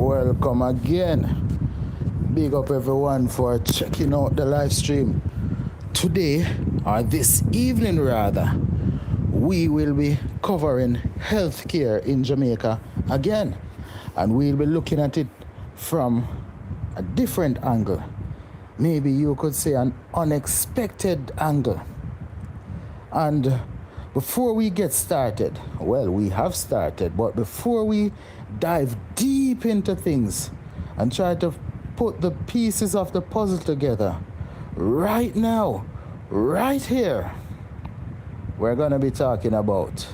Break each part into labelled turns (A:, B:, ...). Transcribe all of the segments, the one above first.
A: Welcome again. Big up everyone for checking out the live stream. Today, or this evening rather, we will be covering healthcare in Jamaica again. And we'll be looking at it from a different angle. Maybe you could say an unexpected angle. And before we get started, well, we have started, but before we dive deep into things and try to put the pieces of the puzzle together, right now, right here, we're going to be talking about,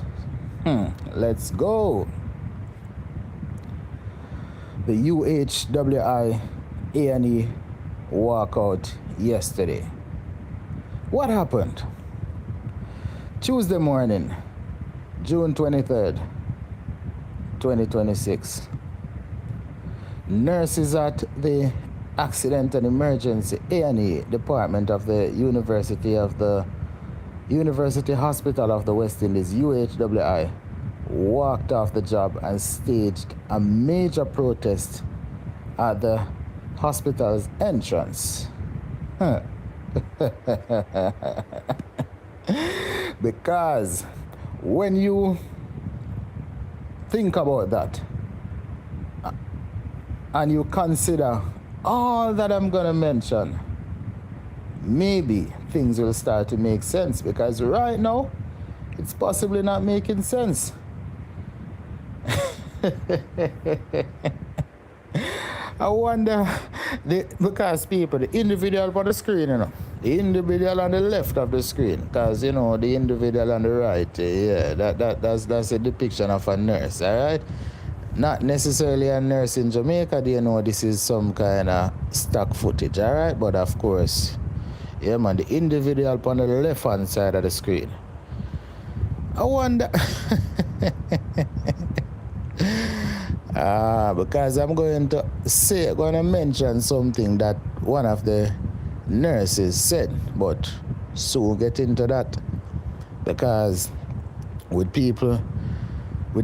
A: let's go, the UHWI A&E walkout yesterday. What happened? Tuesday morning, June 23rd, 2026. Nurses at the Accident and Emergency A&E Department of the University Hospital of the West Indies, UHWI, walked off the job and staged a major protest at the hospital's entrance. Because when you think about that and you consider all that I'm going to mention, maybe things will start to make sense, because right now it's possibly not making sense. I wonder, because people, the individual on the screen, the individual on the left of the screen, because, the individual on the right, that's a depiction of a nurse, all right? Not necessarily a nurse in Jamaica, this is some kind of stock footage, all right? But of course, the individual on the left-hand side of the screen. I wonder... because I'm going to mention something that one of the nurses said, but soon get into that, because with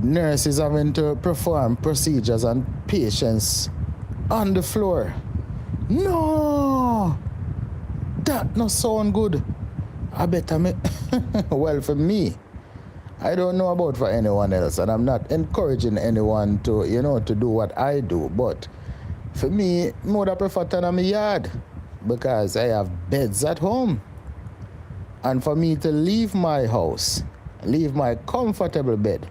A: nurses having to perform procedures on patients on the floor, no, that no sound good. I better well, for me, I don't know about for anyone else, and I'm not encouraging anyone to, to do what I do. But for me, I would prefer to in my yard, because I have beds at home. And for me to leave my house, leave my comfortable bed,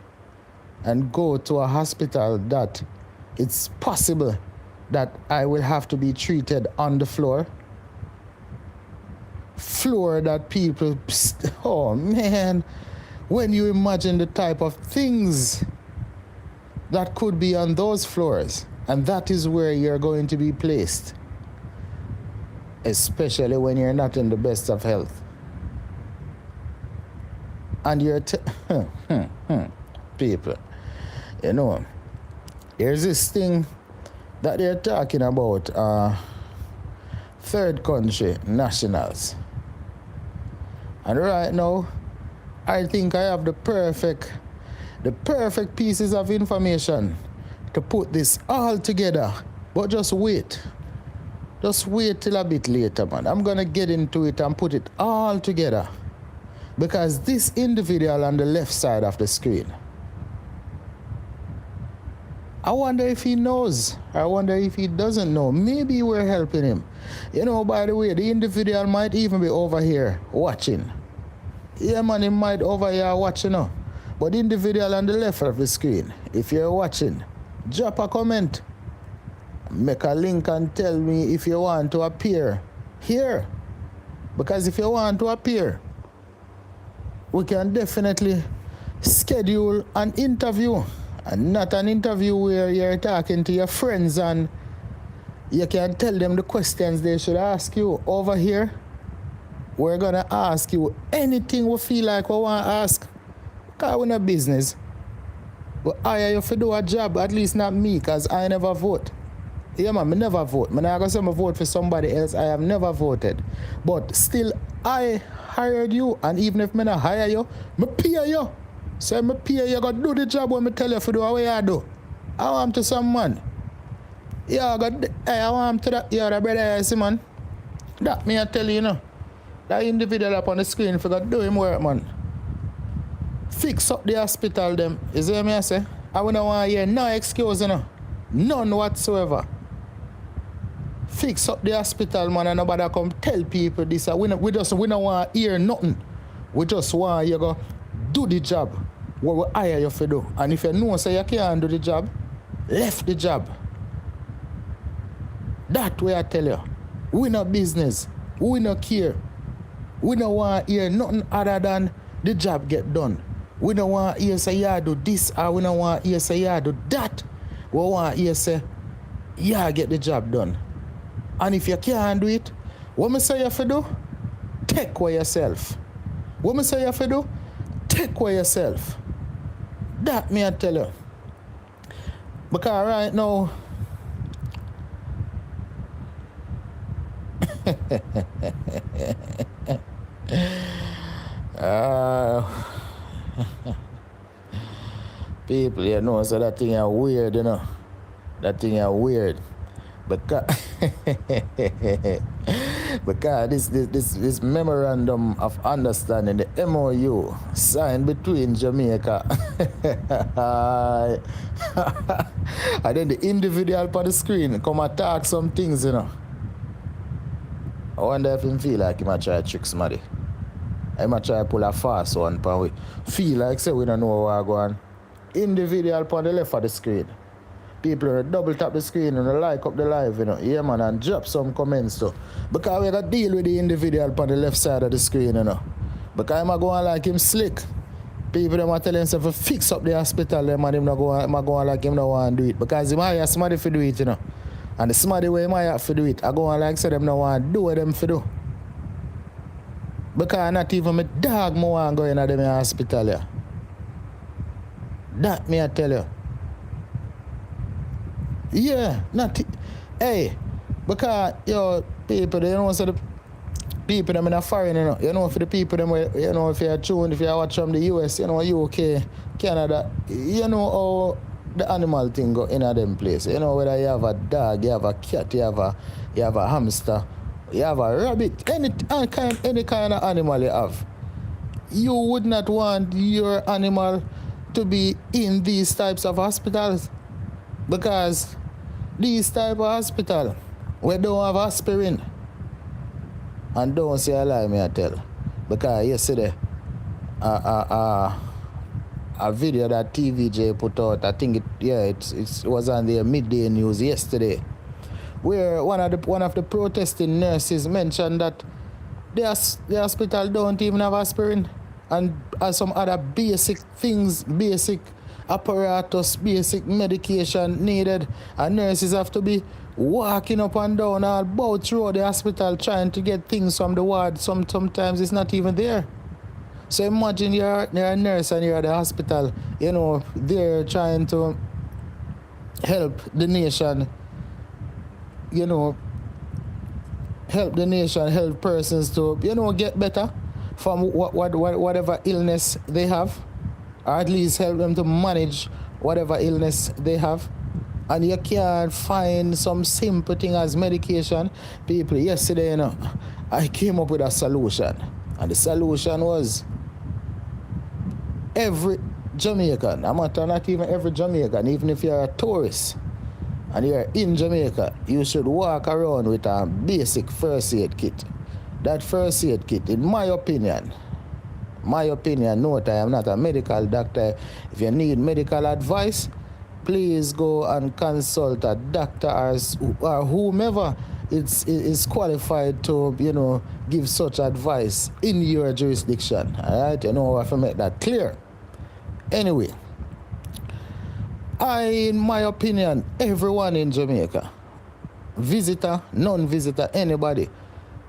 A: and go to a hospital that it's possible that I will have to be treated on the floor that people, oh man, when you imagine the type of things that could be on those floors, and that is where you're going to be placed, especially when you're not in the best of health. And you're people, there's this thing that they're talking about, third country nationals. And right now, I think I have the perfect pieces of information to put this all together. But just wait till a bit later, man. I'm gonna get into it and put it all together, because this individual on the left side of the screen, I wonder if he knows. I wonder if he doesn't know. Maybe we're helping him. By the way, the individual might even be over here watching. Yeah, man, he might over here watching. But the individual on the left of the screen, if you're watching, drop a comment. Make a link and tell me if you want to appear here. Because if you want to appear, we can definitely schedule an interview. And not an interview where you're talking to your friends and you can tell them the questions they should ask you. Over here, we're going to ask you anything we feel like we want to ask. Because we're not business. But hire you to do a job, at least not me, because I never vote. Yeah, man, I never vote. I'm not going to say I vote for somebody else. I have never voted. But still, I hired you, and even if I not hire you, I pay you. So I pay you, got to do the job when I tell you to do what I do. I want to some man. Yeah, hey, I want to that, yeah, the brother, see, man. That me I tell you, you know. That individual up on the screen for do him work, man. Fix up the hospital, them. You see what I say? I don't want to hear no excuse, you know. None whatsoever. Fix up the hospital, man, and nobody come tell people this. We don't want to hear nothing. We just want you go do the job what we hire you for do. And if you know say you can't do the job, left the job. That way I tell you. We no business. We no care. We don't want to hear nothing other than the job get done. We don't want to hear say yeah do this or we don't want to hear say yeah do that. We want to hear say yeah get the job done. And if you can't do it, what me say you have to do? Take away yourself. What me say you have to do? Take away yourself. That me I tell you. Because right now people, you know, so that thing is weird, you know. That thing is weird. Because this memorandum of understanding, the MOU signed between Jamaica and then the individual on the screen come and talk some things, you know. I wonder if him feel like he might try to trick somebody. He might try to pull a fast one, but we feel like say we don't know what we're going. Individual on the left of the screen. People double tap the screen and like up the live, you know. Yeah, man, and drop some comments too. Because we got to deal with the individual on the left side of the screen, you know. Because I'm going like him slick. People them are telling himself to fix up the hospital, them and him not going like him not want to do it. Because he might have somebody to do it, you know. And the somebody way he might have to do it, I go on like say them not want to do what them to do. Because not even my dog more want to go in at them hospital, yeah. That me I tell you. Yeah, hey, because yo people, you know, so the people them in a foreign, you know, for the people them, you know, if you're tuned, if you watch from the US, you know, UK, Canada, you know how the animal thing go in a them place. You know, whether you have a dog, you have a cat, you have a hamster, you have a rabbit, any kind of animal you have. You would not want your animal to be in these types of hospitals, because these type of hospital we don't have aspirin. And don't say a lie, me I tell. Because yesterday a video that TVJ put out, I think it was on the midday news yesterday, where one of the protesting nurses mentioned that the hospital don't even have aspirin and some other basic things, basic apparatus, basic medication needed, and nurses have to be walking up and down all about through the hospital trying to get things from the ward. Sometimes it's not even there. So imagine you're a nurse and you're at the hospital, you know, they're trying to help the nation, you know, help persons to, you know, get better from whatever illness they have, or at least help them to manage whatever illness they have. And you can't find some simple thing as medication. People, yesterday, you know, I came up with a solution. And the solution was every Jamaican, I'm not even every Jamaican, even if you're a tourist and you're in Jamaica, you should walk around with a basic first aid kit. That first aid kit, in my opinion, note I am not a medical doctor. If you need medical advice, please go and consult a doctor or whomever is qualified to, you know, give such advice in your jurisdiction. All right, you know, I have to make that clear. Anyway, in my opinion, everyone in Jamaica, visitor, non-visitor, anybody,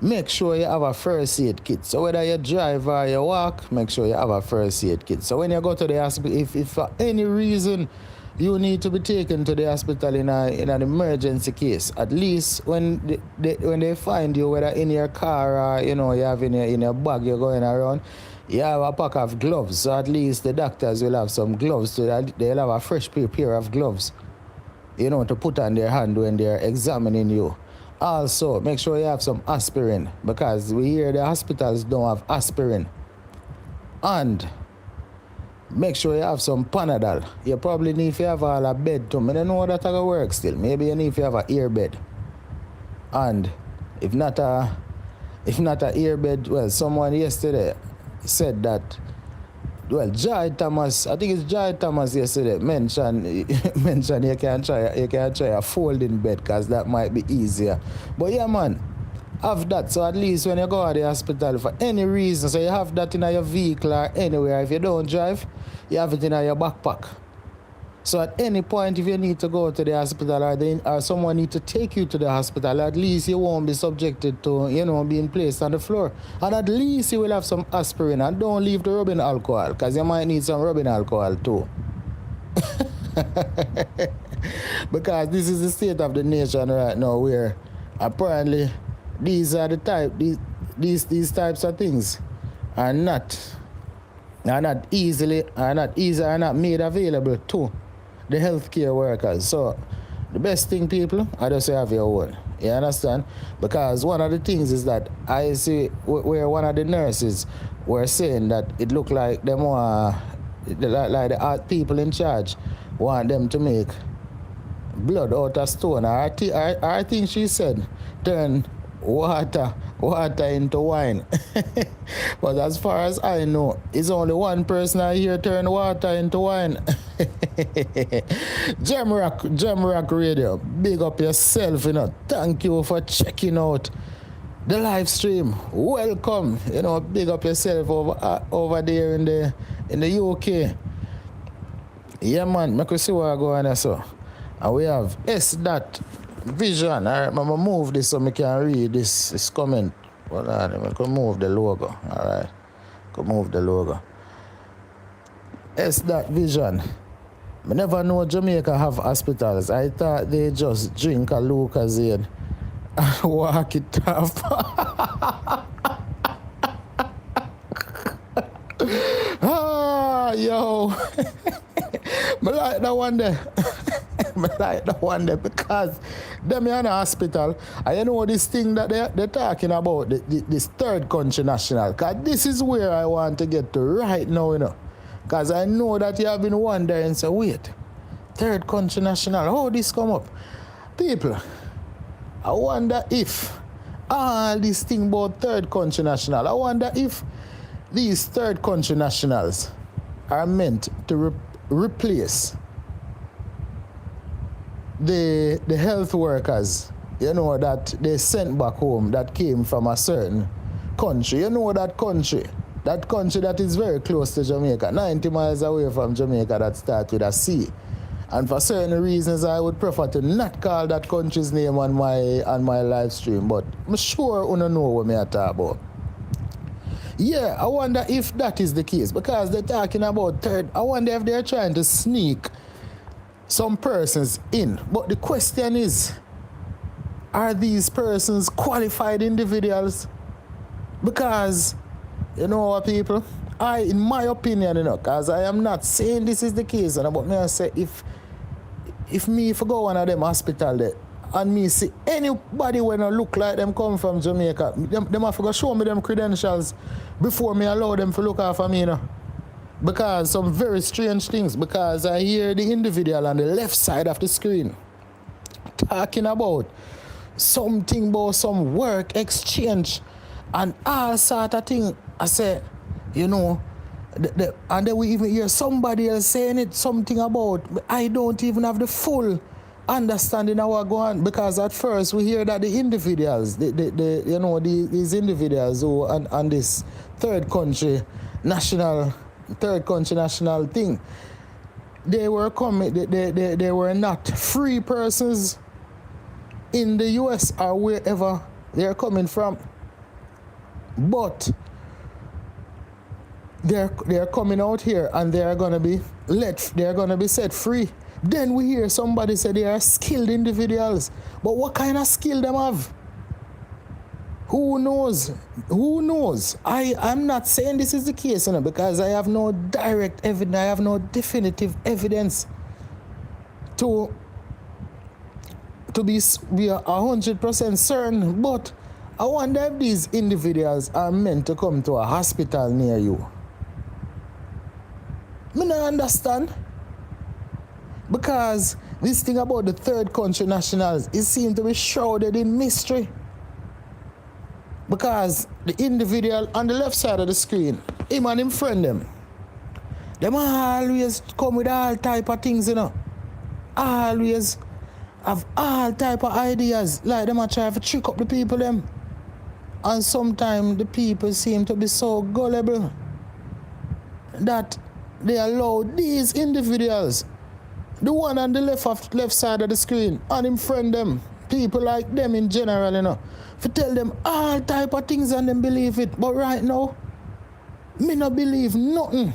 A: make sure you have a first aid kit. So whether you drive or you walk, make sure you have a first aid kit. So when you go to the hospital, if for any reason you need to be taken to the hospital in an emergency case, at least when they find you, whether in your car or, you know, you have in your bag you're going around, you have a pack of gloves. So at least the doctors will have some gloves. So they'll have a fresh pair of gloves to put on their hand when they're examining you. Also, make sure you have some aspirin, because we hear the hospitals don't have aspirin. And make sure you have some Panadol. You probably need to have all a bed too. I don't know that will work still. Maybe you need to have an ear bed. And if not a ear bed, well, someone yesterday said that, well, Joy Thomas, I think it's Joy Thomas yesterday mentioned you can try a folding bed, because that might be easier. But yeah, man, have that, so at least when you go to the hospital for any reason, so you have that in your vehicle or anywhere. If you don't drive, you have it in your backpack. So at any point, if you need to go to the hospital, or someone need to take you to the hospital, at least you won't be subjected to, being placed on the floor. And at least you will have some aspirin. And don't leave the rubbing alcohol, because you might need some rubbing alcohol too. Because this is the state of the nation right now, where apparently these are the these types of things are not made available to the healthcare workers. So the best thing, people, I just have your own. You understand? Because one of the things is that I see where one of the nurses were saying that it looked like them like the people in charge want them to make blood out of stone. I think she said turn water into wine. But as far as I know, it's only one person I hear turn water into wine. Jamrock Radio, big up yourself, Thank you for checking out the live stream. Welcome, big up yourself over there in the UK. Yeah, man, make we see what I go on there, so. And we have Vision. All right, I'm going to move this so I can read this comment. Hold on, I'm going to move the logo. All right, move the logo. Vision. I never know Jamaica have hospitals. I thought they just drink a Lucozade and walk it off. Yo. I like that one there. Because them in a hospital, and this thing that they're talking about, this third country national, because this is where I want to get to right now, because I know that you have been wondering, so wait, third country national, how this come up? People, I wonder if all this thing about third country national, I wonder if these third country nationals are meant to replace the health workers, that they sent back home that came from a certain country. That country that is very close to Jamaica, 90 miles away from Jamaica, that starts with a C. And for certain reasons, I would prefer to not call that country's name on my live stream, but I'm sure you know what I talk about. Yeah, I wonder if that is the case, because they're talking about third. I wonder if they're trying to sneak some persons in. But the question is, are these persons qualified individuals? Because, people, in my opinion, because I am not saying this is the case, but me I say if me go one of them hospital there, and me see anybody when I look like them come from Jamaica, them have to go show me them credentials before me allow them to look after me, Because some very strange things, because I hear the individual on the left side of the screen talking about something about some work exchange and all sort of thing. I say, and then we even hear somebody else saying something about, I don't even have the full understanding how I go on, because at first we hear that the individuals, these individuals who on this third country national thing, they were coming, they were not free persons in the US or wherever they're coming from, but they're coming out here and they're gonna be set free. Then we hear somebody say they are skilled individuals, but what kind of skill them have? Who knows? I'm not saying this is the case, because I have no direct evidence, I have no definitive evidence to to be 100% certain, but I wonder if these individuals are meant to come to a hospital near you. Me not understand. Because this thing about the third country nationals, it seems to be shrouded in mystery. Because the individual on the left side of the screen, him and him friend them always come with all type of things, you know. Always have all type of ideas, like them are trying to trick up the people them. And sometimes the people seem to be so gullible that they allow these individuals, the one on the left side of the screen, and him friend them, people like them in general, you know, to tell them all type of things and them believe it. But right now, me not believe nothing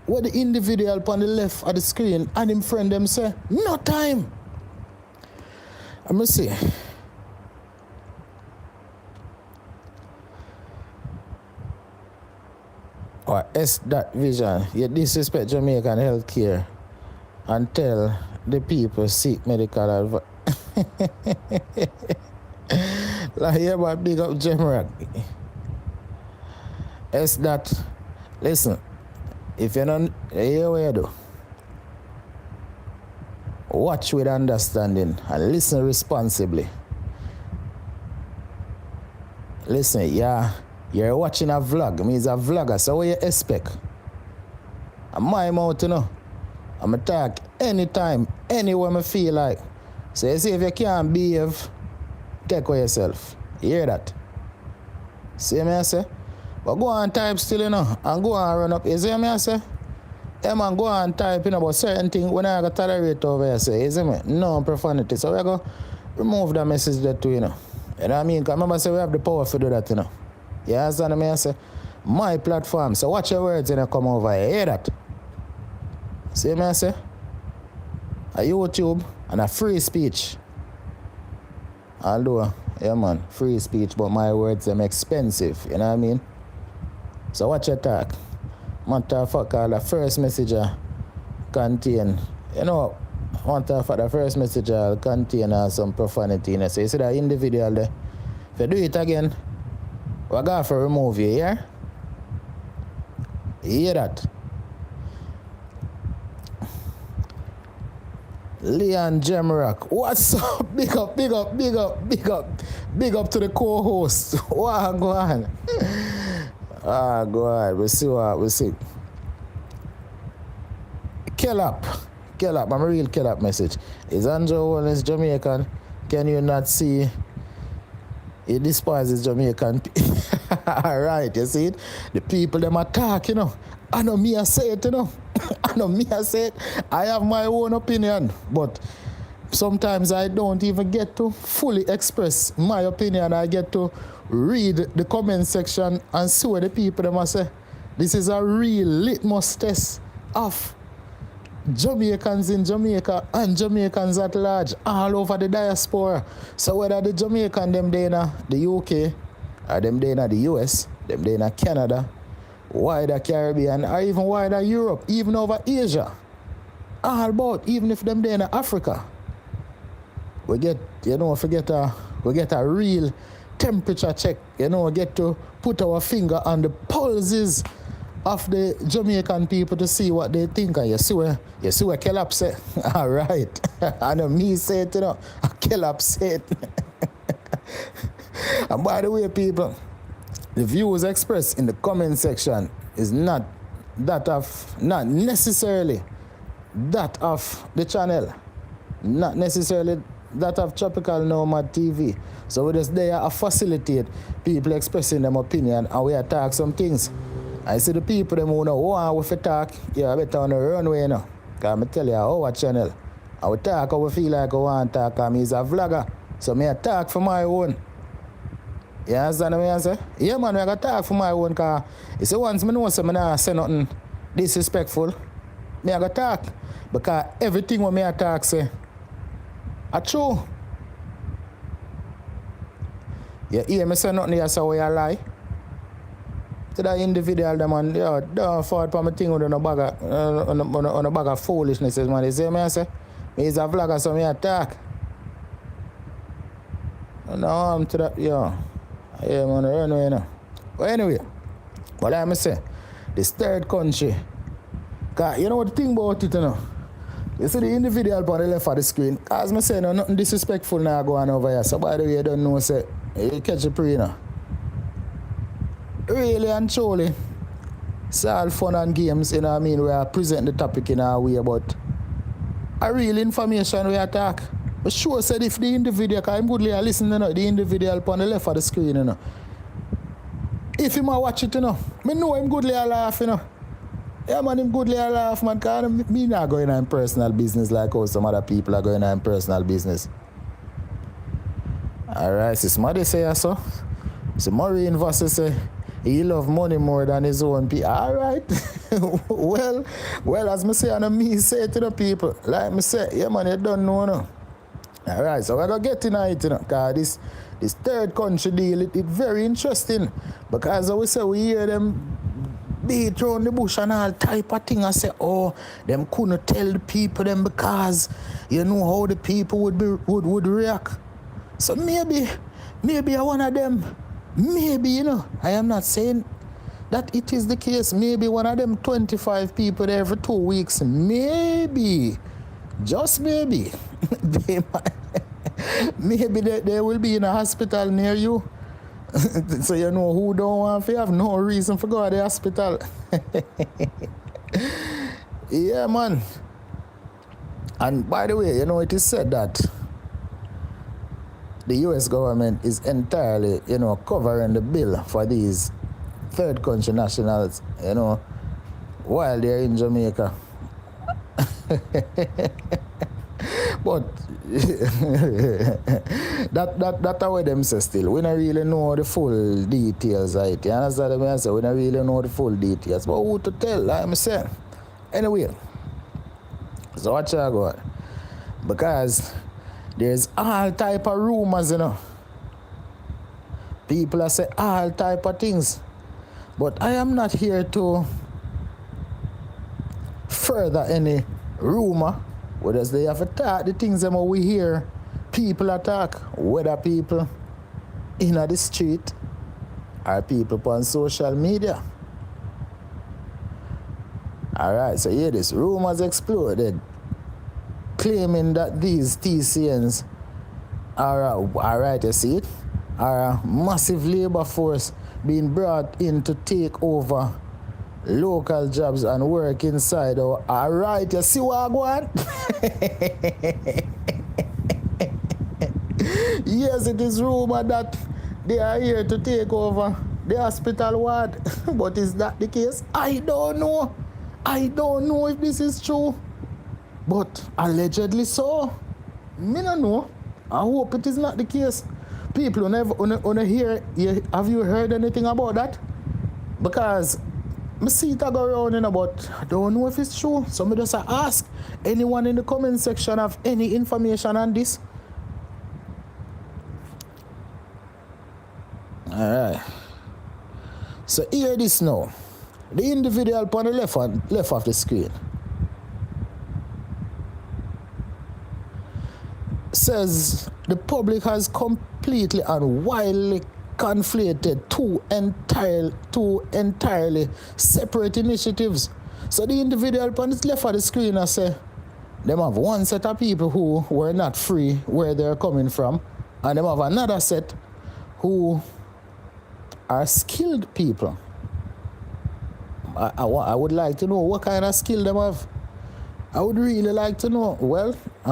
A: what the individual on the left of the screen and him friend them say. No time. Let me see. Or S. Vision, you disrespect Jamaican healthcare and tell the people seek medical advice. Like, yeah, but big up Jamrock. S. Listen, if you don't hear what you do, watch with understanding and listen responsibly. Listen, yeah. You're watching a vlog. Me is a vlogger, so what you expect? I'm my mouth, you know. I'm going to talk anytime, anywhere I feel like. So you see, if you can't behave, take care of yourself. You hear that? See me I say? But go on type still, you know, and go on run up. You see me I say? Yeah, man, go on type, you know, about certain things when I got tolerate over here, say, you see me? No profanity. So we go remove that message there too, you know. You know what I mean? Because remember, say we have the power to do that, you know. You understand me? I say, my platform. So watch your words when you come over here. Hear that? See me? I say, a YouTube and a free speech. Although, yeah man, free speech, but my words them expensive. You know what I mean? So watch your talk. Matter of fact, the first message contain, you know, matter of fact, the first message contain some profanity. You know? So you see that individual there. If you do it again, we're going to remove you, yeah? You hear that? Leon Jamrock, what's up? Big up to the co-host. Wow, go on. Go on. We'll see. Kellap, I'm a real Kellap message. Is Andrew Holness Jamaican? Can you not see? He despises Jamaican. Alright, you see it? The people them attack, you know. I know me I say it, you know. I have my own opinion, but sometimes I don't even get to fully express my opinion. I get to read the comment section and see what the people them say. This is a real litmus test of Jamaicans in Jamaica and Jamaicans at large all over the diaspora. So whether the Jamaican them there in the UK or them there in the US, them there in Canada, wider Caribbean or even wider Europe, even over Asia, all about, even if them there in Africa, we get, you know, we get a real temperature check, you know, get to put our finger on the pulses of the Jamaican people to see what they think. And you see what Kellap say. All right. I know me say it, you know. Kellap say it. And by the way, people, the views expressed in the comment section is not necessarily that of the channel. Not necessarily that of Tropical Nomad TV. So we just there to facilitate people expressing them opinion and we attack some things. I see the people them who know want we talk, yeah, better on the runway, you know. Because I tell you our channel. I will talk how we feel like I want to talk, because I'm a vlogger. So I talk for my own. You understand what I say? Yeah man, I got talk for my own, because you see once I know so I not say nothing disrespectful, I got talk. Because everything what I talk say are true. You hear me say nothing here so where you lie? To that individual, the man, yo, don't fall for my thing on a bag of foolishness, man. You see me I say? Me is a vlogger, so me attack. No harm to that, yeah. Yeah, man, run away now. But anyway, what I'm say, this third country, cause you know what the thing about it, you know? You see the individual on the left of the screen, as I say, no, nothing disrespectful now going over here. So by the way, you don't know, say, you catch a pre now. Really and truly, it's all fun and games, you know what I mean? We are presenting the topic in our way, but a real information we attack. But sure said if the individual, because I'm goodly listening, you know, the individual on the left of the screen, you know. If him a watch it, you know, I know him goodly laugh, you know. Yeah, man, him goodly laugh, man, because me not going on personal business like how some other people are going on personal business. Alright, so somebody say so. So Maureen Voss say, he love money more than his own people. Alright. well, as me say, and me say to the people, like me say, yeah, man, you don't know, no. Alright, so we're going to get in it, you know, because this third country deal, it's very interesting. Because as we say, we hear them beat around the bush and all type of thing. I say, oh, them couldn't tell the people them because you know how the people would react. So maybe I one of them. Maybe, you know, I am not saying that it is the case. Maybe one of them 25 people every 2 weeks. Maybe. Just maybe. Maybe they will be in a hospital near you. So you know who don't want to have no reason for go to the hospital. Yeah, man. And by the way, you know, it is said that the US government is entirely, you know, covering the bill for these third country nationals, you know, while they're in Jamaica. But that's how them say still. We don't really know the full details of it. You understand what I say? We don't really know the full details. But who to tell, like I say. Anyway, so watch out, God. Because there's all type of rumors, you know. People are saying all type of things. But I am not here to further any rumor. Whether they have attacked the things that we hear people attack, whether people in the street or people on social media. Alright, so here this rumors exploded claiming that these TCNs are alright, you see it, are a massive labor force being brought in to take over local jobs and work inside. Alright, you see what I want? Yes, it is rumored that they are here to take over the hospital ward. But is that the case? I don't know. I don't know if this is true. But allegedly so. Me don't know. I hope it is not the case. People never hear. Have you heard anything about that? Because I see it go around, you know, but I don't know if it's true. So I just ask anyone in the comment section have any information on this. Alright. So hear this now. The individual on the left of the screen says the public has completely and wildly conflated two entirely separate initiatives. So the individual on the left of the screen I say them have one set of people who were not free where they're coming from, and them have another set who are skilled people. I would like to know what kind of skill them have. I would really like to know. Well, I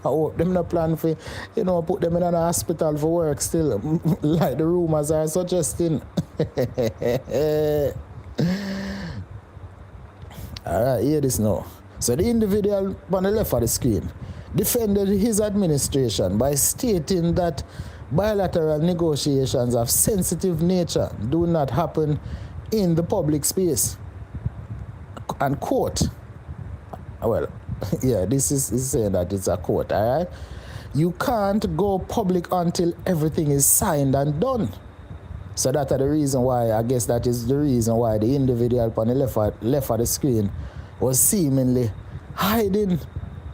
A: hope them not plan for, you know, put them in a hospital for work still, like the rumors are suggesting. Alright, hear this now. So the individual on the left of the screen defended his administration by stating that bilateral negotiations of sensitive nature do not happen in the public space. And quote, well, yeah, this is saying that it's a quote, all right? You can't go public until everything is signed and done. So that's the reason why, I guess that is the reason why the individual on the left of the screen was seemingly hiding,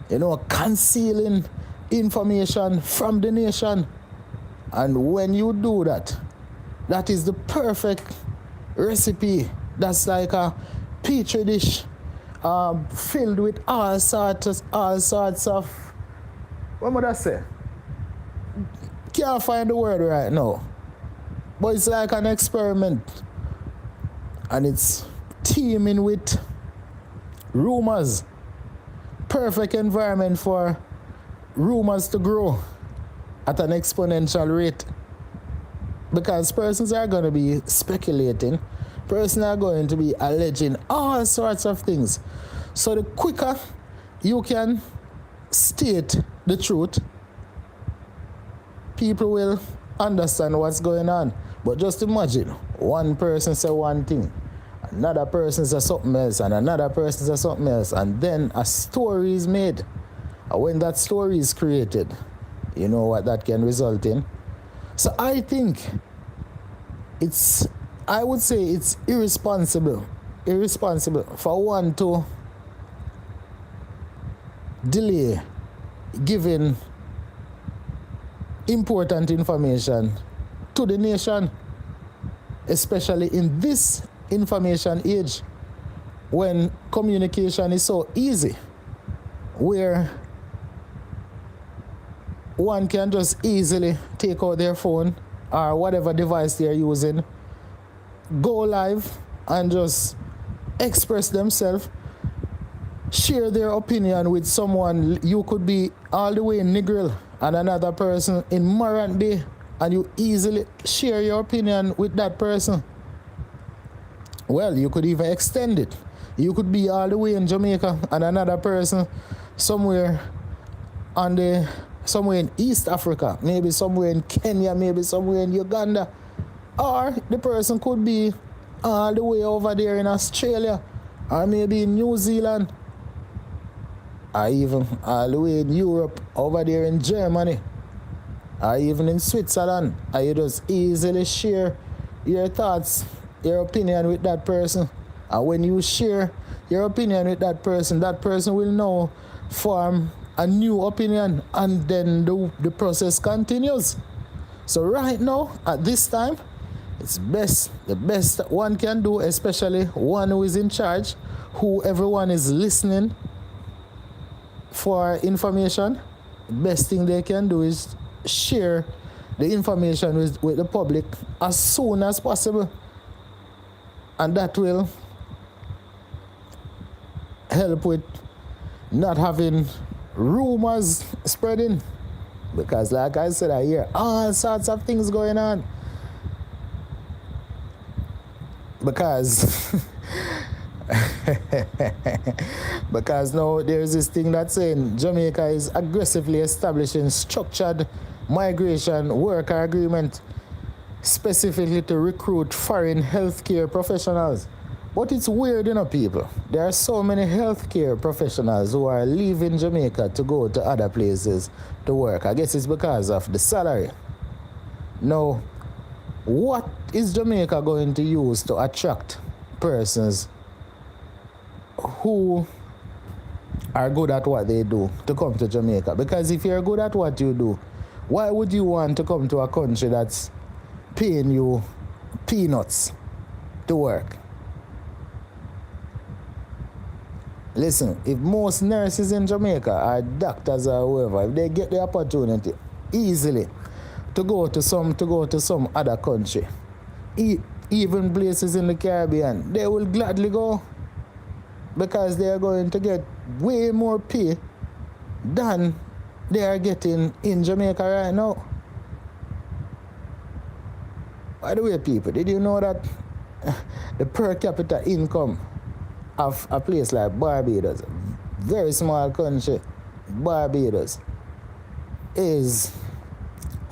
A: you know, concealing information from the nation. And when you do that, that is the perfect recipe. That's like a petri dish filled with all sorts of, what would I say? Can't find the word right now. But it's like an experiment. And it's teeming with rumors. Perfect environment for rumors to grow at an exponential rate. Because persons are going to be speculating. Persons are going to be alleging all sorts of things. So the quicker you can state the truth, people will understand what's going on. But just imagine, one person say one thing, another person says something else, and another person says something else, and then a story is made. And when that story is created, you know what that can result in? So I think I would say it's irresponsible for one to delay giving important information to the nation, especially in this information age when communication is so easy, where one can just easily take out their phone or whatever device they're using, go live and just express themselves, share their opinion with someone. You could be all the way in Negril and another person in Morant Bay, and you easily share your opinion with that person. Well, you could even extend it. You could be all the way in Jamaica and another person somewhere in East Africa, maybe somewhere in Kenya, maybe somewhere in Uganda. Or the person could be all the way over there in Australia, or maybe in New Zealand, or even all the way in Europe, over there in Germany, or even in Switzerland. And you just easily share your thoughts, your opinion with that person. And when you share your opinion with that person will now form a new opinion, and then the process continues. So right now, at this time, it's the best one can do, especially one who is in charge, who everyone is listening for information. The best thing they can do is share the information with the public as soon as possible. And that will help with not having rumors spreading. Because like I said, I hear all sorts of things going on. Because now there's this thing that's saying Jamaica is aggressively establishing structured migration worker agreement specifically to recruit foreign healthcare professionals. But it's weird, people. There are so many healthcare professionals who are leaving Jamaica to go to other places to work. I guess it's because of the salary. Now, what is Jamaica going to use to attract persons who are good at what they do to come to Jamaica? Because if you're good at what you do, why would you want to come to a country that's paying you peanuts to work? Listen, if most nurses in Jamaica or doctors or whoever, if they get the opportunity easily to go to some other country, even places in the Caribbean, they will gladly go, because they are going to get way more pay than they are getting in Jamaica right now. By the way, people, did you know that the per capita income of a place like Barbados, very small country, Barbados, is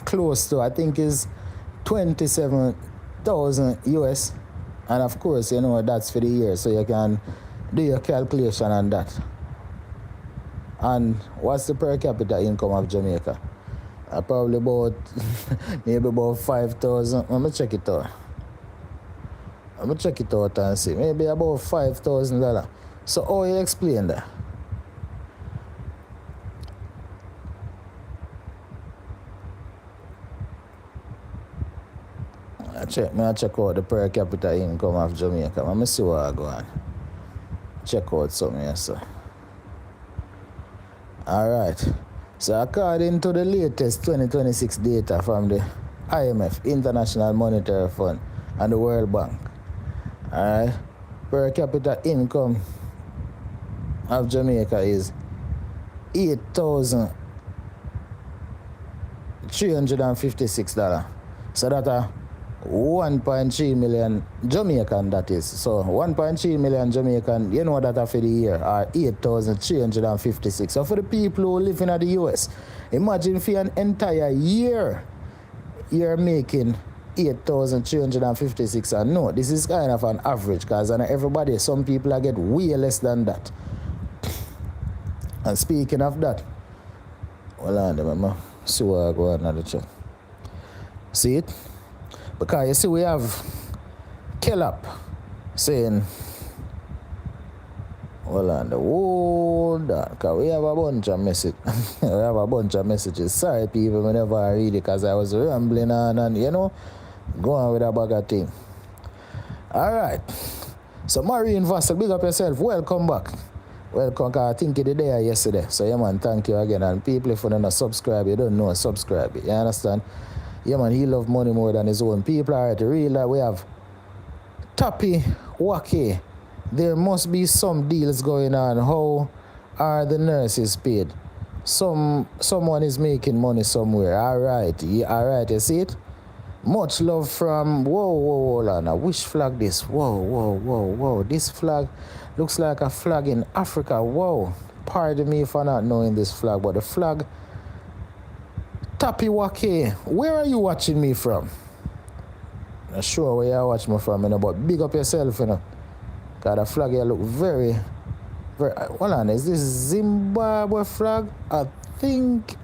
A: close to, I think, is 27,000 US, and of course, that's for the year, so you can do your calculation on that. And what's the per capita income of Jamaica? Probably about maybe about 5,000. I'm gonna check it out and see. Maybe about $5,000. So how you explain that? I check out the per capita income of Jamaica. Let me see what I go on. Check out something here, sir. Alright. So according to the latest 2026 data from the IMF, International Monetary Fund, and the World Bank, alright, per capita income of Jamaica is $8,356. So that's 1.3 million Jamaican, that is. So 1.3 million Jamaican, you know that for the year, are 8,356. So for the people who live in the US, imagine for an entire year, you're making 8,356. And no, this is kind of an average, because everybody, some people are get way less than that. And speaking of that, hold on, remember, see what I go on the chat. See it? Because you see, we have Kellap saying, hold on, because we have a bunch of messages. Sorry, people, whenever I read it, because I was rambling on and, you know, going with a bag of thing. All right. So, Maureen Vassal, big up yourself. Welcome back. Welcome, because I think you did there yesterday. So, yeah, man, thank you again. And people, if you don't subscribe, you don't know, subscribe. You understand? Yeah, man, he love money more than his own people. All right, real, we have Tappy Wake. There must be some deals going on. How are the nurses paid? Someone is making money somewhere. All right, yeah, all right, you see it? Much love from, hold on, which flag this? Whoa. This flag looks like a flag in Africa. Whoa, pardon me for not knowing this flag, but the flag, Tappy Wake, where are you watching me from? Not sure where you watch me from, you know, but big up yourself, you know. Because the flag here look very, hold on, is this Zimbabwe flag? I think,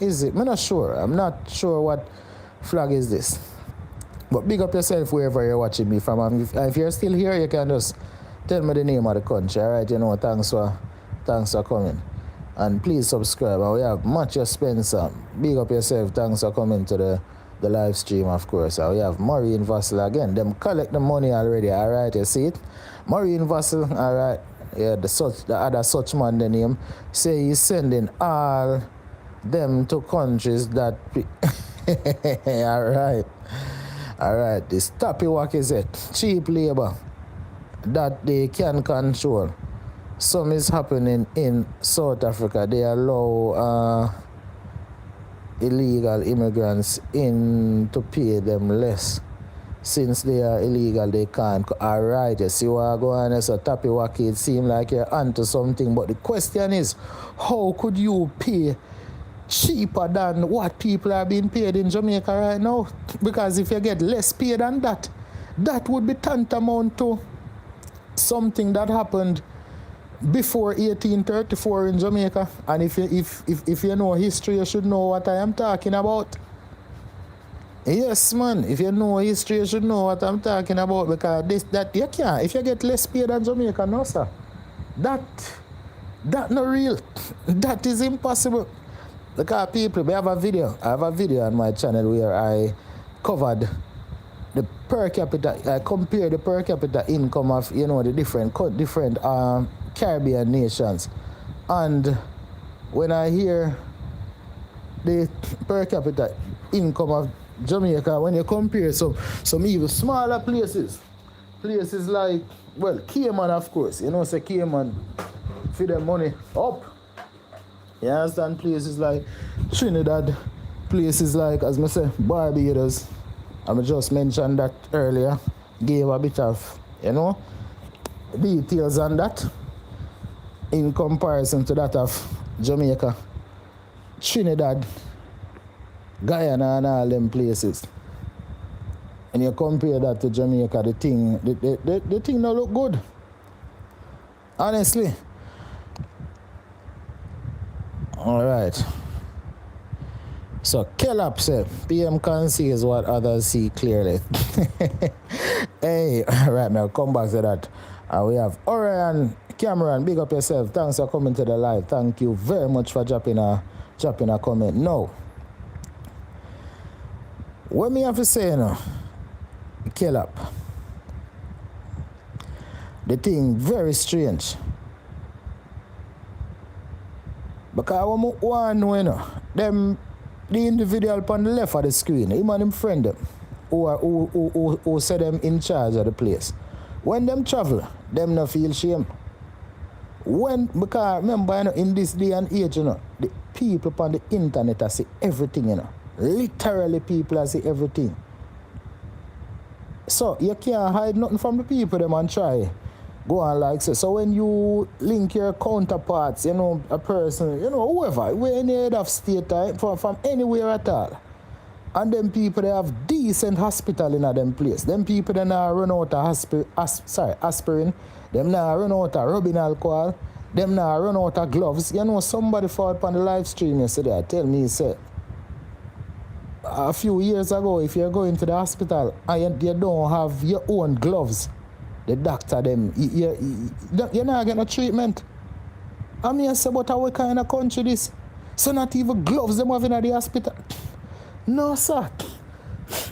A: is it? I'm not sure. I'm not sure what flag is this. But big up yourself wherever you're watching me from. And if you're still here, you can just tell me the name of the country, all right? You know, thanks for coming. And please subscribe. And we have Matthew Spencer. Big up yourself. Thanks for coming to the live stream, of course. And we have Maureen Vassal again. Them collect the money already, all right? You see it? Maureen Vassal, all right. Yeah, the other such man, the name, say he's sending all them to countries that... all right. This Tappy Wake is it. Cheap labor that they can control. Some is happening in South Africa. They allow illegal immigrants in to pay them less. Since they are illegal, they can't. All right, you see what I go on? So Tappy Wake, it seems like you're onto something. But the question is, how could you pay cheaper than what people are being paid in Jamaica right now? Because if you get less pay than that, that would be tantamount to something that happened before 1834 in Jamaica. And if you know history, you should know what I am talking about. Yes, man. If you know history, you should know what I'm talking about, because that you can't. If you get less pay than Jamaica, no, sir. That not real. That is impossible. Because people, I have a video on my channel where I covered the per capita. I compared the per capita income of, you know, the different Caribbean nations. And when I hear the per capita income of Jamaica, when you compare some even smaller places like, well, Cayman, of course, you know, say Cayman, feed them money up. You understand? Places like Trinidad, places like, as I say, Barbados. I just mentioned that earlier, gave a bit of, you know, details on that in comparison to that of Jamaica, Trinidad, Guyana, and all them places. And you compare that to Jamaica, the thing don't look good. Honestly. All right. So Kellap said, PM conceals what others see clearly. Hey, all right, now come back to that. We have Orion Cameron, big up yourself. Thanks for coming to the live. Thank you very much for dropping a comment. Now, what me have to say now, kill up. The thing very strange. Because one know, you know, them the individual on the left of the screen, him and him friend them, who set them in charge of the place. When them travel, them no feel shame. Because remember, you know, in this day and age, you know, the people on the internet I see everything, you know. Literally people I see everything. So you can't hide nothing from the people them and try go on like so. So when you link your counterparts, you know, a person, you know, whoever, we're in the head of state from anywhere at all. And them people they have decent hospital in them place. Them people they now run out of aspirin. Them now run out of rubbing alcohol. Them now run out of gloves. You know, somebody fought on the live stream yesterday. Tell me, say, a few years ago, if you're going to the hospital and you don't have your own gloves, the doctor them, you're not getting a treatment. I mean, I say, but what kind of country this? So not even gloves them having at the hospital. No, sir.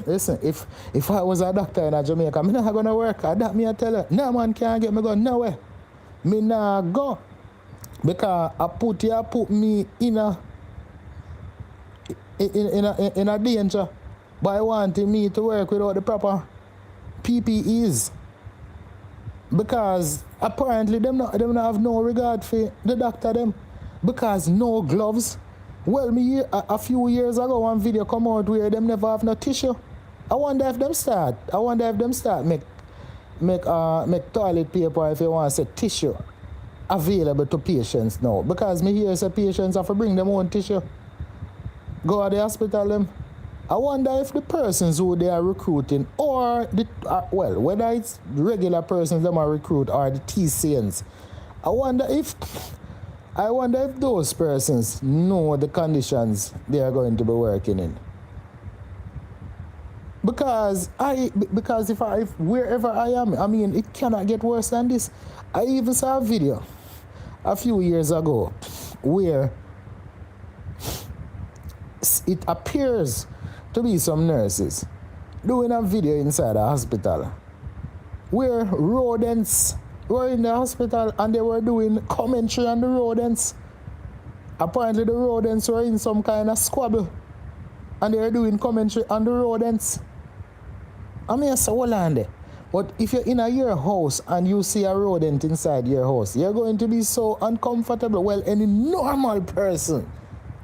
A: Listen, if I was a doctor in Jamaica, I'm not going to work. That me I tell her, no man can't get me go nowhere. Me not go. Because I put me in a danger by wanting me to work without the proper PPEs. Because apparently them not have no regard for the doctor them. Because no gloves. Well, me a few years ago one video come out where them never have no tissue. I wonder if them start make toilet paper, if you want to say tissue, available to patients now. Because me hear say patients have to bring them own tissue. Go to the hospital them. I wonder if the persons who they are recruiting or whether it's regular persons them are recruit or the TCNs. I wonder if those persons know the conditions they are going to be working in. Because if wherever I am, I mean, it cannot get worse than this. I even saw a video a few years ago where it appears to be some nurses doing a video inside a hospital where rodents were in the hospital and they were doing commentary on the rodents. Apparently the rodents were in some kind of squabble and they were doing commentary on the rodents. I mean, I say, hold on there. But if you're in your house and you see a rodent inside your house, you're going to be so uncomfortable. Well, any normal person,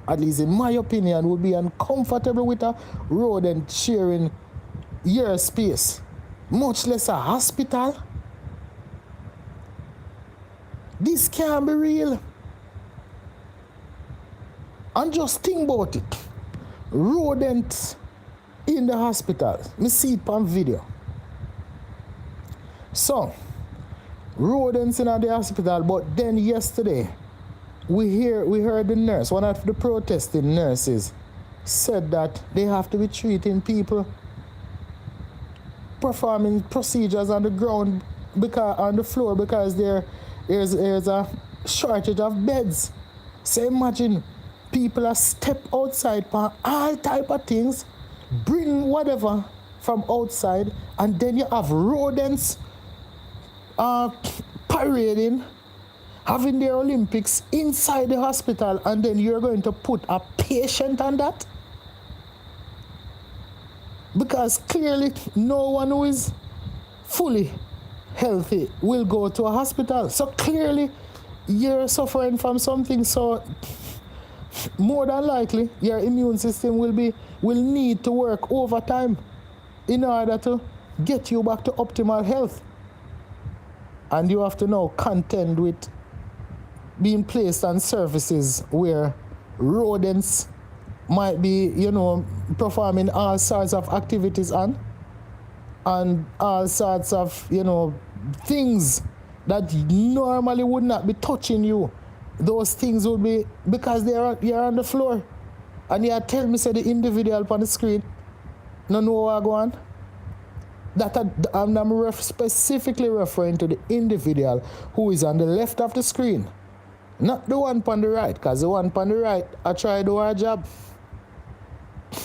A: at least in my opinion, would be uncomfortable with a rodent sharing your space, much less a hospital. This can't be real. And just think about it. Rodents in the hospital. Me see it on video. So, rodents in the hospital, but then yesterday, we heard the nurse, one of the protesting nurses, said that they have to be treating people performing procedures on the ground, on the floor, because there's a shortage of beds. So imagine people are step outside for all type of things, bring whatever from outside, and then you have rodents parading, having their Olympics inside the hospital, and then you're going to put a patient on that? Because clearly no one who is fully healthy will go to a hospital. So clearly you're suffering from something. So more than likely your immune system will need to work overtime in order to get you back to optimal health. And you have to now contend with being placed on surfaces where rodents might be, performing all sorts of activities on, and all sorts of, things that normally would not be touching you. Those things would be, because you're on the floor. And you tell me, say, the individual on the screen, no know what go on. I'm specifically referring to the individual who is on the left of the screen. Not the one on the right, because the one on the right, I try to do our job.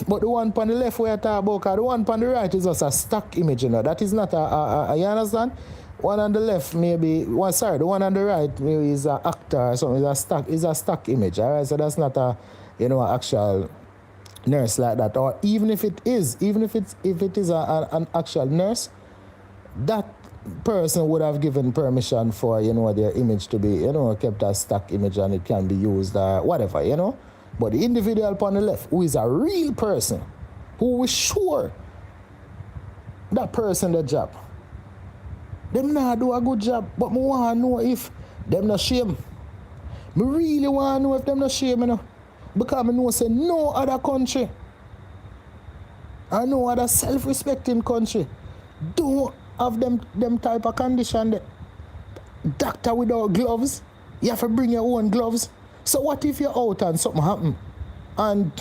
A: But the one on the left where I talk about, 'cause the one on the right is just a stock image, you know. That is not you understand? One on the left maybe, the one on the right maybe is an actor or something, is a stock image, all right? So that's not an actual nurse like that. Or even if it is, if it is an actual nurse, that person would have given permission for, their image to be, kept as stock image and it can be used or whatever, But the individual on the left, who is a real person, who is sure that person the job, them not do a good job, but me want to know if them not shame. Me really want to know if them not shame, because I know say no other country and no other self-respecting country don't have them type of condition that doctor without gloves, you have to bring your own gloves. So what if you're out and something happen and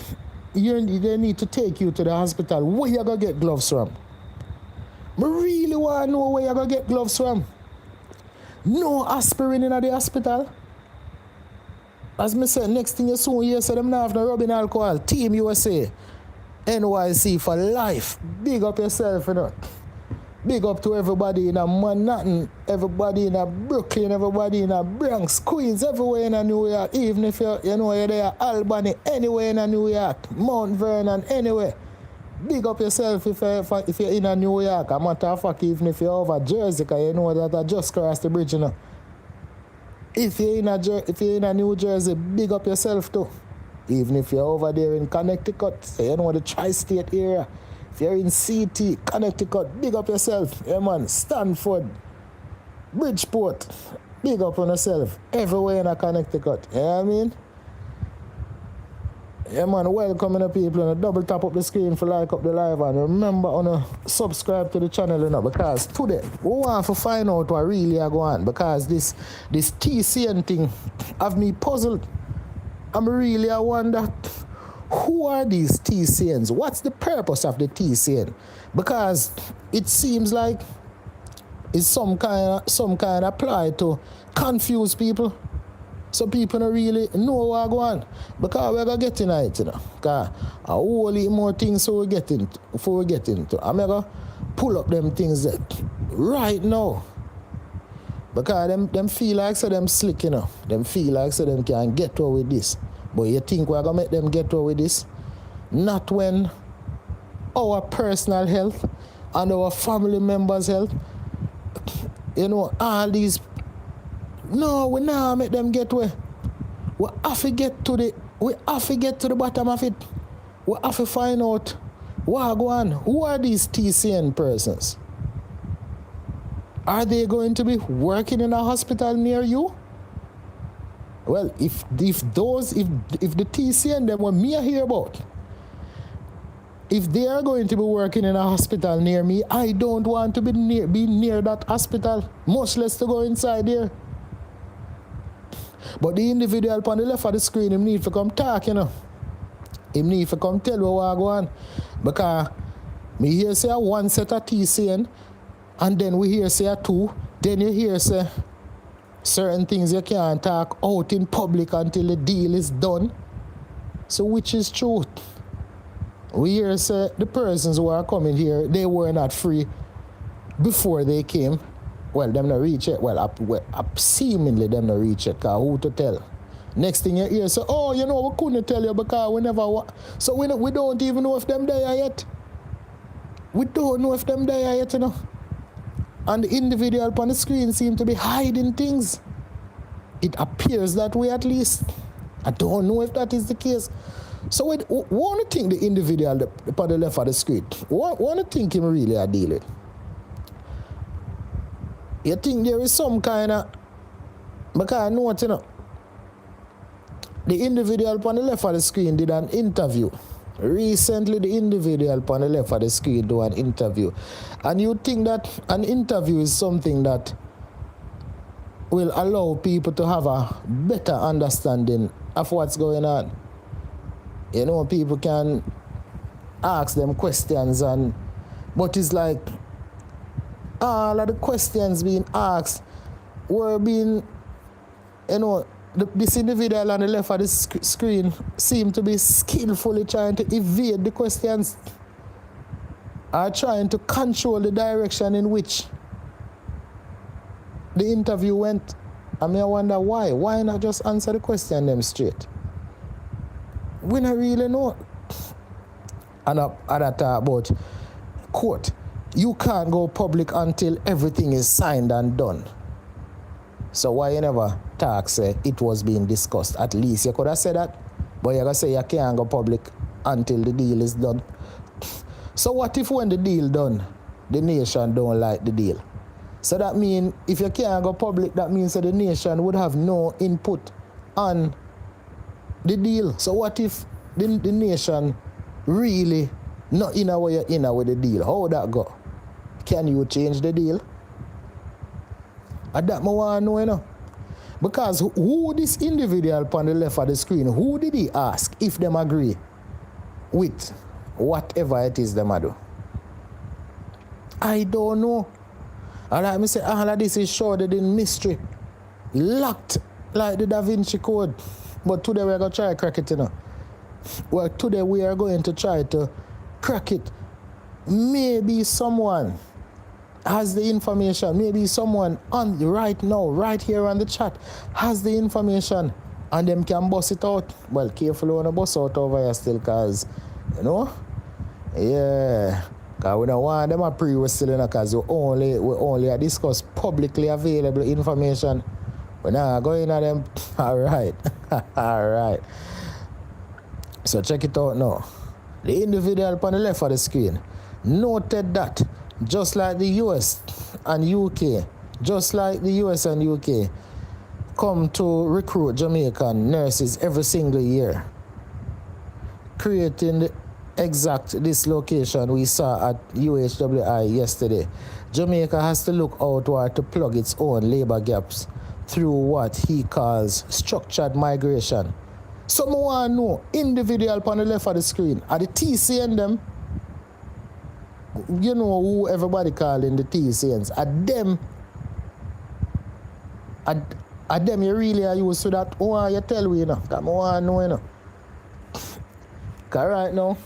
A: they need to take you to the hospital? Where you gonna get gloves from? I really want to know where you gonna get gloves from. No aspirin in the hospital. As me said, next thing you soon hear say them not have no rubbing alcohol. Team USA, NYC for life. Big up yourself, Big up to everybody in Manhattan, everybody in Brooklyn, everybody in Bronx, Queens, everywhere in New York. Even if you're there, Albany, anywhere in New York, Mount Vernon, anywhere. Big up yourself if you're in New York. A matter of fact, even if you're over Jersey, because you know that I just crossed the bridge, If you're in New Jersey, big up yourself too. Even if you're over there in Connecticut, the tri-state area. If you're in CT, Connecticut, big up yourself. Yeah, man. Stanford, Bridgeport, big up on yourself. Everywhere in Connecticut. You know what I mean? Yeah, man. Welcome the people. And double tap up the screen for like up the live. And remember, subscribe to the channel, because today we want to find out what really are going on. Because this TCN thing have me puzzled. I wonder, who are these TCNs? What's the purpose of the TCN? Because it seems like it's some kind of apply to confuse people, so people don't really know what's going on. Because we're going to get into it, Because a whole lot more things before we get into. I'm going to pull up them things that right now. Because them feel like so them slick, Them feel like so them can get away with this. But you think we're going to make them get away with this? Not when our personal health and our family members' health, all these... No, we not make them get away. We have to get to the bottom of it. We have to find out what go on. Who are these TCN persons? Are they going to be working in a hospital near you? Well, if the TCN them what me I hear about, if they are going to be working in a hospital near me, I don't want to be near that hospital, much less to go inside there. But the individual on the left of the screen, him need to come talk, Him need to come tell what go on. Because me hear say one set of TCN, and then we hear say a two, then you hear say certain things you can't talk out in public until the deal is done. So which is truth? We hear say the persons who are coming here, they were not free before they came. Well, them not reach it. Well, seemingly them not reach it, because who to tell? Next thing you hear say, we couldn't tell you because we never... So we don't even know if them there yet. We don't know if them there yet, And the individual on the screen seem to be hiding things. It appears that way, at least. I don't know if that is the case. So we want to think the individual on the left of the screen, want to think him really a deal with. You think there is some kind of... Because I know what, the individual on the left of the screen did an interview. Recently, the individual on the left of the screen do an interview. And you think that an interview is something that will allow people to have a better understanding of what's going on. People can ask them questions, but it's like all of the questions being asked were being, this individual on the left of the screen seemed to be skillfully trying to evade the questions or trying to control the direction in which the interview went. I mean, I wonder why. Why not just answer the question them straight? We don't really know. And I talk about quote, you can't go public until everything is signed and done. So why you never talk say it was being discussed? At least you could have said that, but you're going to say you can't go public until the deal is done. So what if when the deal done, the nation don't like the deal? So that means if you can't go public, that means that the nation would have no input on the deal. So what if the nation really not in a way you're in with the deal? How would that go? Can you change the deal? And that I want to know, you know. Because who this individual on the left of the screen, who did he ask if them agree with whatever it is them do? I don't know. And like me say, all of this is shrouded in mystery. Locked like the Da Vinci Code. But today we're going to try to crack it, you know. Well, today we are going to try to crack it. Maybe someone has the information. Maybe someone on right now, right here on the chat, has the information and them can bust it out. Well, careful when you bust out over here still, because, you know, yeah. Because we don't want them a pre still, you know, because we only discuss publicly available information. We're not going at them. All right. All right. So check it out now. The individual on the left of the screen noted that just like the US and UK, come to recruit Jamaican nurses every single year, creating the exact dislocation we saw at UH-JMAT yesterday. Jamaica has to look outward to plug its own labor gaps through what he calls structured migration. Someone want to know, individual on the left of the screen, are the TCN them? You know who everybody calling the TCNs. Are them you really are used to that? Oh, you tell me, you know. Come on, know, you know. Because right now,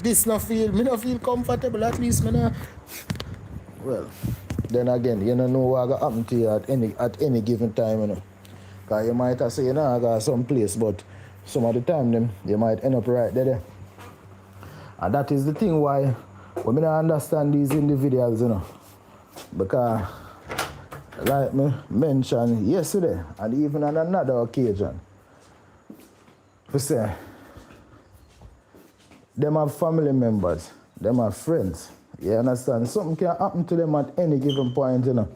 A: me no feel comfortable, at least me no. Well, then again, you don't know what will happen to you at any given time, you know. Because you might have say, you know, I got some place, but some of the time, them, you might end up right there. And that is the thing why we don't understand these individuals, you know. Because, like me mentioned yesterday, and even on another occasion, we say, them have family members, them have friends. You understand? Something can happen to them at any given point, you know.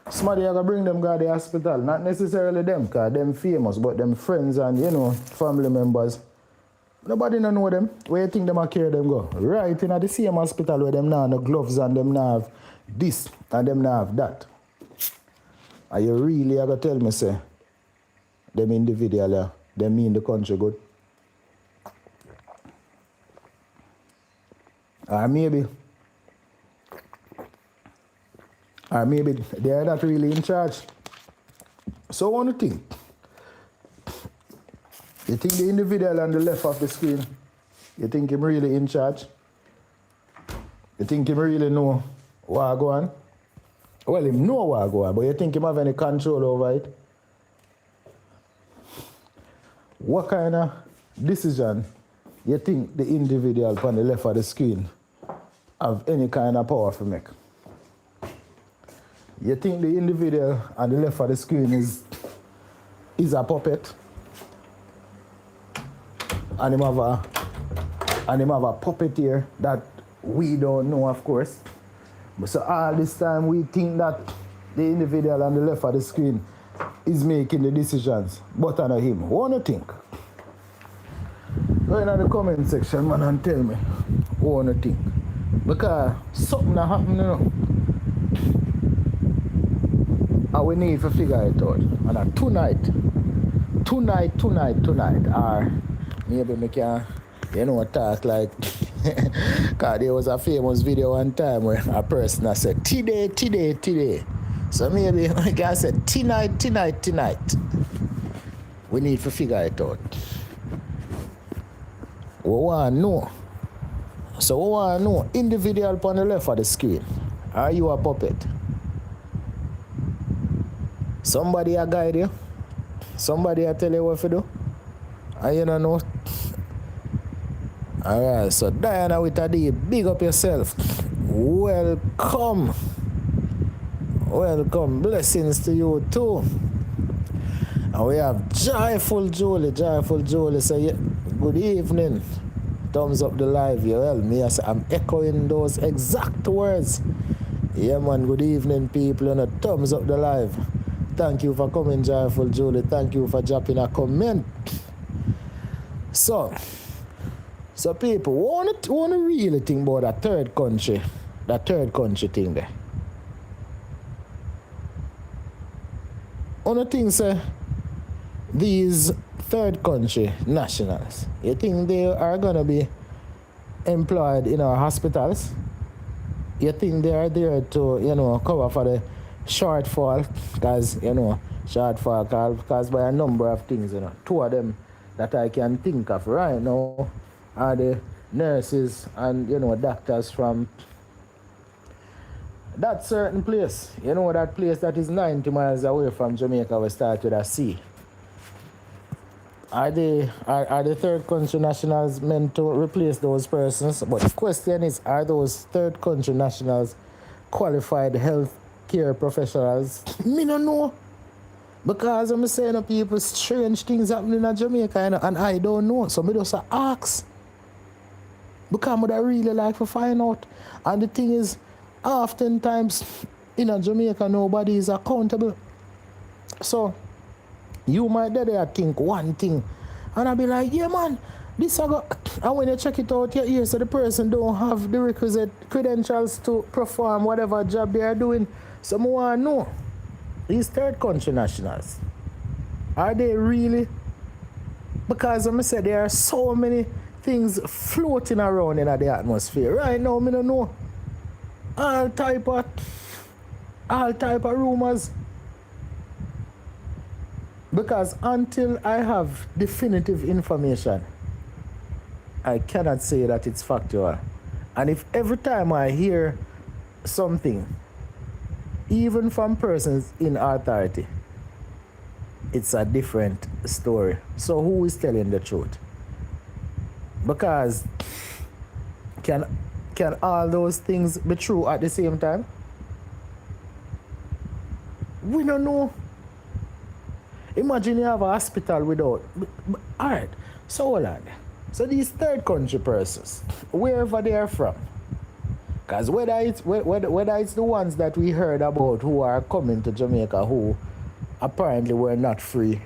A: Somebody are going to bring them to the hospital. Not necessarily them, because them famous, but them friends and, you know, family members. Nobody don't know them. Where you think them are carry them go? Right in the same hospital where them now have no gloves and them now have this and them now have that. And you really are going to tell me, say, them individual, they mean the country good? Or maybe they are not really in charge. So I want to think. You think the individual on the left of the screen, you think him really in charge? You think him really know what go on? Well, him know what go on, but you think him have any control over it? What kind of decision you think the individual on the left of the screen have any kind of power to make? You think the individual on the left of the screen is a puppet? And him have a puppeteer that we don't know, of course. But so all this time we think that the individual on the left of the screen is making the decisions, but not him. What do you think? Go in the comment section, man, and tell me what you think. Because something that happened, you know. And we need to figure it out. And tonight, or maybe we can, you know, talk like, because there was a famous video one time where a person said, today, So maybe, like I said, tonight, we need to figure it out. We want to know. So we want to know, individual on the left of the screen, are you a puppet? Somebody a guide you? Somebody a tell you what to do? And you don't know? Alright, so Diana with a D, big up yourself. Welcome. Welcome. Blessings to you too. And we have Joyful Julie. Joyful Julie say, yeah, good evening. Thumbs up the live. You well, me, I'm echoing those exact words. Yeah, man, good evening, people. And a thumbs up the live. Thank you for coming, Joyful Julie. Thank you for dropping a comment. So people, want to really think about that third country thing there. One thing, say, these third country nationals, you think they are going to be employed in our hospitals? You think they are there to, cover for the shortfall? Because, shortfall caused by a number of things, Two of them that I can think of right now are the nurses and, doctors from that certain place. That place that is 90 miles away from Jamaica, we start with a C. Are the third country nationals meant to replace those persons? But the question is, are those third country nationals qualified health care professionals? Me no know. Because I'm saying people strange things happening in Jamaica, and I don't know. So me just ask. Because I really like to find out. And the thing is, oftentimes in Jamaica nobody is accountable. So you might there think one thing, and I'll be like, yeah man, this I got. And when you check it out, you hear so the person don't have the requisite credentials to perform whatever job they are doing. So I want to know, these third country nationals, are they really? Because I said there are so many things floating around in the atmosphere. Right now, I don't know. All type of rumors. Because until I have definitive information, I cannot say that it's factual. And if every time I hear something, even from persons in authority, it's a different story. So who is telling the truth? Because can all those things be true at the same time? We don't know. Imagine you have a hospital without. Alright, so hold on. So these third country persons, wherever they are from, because whether it's the ones that we heard about who are coming to Jamaica who apparently were not free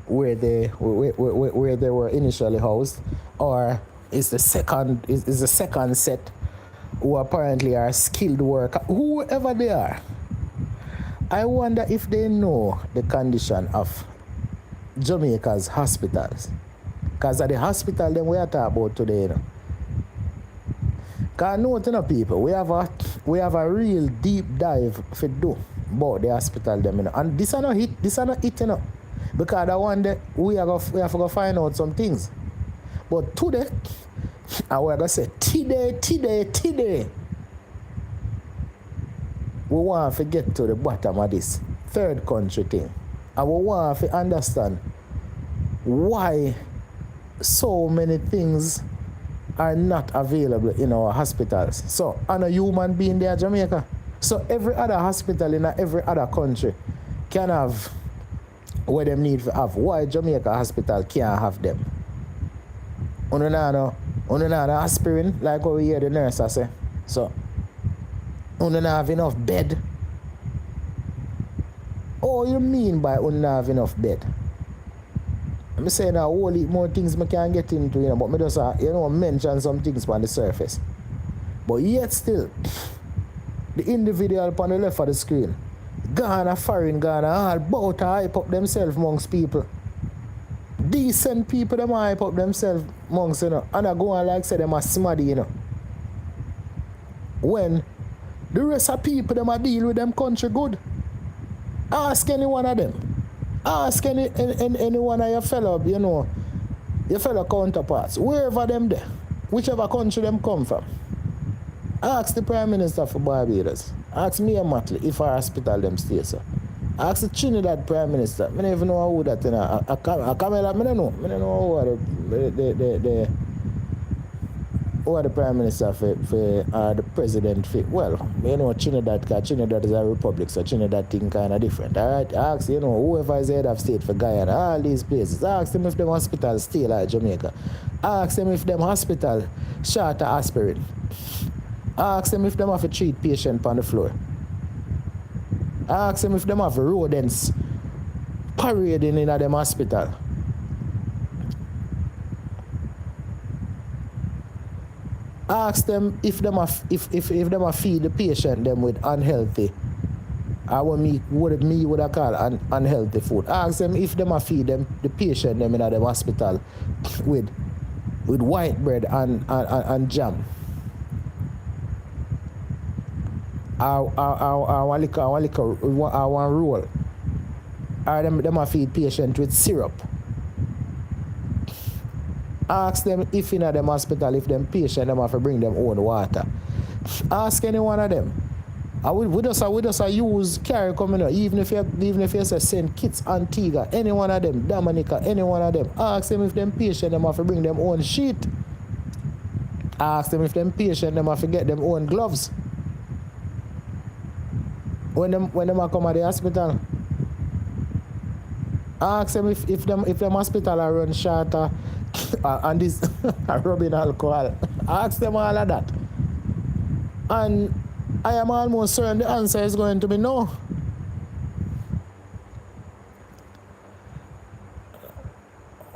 A: where they were initially housed, or is the second set who apparently are skilled workers, whoever they are. I wonder if they know the condition of Jamaica's hospitals. Because at the hospital then we are talking about today. Because know, people, we have a real deep dive to do about the hospital them, And this are not it, Because I wonder we have to go find out some things. But today, and we're going to say, today, we want to get to the bottom of this third country thing. And we want to understand why so many things are not available in our hospitals. So, I'm a human being there in Jamaica. So, every other hospital in every other country can have what they need to have. Why Jamaica hospital can't have them? You don't have aspirin, like what we hear the nurse say. So, you don't have enough bed. Oh, you mean by you don't have enough bed? I'm saying a whole heap more things I can get into, but I just mention some things on the surface. But yet still, the individual on the left of the screen, Ghana, foreign Ghana, all about to hype up themselves amongst people. Decent people, them hype up themselves amongst, and I go on like say them are smarty, When the rest of people, them a deal with them country good. Ask any one of them. Ask any one of your fellow, your fellow counterparts, wherever them there, whichever country them come from. Ask the Prime Minister for Barbados. Ask me and Matley if our hospital them stay so. Ask the Trinidad Prime Minister. I don't even know who that is. I don't know. I don't know who the Prime Minister for the President for. Well, Trinidad, because Trinidad is a republic, so Trinidad thing kind of different. Alright, ask, whoever is head of state for Guyana, all these places. Ask them if them hospitals stay like Jamaica. Ask them if them hospital short of aspirin. Ask them if them have to treat patient on the floor. Ask them if them have rodents parading in them hospital. Ask them if them have feed the patient them with unhealthy, what me would I call unhealthy food. Ask them if them have feed them the patient them in them hospital with white bread and jam. I want roll. Or them a feed patient with syrup. Ask them if in them hospital, if them patient them have to bring them own water. Ask any one of them. We just use carry coming out. Even if you say St. Kitts, Antigua, any one of them, Dominica, any one of them. Ask them if them patient them have to bring them own sheet. Ask them if them patient them have to get them own gloves. When them come at the hospital, ask them if them hospital are run short and this rubbing alcohol. Ask them all of that. And I am almost certain the answer is going to be no.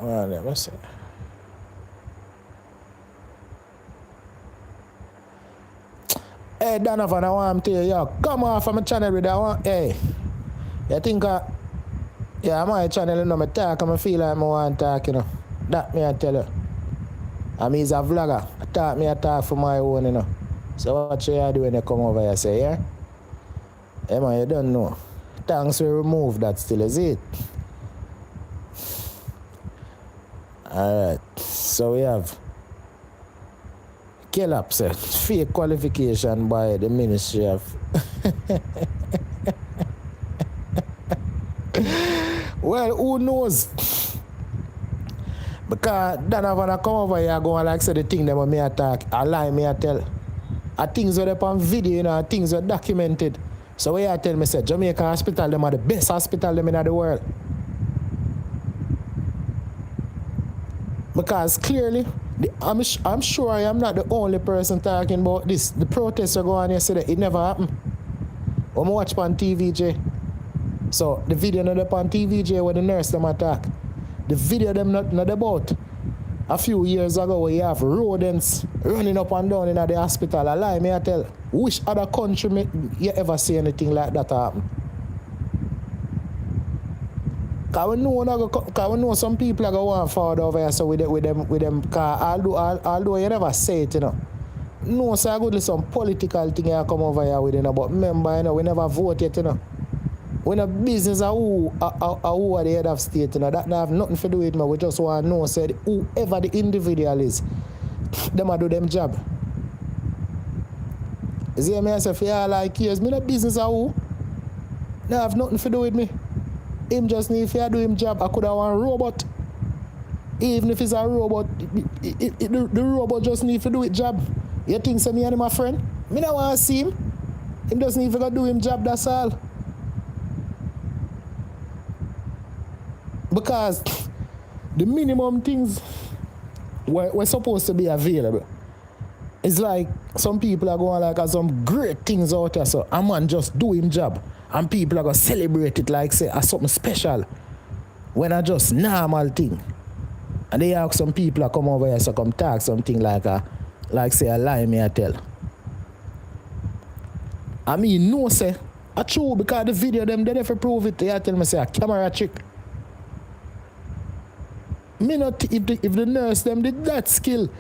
A: Well, let me see. Hey, Donovan, I want to tell you, come off from my channel with that one. Hey, you think my channel, I talk, I feel like I want to talk, That me I tell you. I'm a vlogger. I talk for my own, So what you do when you come over here, say, yeah? Hey, man, you don't know. Thanks for remove that still, is it? Alright, so we have Kellap said, fake qualification by the Ministry of... Well, who knows? Because Donovan come over here go and like say the thing that me attack, I lie me I tell. Things are up on video, things are documented. So when you tell me say Jamaican hospital, them are the best hospital them in the world. Because clearly, I'm sure I am not the only person talking about this. The protests are going on yesterday, it never happened. I'm watch on TVJ. So the video not up on TVJ where the nurse them attack. The video them not about a few years ago where you have rodents running up and down in the hospital. I lie, me I tell. Which other country you ever see anything like that happen? Because we know some people are going forward over here so with them car, although you never say it, No, so I go some political thing you come over here with, but remember, we never vote yet, We no business of who are the head of state, That have nothing to do with me. We just want to know, say, whoever the individual is, them do them job. You see me, I say, for y'all like years, me no business of who. They have nothing to do with me. Him just need to do him job. I could have one robot. Even if it's a robot, the robot just need to do his job. You think so me and my friend? Me don't want to see him. Him just need to do him job, that's all. Because the minimum things were supposed to be available. It's like some people are going like some great things out there, so a man just do him job. And people are going to celebrate it like say something special. When I just normal thing. And they ask some people to come over here so come talk something like say a lie me I tell. I mean no say I true because the video them they never prove it. They tell me say a camera trick. Me not if the nurse them did that skill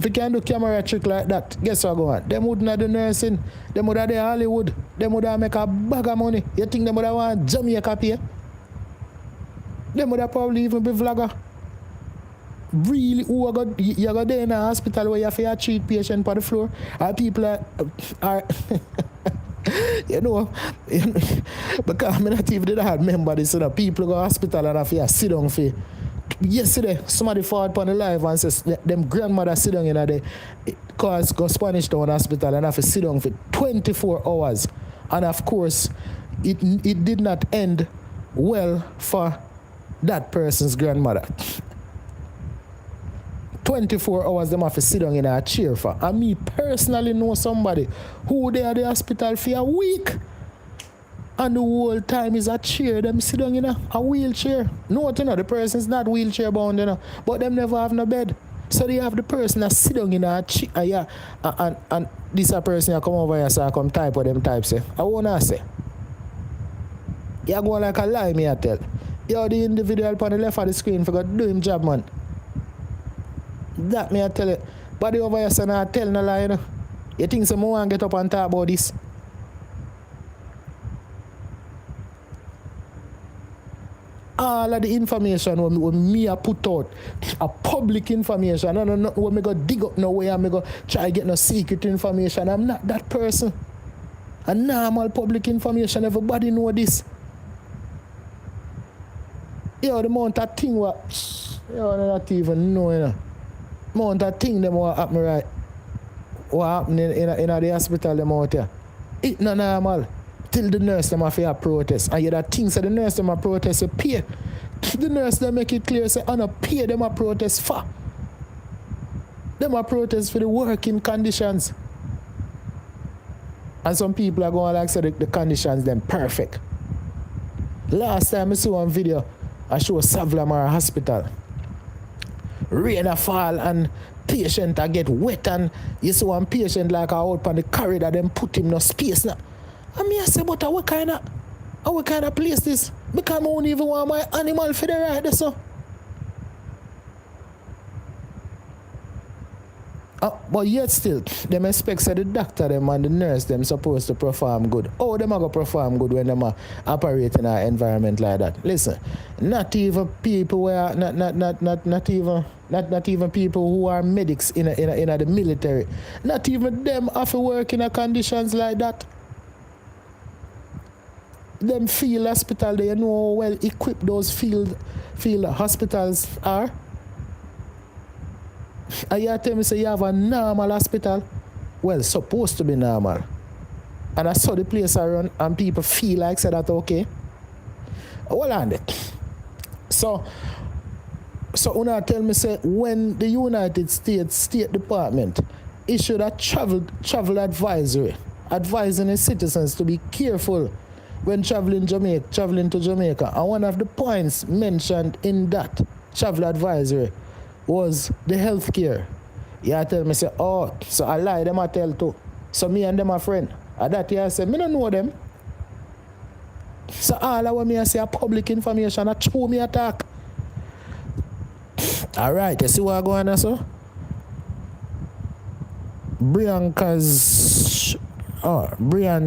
A: If you can do camera trick like that, guess what go on? Them wouldn't have do nursing. Them would have the Hollywood. Them would have make a bag of money. You think them would have want Jamaica pay? Them would have probably even be vlogger. Really, who you go there in a hospital where you have to treat patient on the floor? Or people are you know, because I'm not even that remember this, people go to hospital and have to sit down for. Yesterday, somebody fought upon the live and says them grandmother sit down in the cause go Spanish Town Hospital and have to sit down for 24 hours. And of course, it did not end well for that person's grandmother. 24 hours them have to sit down in a chair for. And me personally know somebody who they at the hospital for a week. And the whole time is a chair, them sit down in a wheelchair. No, the person's not wheelchair bound, but them never have no bed. So they have the person that sit down in a chair, and this a person that come over here, so I come type what them type say. I wanna say. You go like a lie, me I tell. You're the individual on the left of the screen for God do him job, man. That me I tell you. Body over here, so I tell no lie, You think someone want to get up and talk about this? All of the information when me I put out, a public information, no, when me go dig up no way, I me go try get no secret information. I'm not that person. A normal public information, everybody know this. Yo, the amount of thing what, yo, not even know, The amount of thing them what happen right, what happen in the hospital them out here. It's not normal. Till the nurse them have to protest. And you that things that the nurse them a protest, you pay. The nurse them make it clear, say, I don't pay them a protest for. Them a protest for the working conditions. And some people are going like say the conditions them perfect. Last time I saw one video, I show Savlamar Hospital. Rain a fall and patient a get wet, and you see one patient like out on the corridor, them put him no space now. And me I say, but what kind of place this? Because I don't even want my animal for the right there, so. But yet still, them expect that the doctor them and the nurse them supposed to perform good. Oh, them are going to perform good when them are operating in an environment like that. Listen, not even people where not even people who are medics in the military. Not even them have to work in conditions like that. Them field hospital, they know how well equipped those field hospitals are. And you tell me say you have a normal hospital? Well, supposed to be normal. And I saw the place around and people feel like say that okay. Hold on it. So una tell me say when the United States State Department issued a travel advisory advising its citizens to be careful when traveling to Jamaica. And one of the points mentioned in that travel advisory was the health care. You tell me, say, oh, so I lie, them I tell too. So me and them are friend. And that year I say, me don't know them. So all of what me I say are public information, I true me attack. Alright, you see what I'm going on, so? Brian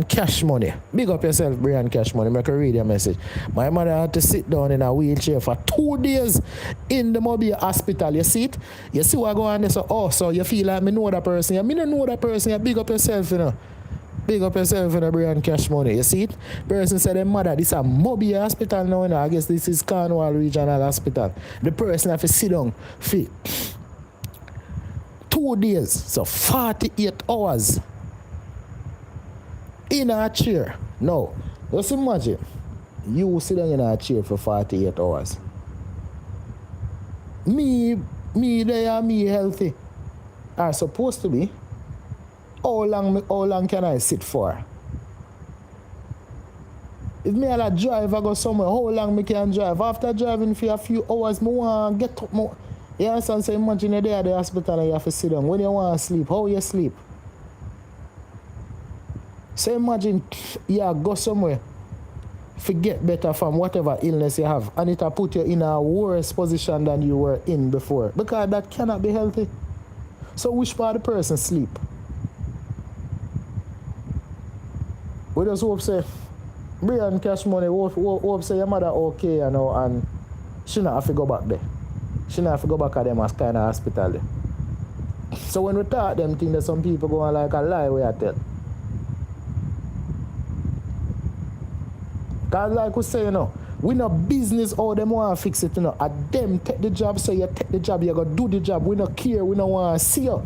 A: Cash Money. Big up yourself, Brian Cash Money. Make a read your message. My mother had to sit down in a wheelchair for 2 days in the Mobile hospital. You see it? You see what going on there? So, so you feel like me know that person. Yeah, me don't know that person. You big up yourself, Big up yourself, Brian Cash Money. You see it? Person said, mother, this is a Mobile hospital now, I guess this is Cornwall Regional Hospital. The person have to sit down for 2 days. So 48 hours. In a chair. No. Just imagine. You sit down in a chair for 48 hours. Me there, me healthy. Are supposed to be. How long can I sit for? If me a drive, I go somewhere, how long me can drive? After driving for a few hours, me want to get up more. You understand? So imagine you're there at the hospital and you have to sit down. When you want to sleep, how you sleep? So imagine you go somewhere, forget better from whatever illness you have, and it will put you in a worse position than you were in before. Because that cannot be healthy. So which part of the person sleep? We just hope say, Brian cash money, hope say your mother okay, you know, and she not have to go back there. She not have to go back at them as kind of hospital there. So when we talk them things, that some people go on like a lie we I tell. Cause like we say, you know, we no business how them want to fix it, you know. At them take the job, so you take the job, you go do the job. We no care, we no want to see you.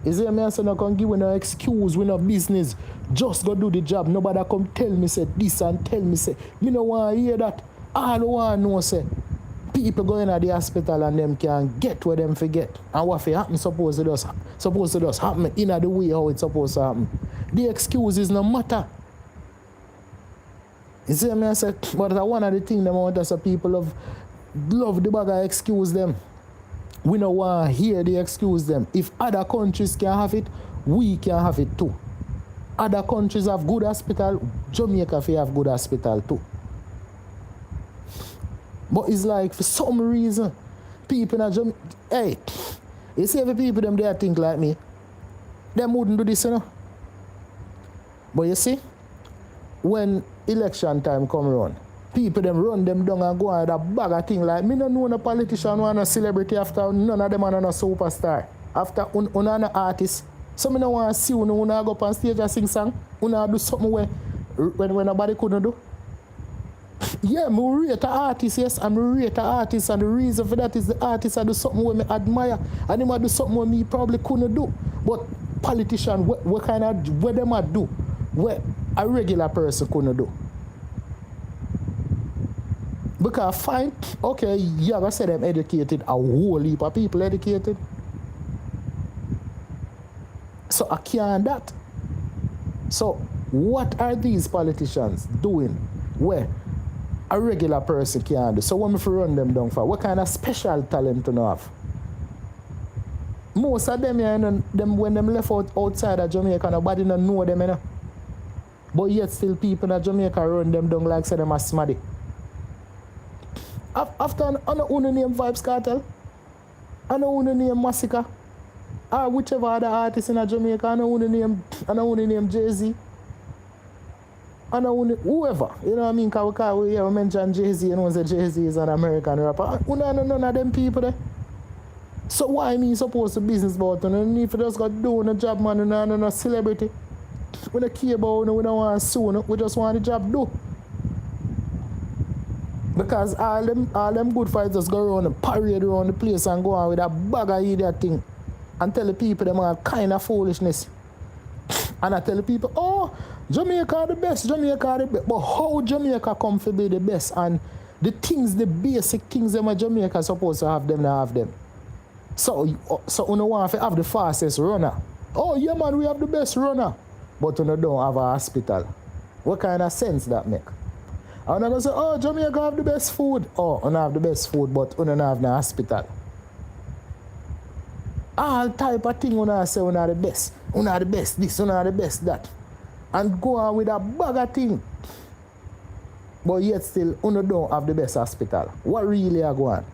A: You see me, I say no can give we no excuse, we no business. Just go do the job. Nobody come tell me say this and tell me say, me no want to hear that. All I want to know say, people going to the hospital and them can get where them forget. And what happen supposed to just happen in the way how it's supposed to happen. The excuses no matter. You see me, I said, but one of the things them want us people love the bag of excuse them. We don't want to hear the excuse them. If other countries can have it, we can have it too. Other countries have good hospital, Jamaica have good hospital too. But it's like for some reason, people in Jamaica, hey, you see every people them there think like me, them wouldn't do this, you know. But you see, when election time come around, people them run them down and go on with a bag of thing like me no know no politician or no celebrity after none of them are no superstar. After un an artist. So me no want to see you go up on stage and sing song. Do something when nobody couldn't do. Yeah, me rate an artist, yes, and me rate an artist, and the reason for that is the artist I do something where me admire, and him I do something where me probably couldn't do. But politician, what kind of what them I do, where a regular person couldn't do. Because fine, okay, you ever say them educated, a whole heap of people educated. So I can't that. So what are these politicians doing where a regular person can't do? So what me run them down for? What kind of special talent do they have? Most of them, you know, when them left outside of Jamaica, nobody don't know them, you know. But yet still people in Jamaica run them down like say them are smaddy. After I don't name Vibes Cartel, I don't name Massacre, or whichever other artist in Jamaica, I don't name Jay-Z. I don't whoever, you know what I mean? Because we mention Jay-Z and we say Jay-Z is an American rapper. We don't know none of them people there. So why me supposed to business about it? And if you just got doing a job, man, and not a celebrity, we don't care about it, we don't want to sue, we just want the job do. Because all them good fighters go around and parade around the place and go on with a bag of idiot thing and tell the people them are kind of foolishness. And I tell the people, oh, Jamaica are the best, Jamaica are the best. But how Jamaica come to be the best? And the things, the basic things them Jamaica supposed to have them, not have them. So you don't want to have the fastest runner. Oh, yeah, man, we have the best runner. But you don't have a hospital. What kind of sense that make? And I'm going to say, oh, Jamaica have the best food. Oh, you don't have the best food, but you don't have the hospital. All type of thing you say you are the best. You are the best this, you are the best that. And go on with a bag of thing. But yet still, you don't have the best hospital. What really are going on?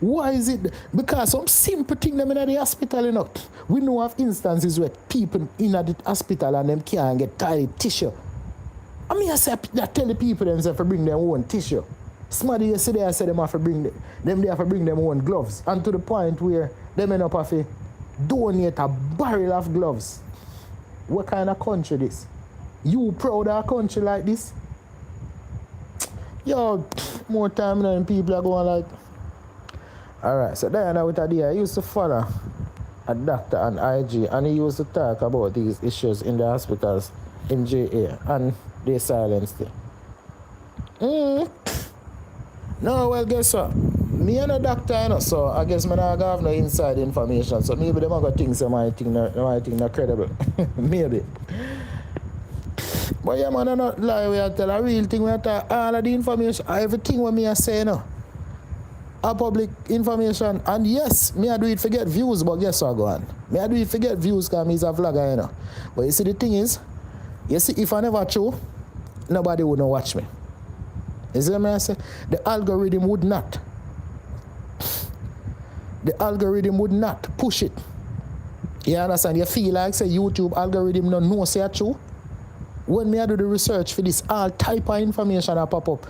A: Why is it? Because some simple thing them in the hospital, you know. We know of instances where people in the hospital and them can't get toilet tissue. I mean, I tell the people themselves to bring their own tissue. Somebody yesterday I said them have to bring they have to bring their own gloves. And to the point where them end up have to donate a barrel of gloves. What kind of country this? You proud of a country like this? Yo, more time now and people are going like. Alright, so Diana with a day, I used to follow a doctor on IG and he used to talk about these issues in the hospitals in JA and they silenced it. No, well, guess what? Me and a doctor, you know, so I guess I don't have no inside information, so maybe they might think some might think not credible. Maybe. But yeah, man, I not lie we tell a real thing we tell all of the information, everything what me I say, you know. A public information, and yes, me I do it for get views, but guess what go on? Me I do it for get views because me is a vlogger, you know. But you see the thing is, you see if I never show, nobody would not watch me. You see what I say? The algorithm would not. the algorithm would not push it. You understand? You feel like say YouTube algorithm no know say true. When me I do the research for this, all type of information that pop up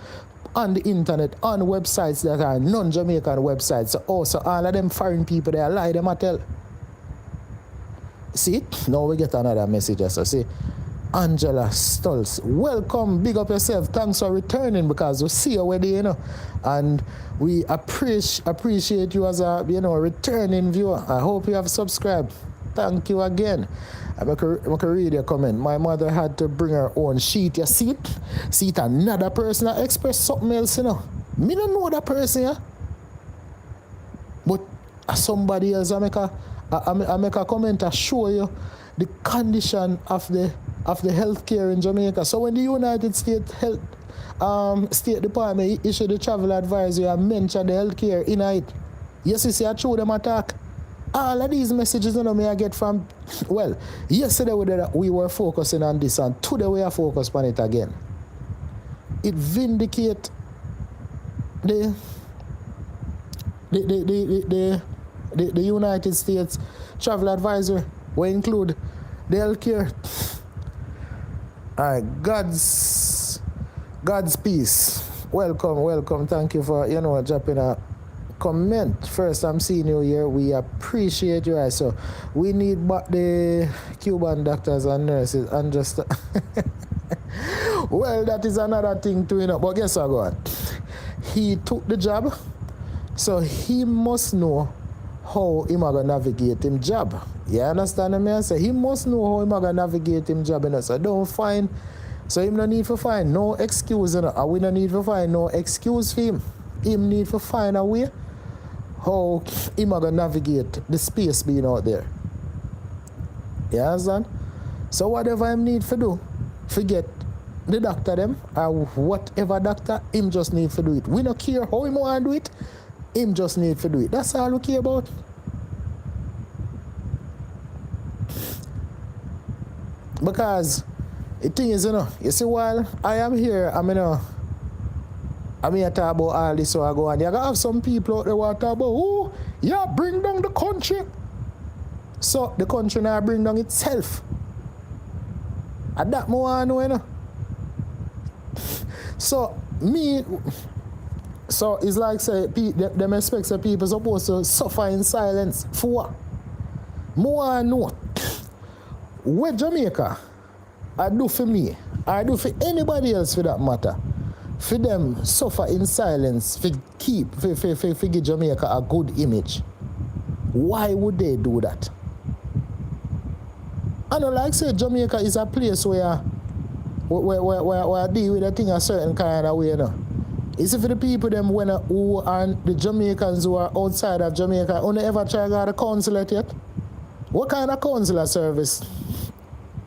A: on the internet, on websites that are non-Jamaican websites. So also all of them foreign people, they lie them I tell. See it? Now we get another message. So see, Angela Stolz, welcome, big up yourself. Thanks for returning because we see you already, you know. And we appreciate you as a returning viewer. I hope you have subscribed. Thank you again. I can read your comment. My mother had to bring her own sheet. You see it? See it another person that express something else, you know. Me don't know that person, yeah. But somebody else I make a comment to show you the condition of the healthcare in Jamaica. So when the United States State Department issued the travel advisory and mentioned the healthcare in it, yes, you see, I show them attack. All of these messages I get from, well, yesterday we were focusing on this and today we are focused on it again. It vindicates the United States travel advisory, will include the healthcare. All right, God's peace. Welcome. Thank you for dropping a comment. First I'm seeing you here. We appreciate you. So we need but the Cuban doctors and nurses and just well, that is another thing too, but guess what? He took the job, so he must know how he gonna navigate him job. You understand me? I say he must know how he gonna navigate him job, so don't find. So him no need to find no excuse, and we no need to find no excuse for him. Him need to find a way how he gonna navigate the space being out there. You understand? So whatever him need to do, forget the doctor them or whatever doctor, him just need to do it. We don't care how him want to do it, him just need to do it. That's all we care about. Because the thing is, you see, while I am here, I'm here to talk about all this so I go on. You gotta have some people out there who talk about, oh, yeah, bring down the country. So the country now bring down itself. And that more I know, So it's like say them expect say people supposed to suffer in silence for what? More I know. What Jamaica I do for me, I do for anybody else for that matter. For them suffer in silence, for give Jamaica a good image. Why would they do that? I know, like say Jamaica is a place where I deal with a thing a certain kind of way, It's for the people them who are the Jamaicans who are outside of Jamaica, who never try to go to the consulate yet. What kind of consular service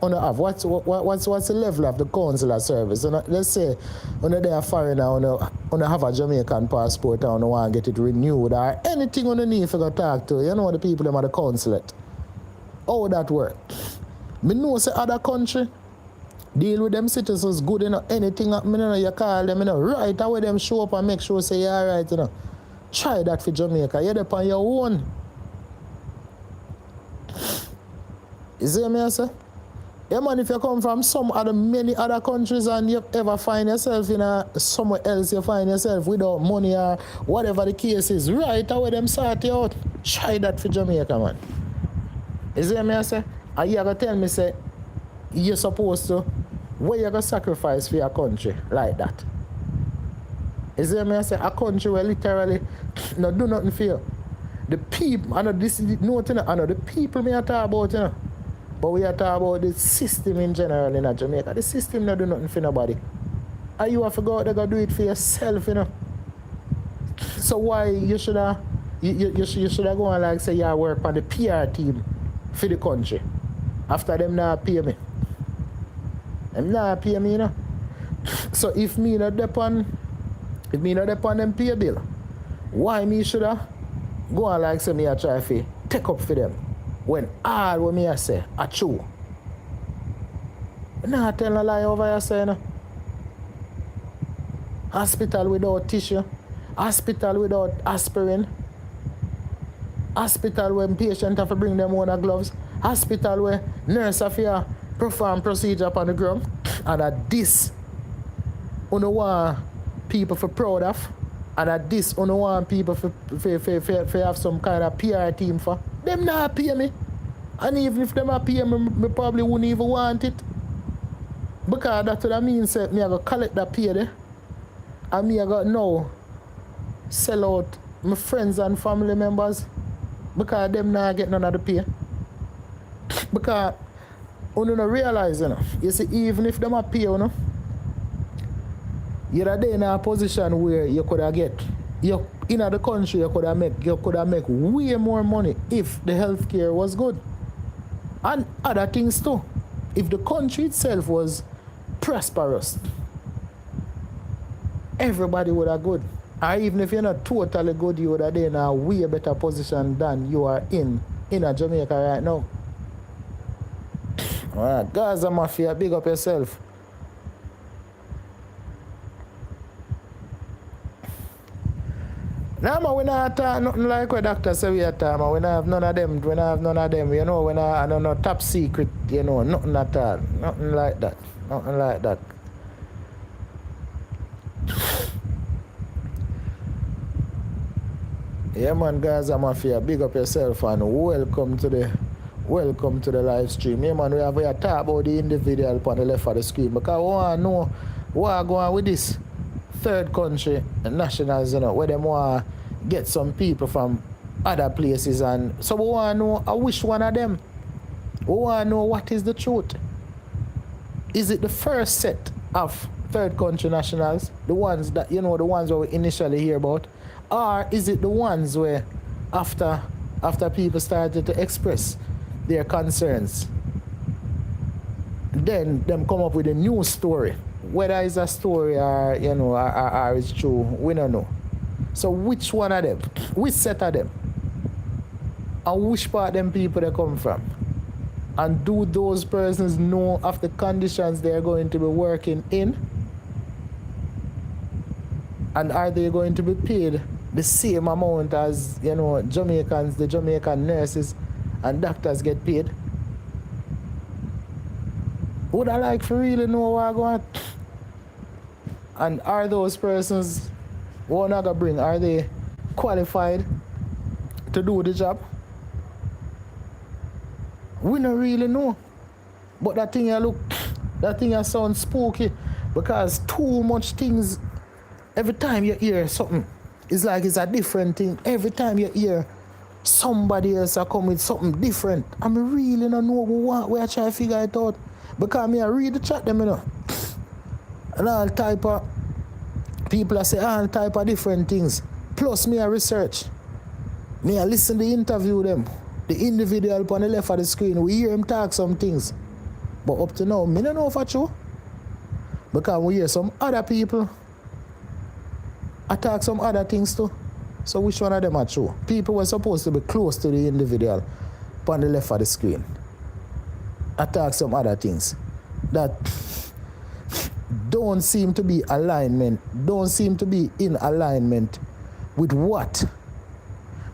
A: have? What's the level of the consular service? Let's say when they are foreigner, when have a Jamaican passport and want to get it renewed or anything on the need for to talk to, the people them at the consulate. How that work? Me know say other country deal with them citizens good, anything happening, you call them, right away them show up and make sure say you're alright, Try that for Jamaica. You're up on your own. You see me, I say? Yeah, man, if you come from many other countries and you ever find yourself in somewhere else, you find yourself without money or whatever the case is, right away them sort you out. Try that for Jamaica, man. You see me, I say? And you going to tell me, say, you're supposed to, where you going to sacrifice for your country like that? You see me, I say? A country where literally no do nothing for you. The people, I know this is the people me I talk about, But we are talking about the system in general in Jamaica. The system not do nothing for nobody. And you have to go out there and do it for yourself, So why you should have go and like say you work on the PR team for the country. After them not pay me. Them not pay me, So if me not depend them pay bill, why me should have go and like say me I try to take up for them? When all what me I say are true. I'm not telling a lie over here saying. Hospital without tissue, hospital without aspirin, Hospital where patient have to bring them own gloves. Hospital where nurse have to perform procedure upon the ground. And at this, you know want people for proud of. And at this, you know want people for have some kind of PR team for. Them not pay me. And even if them not pay me, me probably wouldn't even want it. Because that's what I mean, say, me I go collect that pay there. And me I got now sell out my friends and family members because them not get none of the pay. Because you don't realize, you see, even if them are pay, you're there in a position where you could have get, you in the country you could have make way more money if the healthcare was good. And other things too. If the country itself was prosperous, everybody would have good. Or even if you're not totally good, you would have been in a way better position than you are in Jamaica right now. Alright, Gaza Mafia, big up yourself. Now, man, we not talk nothing like what doctor say we are talking, man. We not have none of them. We not have none of them. You know, we not have no top secret, you know, nothing at all. Nothing like that. Nothing like that. Yeah, man, Gaza Mafia, big up yourself and welcome to the live stream. Yeah, man, we have talk about the individual upon the left of the screen because we want to know what going on with this third country nationals, you know, where they want to get some people from other places. And so we want to know which one of them. We want to know what is the truth. Is it the first set of third country nationals, the ones that, you know, the ones that we initially hear about? Or is it the ones where after people started to express their concerns, then them come up with a new story? Whether it's a story or, you know, or it's true, we don't know. So which one of them? Which set of them? And which part of them people they come from? And do those persons know of the conditions they're going to be working in? And are they going to be paid the same amount as, you know, Jamaicans, the Jamaican nurses and doctors get paid? Would I like to really know what I want? And are those persons what I bring, are they qualified to do the job? We don't really know. But that thing sounds spooky because too much things, every time you hear something, it's like it's a different thing. Every time you hear somebody else come with something different, I really don't know where I try to figure it out. Because I read the chat them, you know. And all type of people I say all type of different things. Plus me I research. Me I listen to interview them. The individual on the left of the screen, we hear him talk some things. But up to now, me don't know if it's true. Because we hear some other people attack some other things too. So which one of them are true? People were supposed to be close to the individual on the left of the screen. Attack some other things that don't seem to be in alignment with what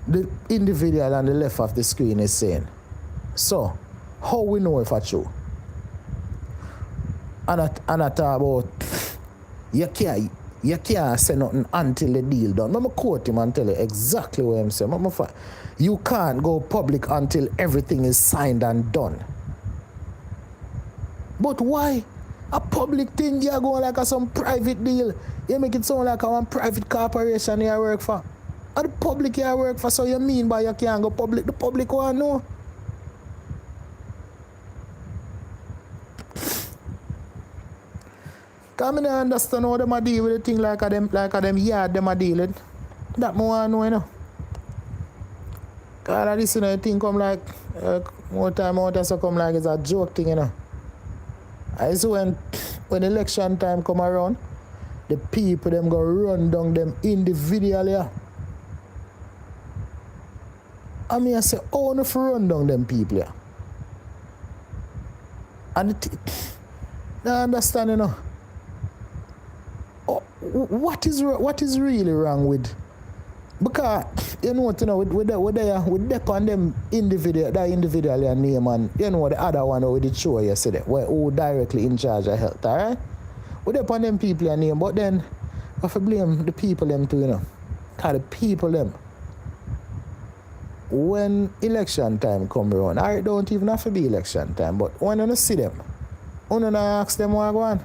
A: the individual on the left of the screen is saying. So, how we know if it's true? And I talk about you can't say nothing until the deal done. I'm going to quote him and tell you exactly what I'm saying. You can't go public until everything is signed and done. But why? A public thing, you're going like some private deal. You make it sound like a private corporation you work for. And the public you work for, so you mean by you can't go public? The public want to know. Because I don't understand how them deal with the thing like them yard them deal with. That more want to know, you know. Because this, you know, thing come like, more time out so come like it's a joke thing, you know. I see when election time come around, the people them go run down them individually. I mean, I say, oh, no, for run down them people. Yeah. And I understand, you know. Oh, what is really wrong with Because you know what, with dep on them individual, that individual your name, and you know the other one with the show yesterday, who directly in charge of health, alright? We dep on them people your name, but then I have to blame the people them too, Cause the people them, when election time come around, or it don't even have to be election time, but when you see them, you don't ask them what go on.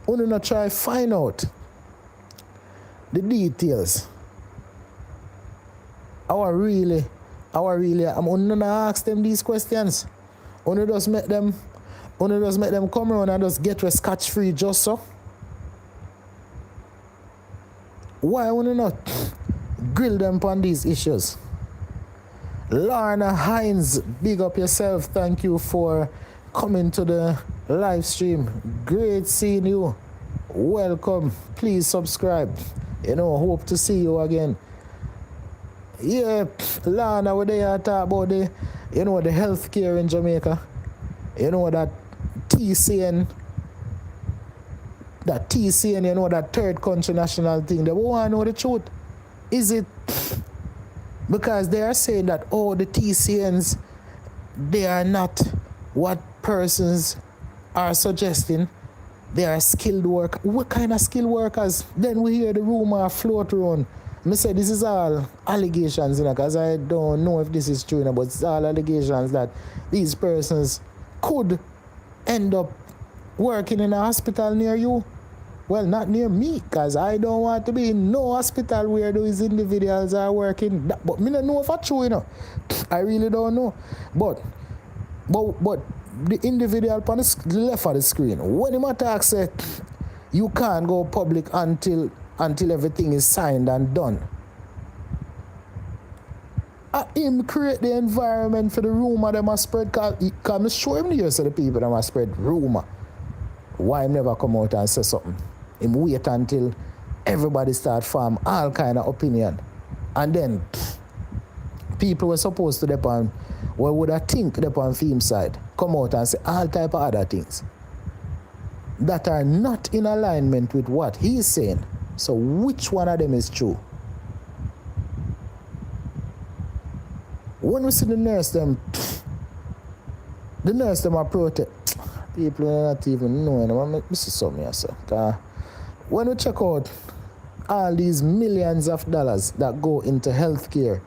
A: You don't try find out the details. I'm gonna ask them these questions. Only just make them come around and just get scotch free just so. Why would you not grill them on these issues? Lorna Hines, big up yourself. Thank you for coming to the live stream. Great seeing you. Welcome. Please subscribe. Hope to see you again. Yeah, Lana, what they are talking about the healthcare in Jamaica. That TCN, that third country national thing. They want to know the truth. Is it because they are saying that the TCNs, they are not what persons are suggesting? They are skilled work. What kind of skilled workers? Then we hear the rumor float around. I say this is all allegations, because I don't know if this is true, but it's all allegations that these persons could end up working in a hospital near you. Well, not near me, because I don't want to be in no hospital where those individuals are working. But me don't know if it's true, I really don't know. But the individual on the left of the screen, when him attack say you can't go public until everything is signed and done. Him create the environment for the rumor that must spread, because show him the use of the people that must spread rumor. Why him never come out and say something? Him wait until everybody start form all kind of opinion. And then people were supposed to depend, what would I think depend film side, come out and say all type of other things that are not in alignment with what he's saying. So which one of them is true? When we see the nurse them are protect. People are not even knowing. Let me see something here, sir. When we check out all these millions of dollars that go into healthcare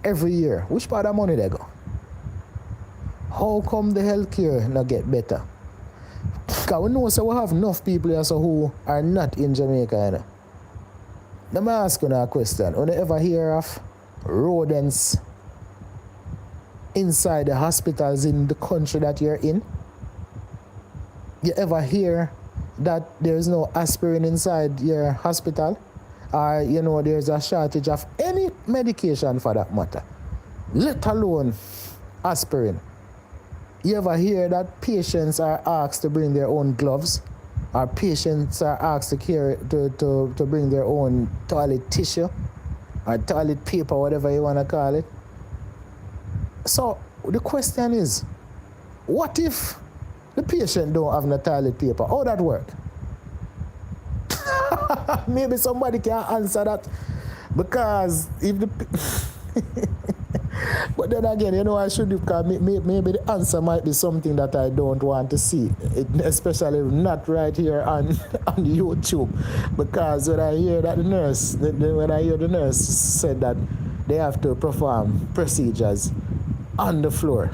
A: every year, which part of money they go? How come the healthcare not get better? Because we know so we have enough people here so who are not in Jamaica. Let me ask you a question. When you ever hear of rodents inside the hospitals in the country that you're in? You ever hear that there's no aspirin inside your hospital? Or, there's a shortage of any medication for that matter, let alone aspirin? You ever hear that patients are asked to bring their own gloves? Or patients are asked to bring their own toilet tissue or toilet paper, whatever you want to call it? So the question is, what if the patient don't have no toilet paper? How that work? Maybe somebody can answer that, because if the but then again, I should, because maybe the answer might be something that I don't want to see, especially not right here on YouTube, because when I hear that the nurse said that they have to perform procedures on the floor,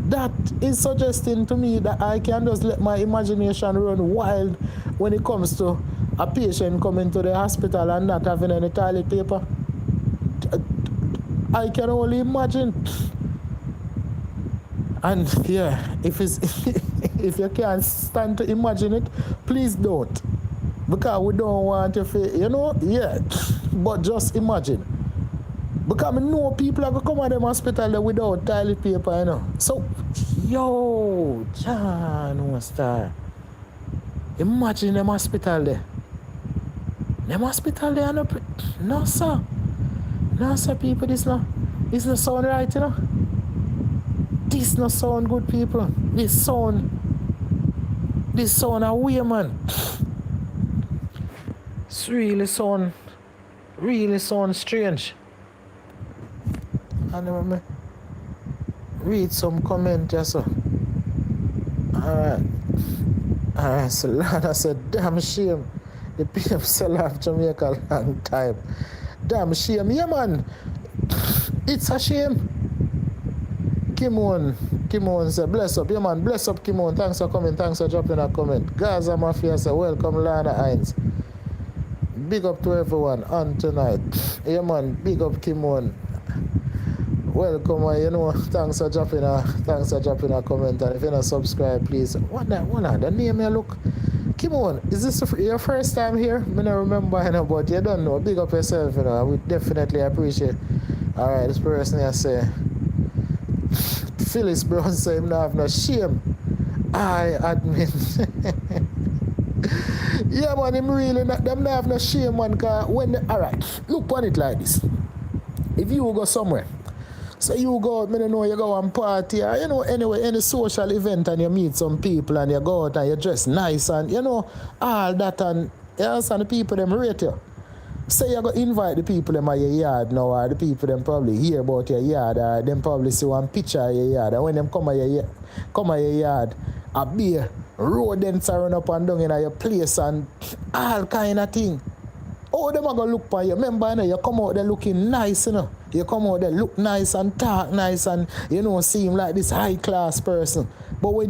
A: that is suggesting to me that I can just let my imagination run wild when it comes to a patient coming to the hospital and not having any toilet paper. I can only imagine. And yeah, if you can't stand to imagine it, please don't. Because we don't want to feel, but just imagine. Because I know people are going to come to them hospital without toilet paper, So, John Star. Imagine them hospital there. Them hospital there, no, sir. No, sir, people, this not sound right, This not sound good, people. This sound a way, man. This really sound strange. And let me read some comment just so. Alright, so Lana said, damn shame. The PM sell off Jamaica long time. Damn shame. Yeah, man. It's a shame. Kimon said, bless up. Yeah, man. Bless up, Kimon. Thanks for coming. Thanks for dropping a comment. Gaza Mafia said, welcome, Lana Hines. Big up to everyone on tonight. Yeah, man. Big up, Kimon. Welcome, thanks for dropping a comment. And if you're not subscribed, please. What the name you look? Kimon, is this your first time here? I don't remember, but you don't know. Big up yourself, I would definitely appreciate. Alright, this person here say, Phyllis Brown say him not have no shame. I admit. Yeah, man, him really not have no shame, man. Cause alright, look on it like this. If you go somewhere, so you go out, I don't know, you go and party, or, anyway, any social event and you meet some people and you go out and you dress nice and, all that, and you understand the people, them rate you. Say you go invite the people them at your yard now, or the people them probably hear about your yard, or them probably see one picture of your yard, and when them come at your yard, a beer, rodents are run up and down in your place and all kind of thing. Oh, them are going to look for you. Remember, you come out there looking nice, You come out there look nice and talk nice and, seem like this high-class person. But when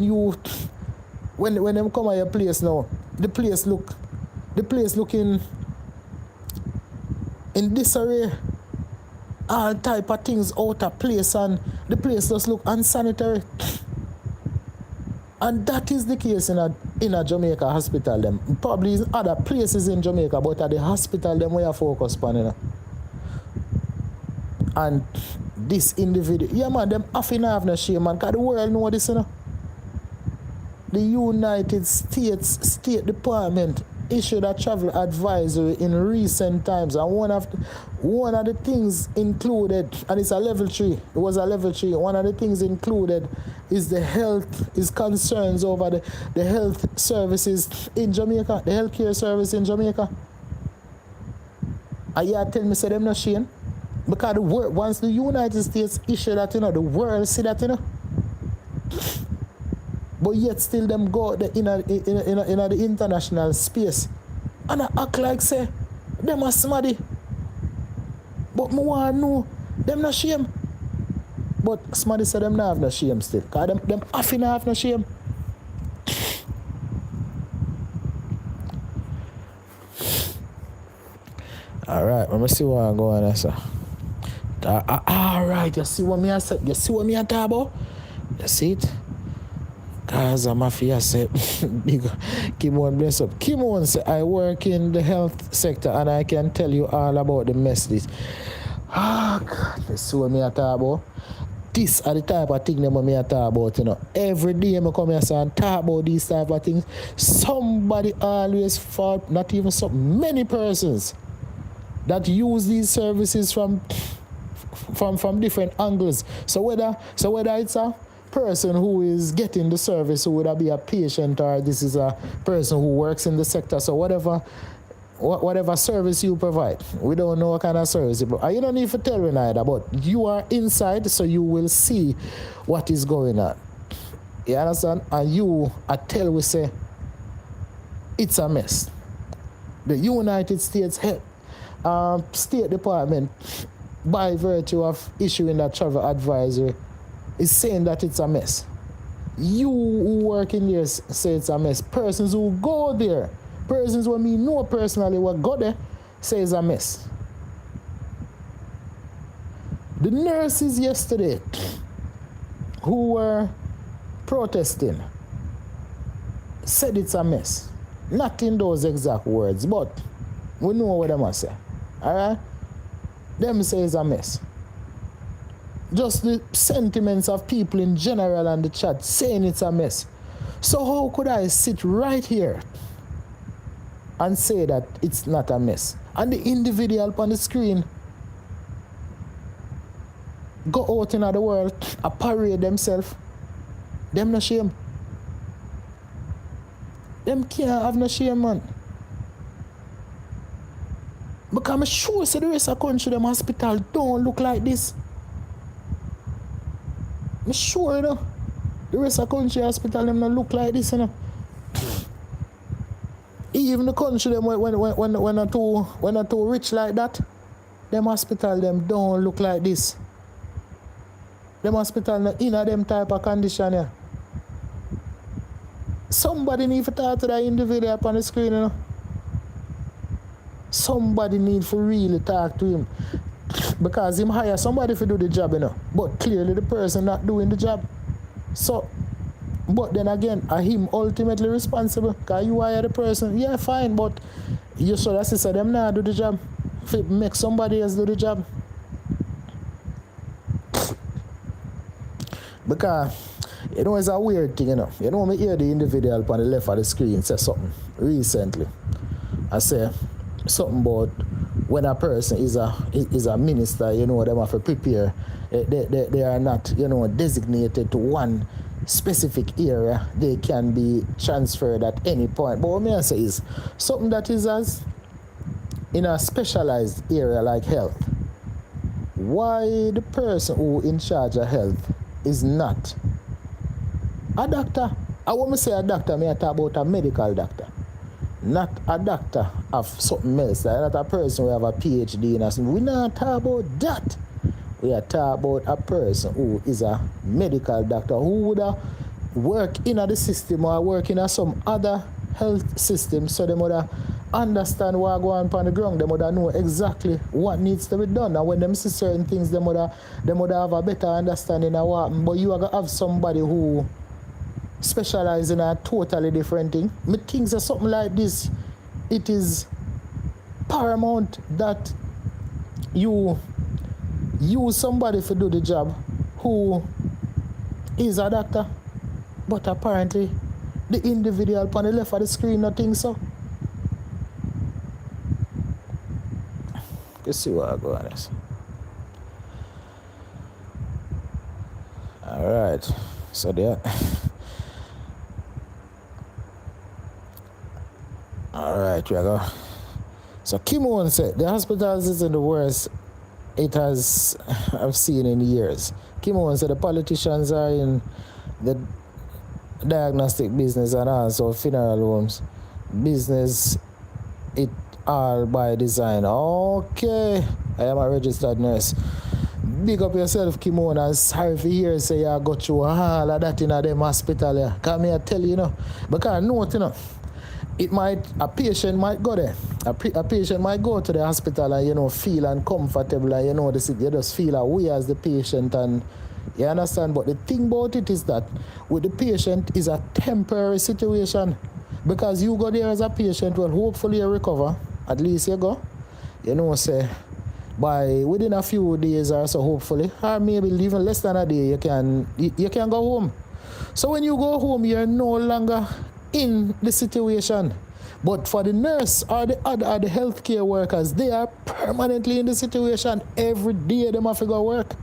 A: them come at your place now, the place looking in disarray. All type of things out of place and the place just look unsanitary. And that is the case in a Jamaica hospital them. Probably in other places in Jamaica, but at the hospital them we are focused on, And this individual, yeah man, them often have no shame, man, because the world know this, The United States State Department issued a travel advisory in recent times, and one of the things included, and it's a level 3, it was a level 3, one of the things included is concerns over the health services in Jamaica, the healthcare service in Jamaica. And you tell me, say them no shame? Because once the United States issue that, the world see that, But yet still them go out in the international space. And I act like say, them are smarty. But me want to know, them no shame. But somebody say them not have no shame still. Because them often have no shame. Alright, let me see what I'm going on, sir. Alright, you see what me I said? You see what me I talk about? You see it? Gaza Mafia said, Kimon bless up. Kimon said, I work in the health sector and I can tell you all about the mess this. God, you see what me I talk about? This are the type of thing that me I talk about, Every day I come here and talk about these type of things. Somebody always fought, not even so many persons that use these services from different angles. So whether it's a person who is getting the service, who would be a patient, or this is a person who works in the sector, so whatever service you provide, we don't know what kind of service you provide. You don't need to tell me neither, but you are inside, so you will see what is going on. You understand? And I tell we say it's a mess. The United States State Department, by virtue of issuing that travel advisory, is saying that it's a mess. You who work in there say it's a mess. Persons who go there, persons who me know personally what go there, say it's a mess. The nurses yesterday who were protesting said it's a mess. Not in those exact words, but we know what they must say. Alright? Them say it's a mess. Just the sentiments of people in general and the chat saying it's a mess. So how could I sit right here and say that it's not a mess? And the individual on the screen go out in the world, parade themselves. Them no shame. Them can't have no shame, man. Because I'm sure so the rest of the country, them hospital don't look like this. I'm sure, you know. The rest of the country hospital, them don't look like this, you know. Even the country, them when not too rich like that, them hospital, them don't look like this. Them hospital in a them type of condition, yeah. Somebody need to talk to that individual up on the screen, you know. Somebody need to really talk to him. Because him hire somebody to do the job, you know. But clearly the person not doing the job. So, but then again, are him ultimately responsible? Because you hire the person, yeah, fine, but you should assist them not do the job. Make somebody else do the job. Because, you know, it's a weird thing, you know. You know, me hear the individual on the left of the screen say something recently. I say something about when a person is a minister, you know, them have to prepare. They are not, you know, designated to one specific area. They can be transferred at any point. But what I say is something that is as in a specialized area like health. Why the person who in charge of health is not a doctor? I want to say a doctor, I talk about a medical doctor. Not a doctor of something else. Not a person who have a PhD in something. We're not talking about that. We are talking about a person who is a medical doctor who would work in the system or work in some other health system, so they would understand what going on the ground. They would know exactly what needs to be done. And when they see certain things, they would have a better understanding of what. But you are going to have somebody who specialize in a totally different thing. Me think that something like this, it is paramount that you use somebody to do the job who is a doctor, but apparently the individual on the left of the screen not think so. Let's see what I go on this. Alright, so there. Alright, we go. So Kimon said the hospitals isn't the worst I've seen in years. Kimon said the politicians are in the diagnostic business and also funeral homes. Business it all by design. Okay. I am a registered nurse. Big up yourself, Kimon, and sorry for hear say you got through all of that in a them hospital. Yeah. Come here tell you, you know. Because note, you know. A patient might go there. A patient might go to the hospital and, you know, feel uncomfortable and, you know, you just feel away as the patient, and you understand. But the thing about it is that with the patient is a temporary situation, because you go there as a patient, well, hopefully you recover, at least you go, you know, say by within a few days or so, hopefully, or maybe even less than a day, you can go home. So when you go home, you're no longer in the situation. But for the nurse or the other healthcare workers, they are permanently in the situation. Every day they have to go work.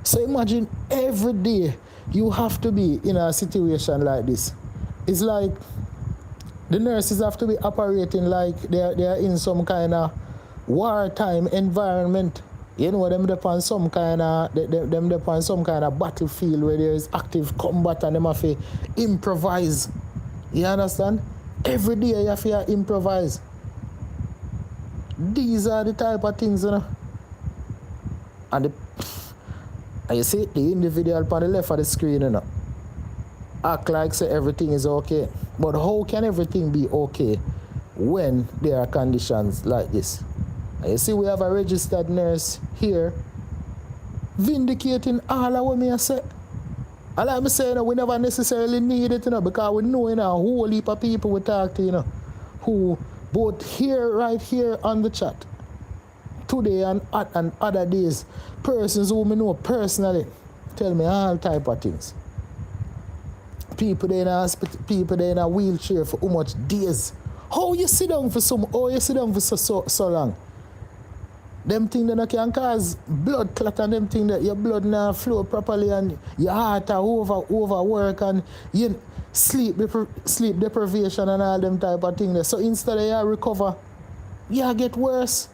A: So imagine every day you have to be in a situation like this. It's like the nurses have to be operating like they are in some kind of wartime environment. You know, them on some kind of battlefield where there is active combat and them have to improvise. You understand? Every day you have to improvise. These are the type of things, you know. And you see the individual on the left of the screen, you know, act like say everything is okay. But how can everything be okay when there are conditions like this? And you see we have a registered nurse here vindicating all of what me say. And like I say, you know, we never necessarily need it, you know, because we know, you know, a whole heap of people we talk to, you know, who both here, right here on the chat, today and other days, persons who me know personally tell me all type of things. People they in a hospital, people they in a wheelchair for how much days. How you sit down for so long? Them things that can cause blood clot, and them things that your blood not flow properly and your heart are overwork and you sleep deprivation and all them type of things. So instead of you recover yeah, get worse.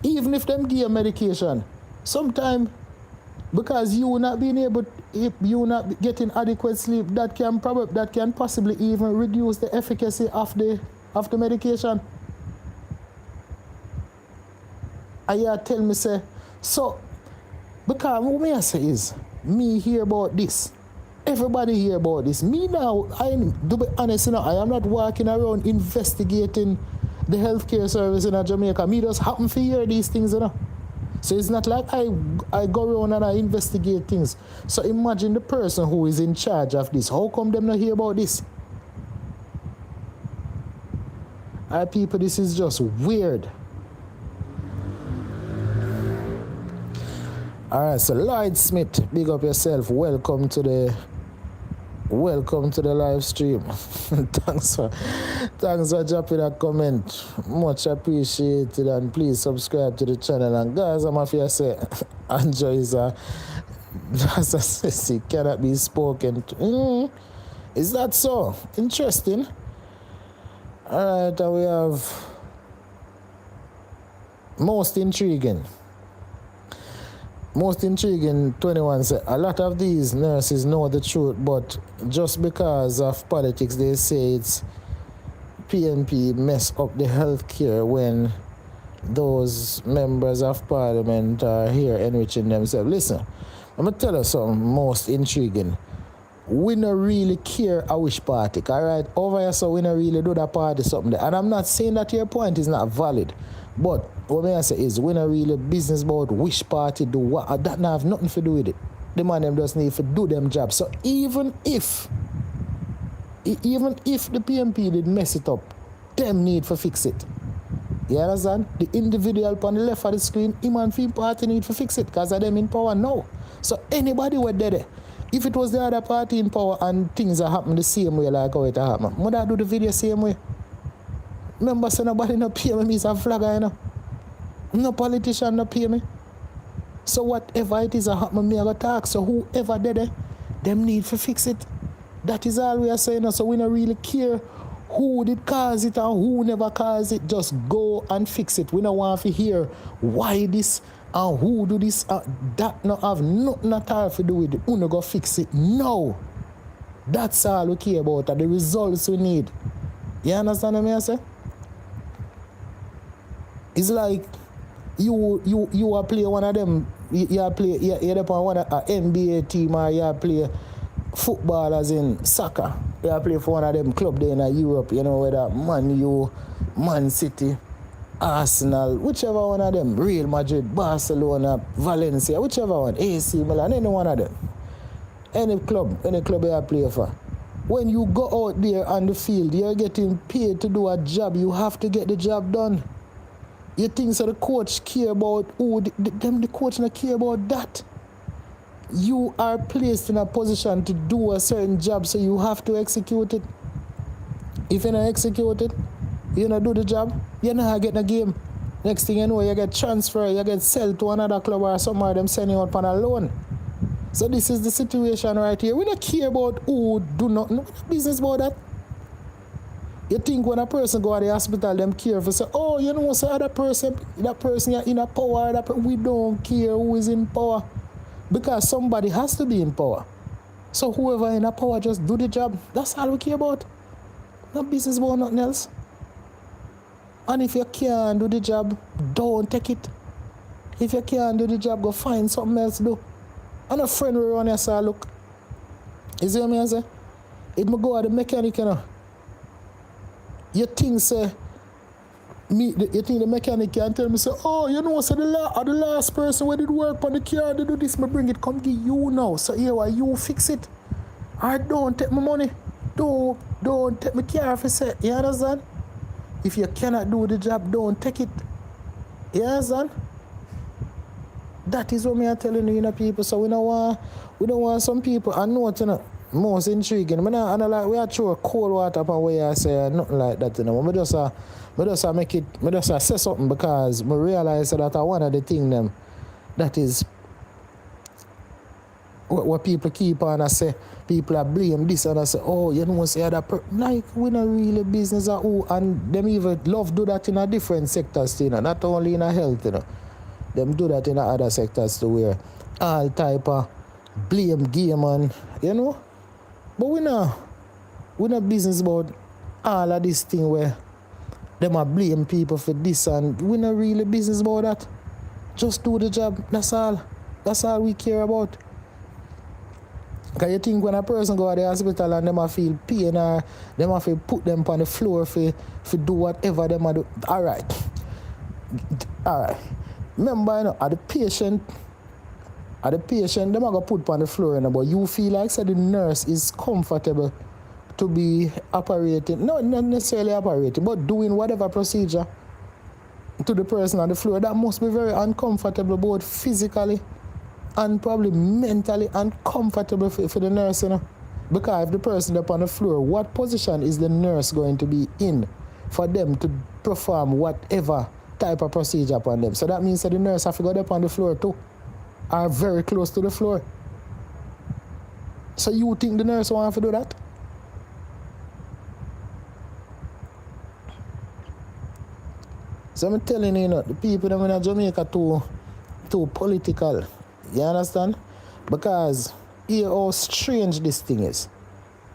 A: Even if them give you medication, sometimes because you not being able, if you not getting adequate sleep, that can possibly even reduce the efficacy of the medication. And you tell me say, so because what me I say is, me hear about this. Everybody hear about this. Me now, to be honest, I am not walking around investigating the healthcare service in Jamaica. Me just happen to hear these things, So it's not like I go around and I investigate things. So imagine the person who is in charge of this. How come them not hear about this? People, this is just weird. Alright, so Lloyd Smith, big up yourself. Welcome to the live stream. thanks for dropping a comment. Much appreciated, and please subscribe to the channel. And guys, I'm afraid say Andrew is as I say, he cannot be spoken to. Is that so? Interesting. Alright, we have most intriguing. 21 said, a lot of these nurses know the truth, but just because of politics, they say it's PNP mess up the healthcare when those members of parliament are here enriching themselves. Listen, I'm going to tell you something most intriguing. We don't really care a which party, all right? Over here, so we don't really do that party something there. And I'm not saying that your point is not valid, but what I say is, we not really business about which party do what. That not have nothing to do with it. The man them just need to do them job. So even if the PMP did mess it up, them need to fix it. You understand? The individual on the left of the screen, him and him party need to fix it because of them in power now. So anybody were there. If it was the other party in power and things are happening the same way like how it happened, would I do the video same way? Remember, so nobody no pay me, a flagger, No politician no pay me. So whatever it is happen, me I go talk. So whoever did it, them need to fix it. That is all we are saying. So we don't really care who did cause it and who never caused it. Just go and fix it. We don't want to hear why this and who do this. That not have nothing at all to do with it. We don't go fix it. No. That's all we care about. The results we need. You understand what I say? It's like you are play one of them, you play you're on one of NBA team, or you play football as in soccer. You play for one of them club there in Europe, whether Man U, Man City, Arsenal, whichever one of them, Real Madrid, Barcelona, Valencia, whichever one, AC Milan, any one of them. Any club you play for. When you go out there on the field, you're getting paid to do a job, you have to get the job done. You think so the coach care about the coach not care about that. You are placed in a position to do a certain job, so you have to execute it. If you don't execute it, you don't do the job, you're not getting a game. Next thing you know, you get transferred, you get sold to another club, or some of them send you out on a loan. So this is the situation right here. We don't care about who do not know business about that. You think when a person go to the hospital, them care for say, oh, so that person in a power, we don't care who is in power. Because somebody has to be in power. So whoever in a power, just do the job. That's all we care about. No business about nothing else. And if you can't do the job, don't take it. If you can't do the job, go find something else to do. And a friend will run here say, look, you see what I say? It may go at the mechanic, You think the mechanic can tell me, say, oh, so the last person who did work on the car, they do this, me bring it, come give you now. So here, why you fix it? Or don't take my money. Don't take my car for say, you understand? If you cannot do the job, don't take it. You understand? That is what me are telling you, people. So we don't want some people. I know it, most intriguing. We are throw cold water upon where I say nothing like that, I just say something because I realize that one of the things them that is what people keep on and say, people are blame this and I say, oh, you know, say that like we not really business at who, and them even love do that in a different sectors, you know, not only in a health, you know. Them do that in other sectors too, where all type of blame game and, you know. But we not business about all of this thing where them are blame people for this, and we not really business about that. Just do the job, that's all. That's all we care about. Because you think when a person go to the hospital and them a feel pain, or them have to put them on the floor for do whatever them a do. Alright. Remember, you know, the patient, them are going to put on the floor, you know, but you feel like the nurse is comfortable to be operating, not necessarily operating, but doing whatever procedure to the person on the floor. That must be very uncomfortable, both physically and probably mentally uncomfortable for the nurse, you know. Because if the person up on the floor, what position is the nurse going to be in for them to perform whatever type of procedure upon them? So that means that the nurse have to go up on the floor too, or very close to the floor. So you think the nurse won't have to do that? So I'm telling you, the people in Jamaica too political. You understand? Because hear how strange this thing is.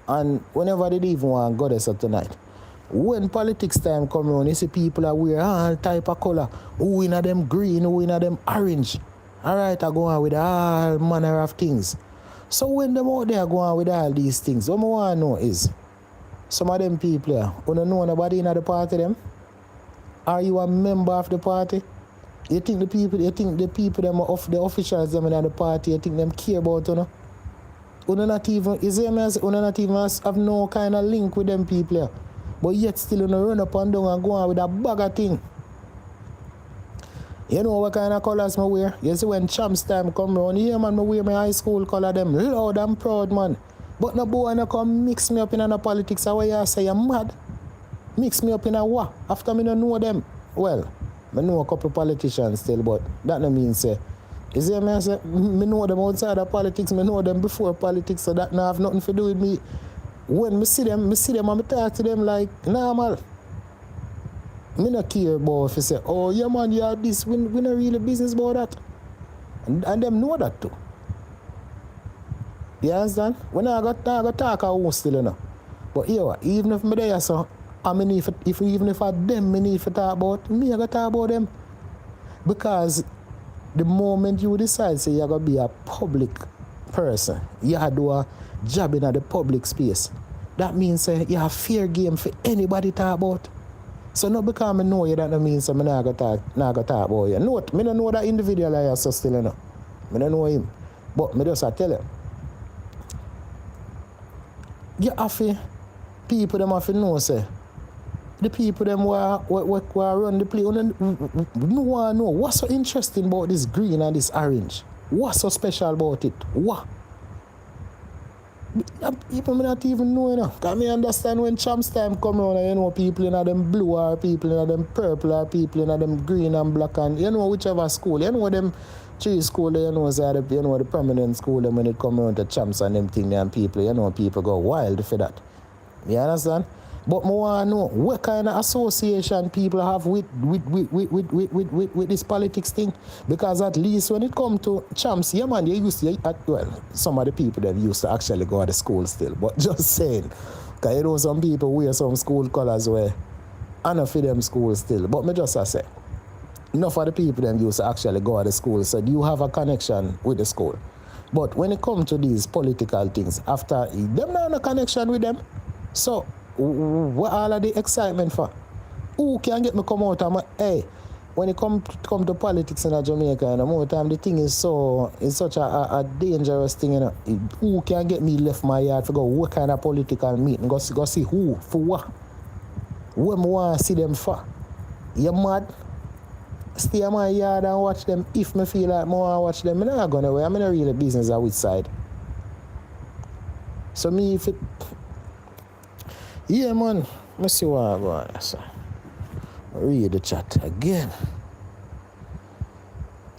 A: And whenever they even want to go there so tonight, when politics time come around, you see people are wear all type of color. Who in them green, who in them orange. Alright, I go on with all manner of things. So when them out there go on with all these things, what I want to know is, some of them people here, who don't know nobody in the party them? Are you a member of the party? You think the people them of the officials them in the party, you think them care about, you know? You not even have no kind of link with them people here. But yet still you run up and down and go on with a bag of thing. You know what kind of colours I wear? You see when champs time come around, yeah man, I wear my high school colour, them loud and proud, man. But no boy no come mix me up in the politics, how you say you're mad? Mix me up in a what? After me no know them. Well, I know a couple of politicians still, but that no mean say. You see me say, me know them outside of politics, me know them before politics, so that no have nothing to do with me. When me see them and I talk to them like normal. Me no care about if you say, oh yeah man, you have this, we not really business about that. And them know that too. You understand? When I got talk I still, you know. But yeah, even if me there so, I mean even if I them me need to talk about, me I got talk about them. Because the moment you decide say you're gonna be a public person, you have to do a job in the public space. That means you have fair game for anybody to talk about. So not because I know you, that means I'm not going to talk about you. No, I don't know that individual I so still, you know. I don't know him. But I just tell you. You have to, people them have to know, say, the people them who run the place, no one know what's so interesting about this green and this orange. What's so special about it? What? People may not even know, you know. Because I understand when champs time come around and you know people in them blue or people in them purple or people in them green and black and you know whichever school. You know them three school, you know, the prominent school them when it come around to champs and them thing and people, you know, people go wild for that. You understand? But I want to know what kind of association people have with this politics thing. Because at least when it comes to champs, yeah man, they used to, well, some of the people them used to actually go to school still. But just saying, because you know some people wear some school colours where I don't for them school still. But me just say, enough of the people them used to actually go to school, so you have a connection with the school. But when it comes to these political things, after them not have a connection with them, so what all of the excitement for? Who can get me come out and hey, when it come to politics in Jamaica, and more time the thing is such a dangerous thing, you know. Who can get me left my yard to go what kind of political meeting? Go see who for what? What I want to see them for? You mad? Stay in my yard and watch them if me feel like I want to watch them. I'm not going away. I'm not really business at which side. So me if it yeah, man. Let's see what I go on. So, read the chat again.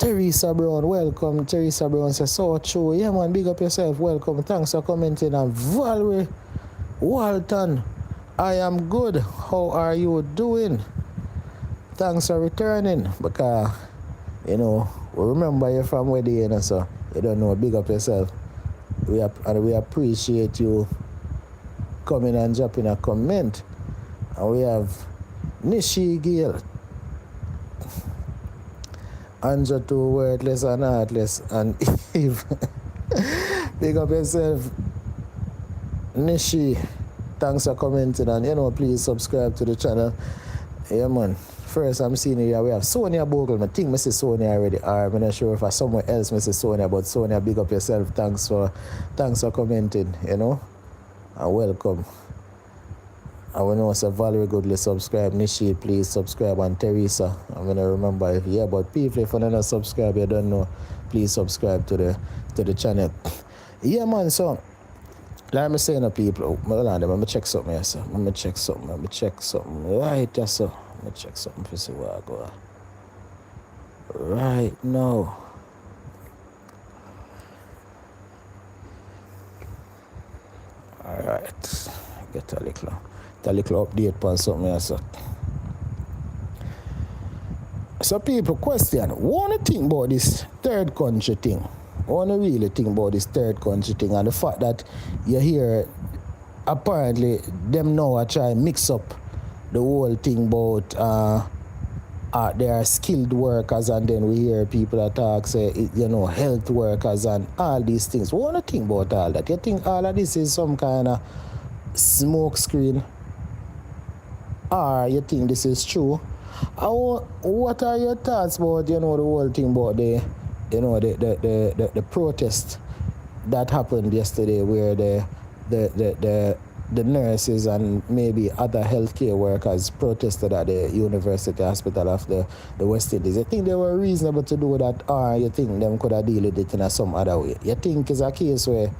A: Teresa Brown, welcome. Teresa Brown says, so true. Yeah, man, big up yourself. Welcome. Thanks for commenting. And Valerie Walton, I am good. How are you doing? Thanks for returning. Because, we remember you from where you know, so you don't know. Big up yourself. We appreciate you coming and dropping a comment. And we have Nishi Gill. Anja too wordless and heartless and Eve. Big up yourself, Nishi. Thanks for commenting and please subscribe to the channel. Yeah man. First I'm seeing here we have Sonia Bogle. I think I see Sonia already. I'm not sure if I somewhere else I see Sonia, but Sonia, big up yourself. Thanks for commenting, and welcome. I want to say Valerie Goodly subscribe. Nishi, please subscribe. And Teresa, I'm going to remember if but people, if you don't subscribe, you don't know, please subscribe to the channel. Yeah, man, so, like I'm saying to people, let me check something here, sir. Let me check something. Right, yes, sir. Let me check something to see where I go. Right now. All right. Get a little update on something else. So people question, want to think about this third country thing? Want to really think about this third country thing and the fact that you hear apparently them now are trying to mix up the whole thing about they are skilled workers, and then we hear people that talk say health workers and all these things. Want to think about all that? You think all of this is some kind of smoke screen? Or you think this is true? What are your thoughts about the whole thing about the protest that happened yesterday, where the nurses and maybe other healthcare workers protested at the University Hospital of the West Indies? You think they were reasonable to do that, or you think them could have dealt with it in some other way? You think it's a case where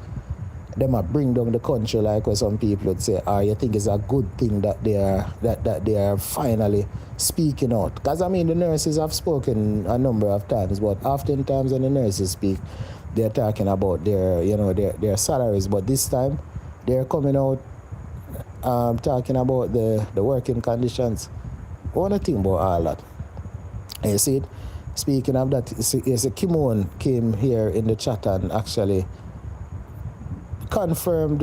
A: they might bring down the country, like what some people would say, or you think it's a good thing that they are finally speaking out? Because the nurses have spoken a number of times, but oftentimes when the nurses speak, they're talking about their salaries, but this time they're coming out talking about the working conditions. I want to think about all that. And you see it? Speaking of that, you see Kimon came here in the chat and actually confirmed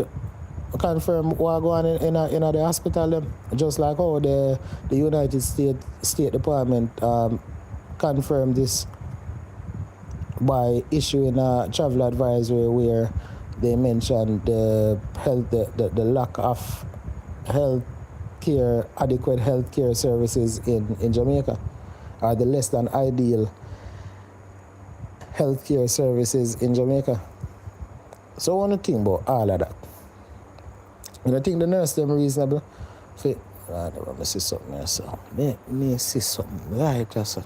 A: what going in the hospital, just like how the United States State Department confirmed this by issuing a travel advisory where they mentioned the lack of adequate health care services in Jamaica, or the less than ideal health care services in Jamaica. So I want to think about all of that. And I think the nurse them reasonable. Let me see something else. So let me see something right also.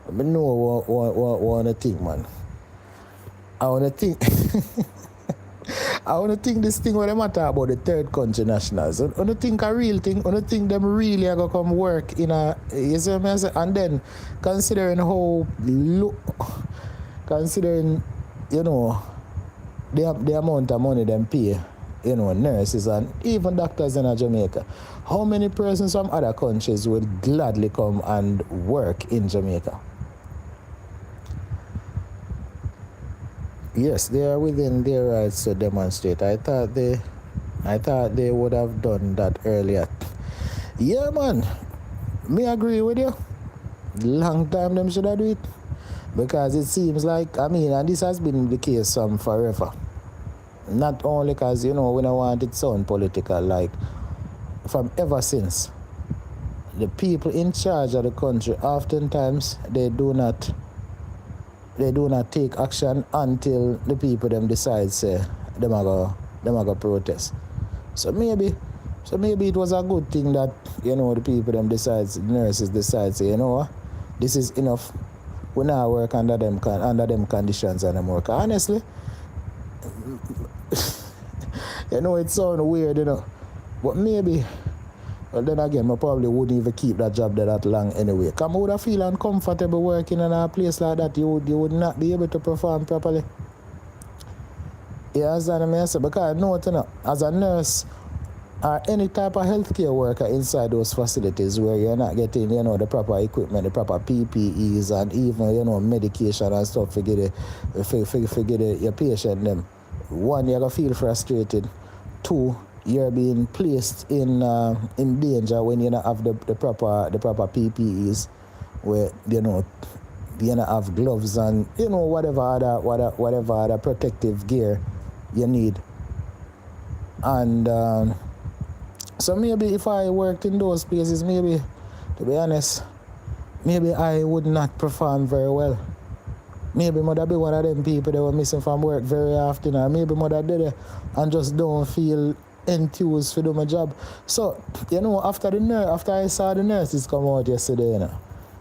A: I know what I want to think, man. I want to think. I want to think this thing when they matter about the third country nationals. I want to think a real thing. I want to think them really are going to come work in a, you see what I say? And then considering the amount of money them pay, nurses and even doctors in Jamaica, how many persons from other countries would gladly come and work in Jamaica? Yes, they are within their rights to demonstrate. I thought they would have done that earlier. Yeah, man. Me agree with you. Long time them should have do it. Because it seems like, and this has been the case forever. Not only because, we don't want it to sound political, like, from ever since. The people in charge of the country, oftentimes, they do not take action until the people them decide, say, them are go protest. So maybe it was a good thing that, the people them decides, the nurses decide, say, what, this is enough. We now work under them conditions anymore. Honestly, it sounds weird, but maybe Well, then again, I probably wouldn't even keep that job there that long anyway. Because I would have feel uncomfortable working in a place like that. You would not be able to perform properly. You understand me? Because I know it, as a nurse or any type of healthcare worker inside those facilities where you're not getting, the proper equipment, the proper PPEs, and even, medication and stuff to get your patient them. One, you're going to feel frustrated. Two, you're being placed in danger when you don't have the proper PPEs, where, you don't have gloves and, whatever other protective gear you need. And so maybe if I worked in those places, maybe, to be honest, maybe I would not perform very well. Maybe Mother be one of them people that were missing from work very often, or maybe Mother did it and just don't feel enthused to do my job. So, after I saw the nurses come out yesterday,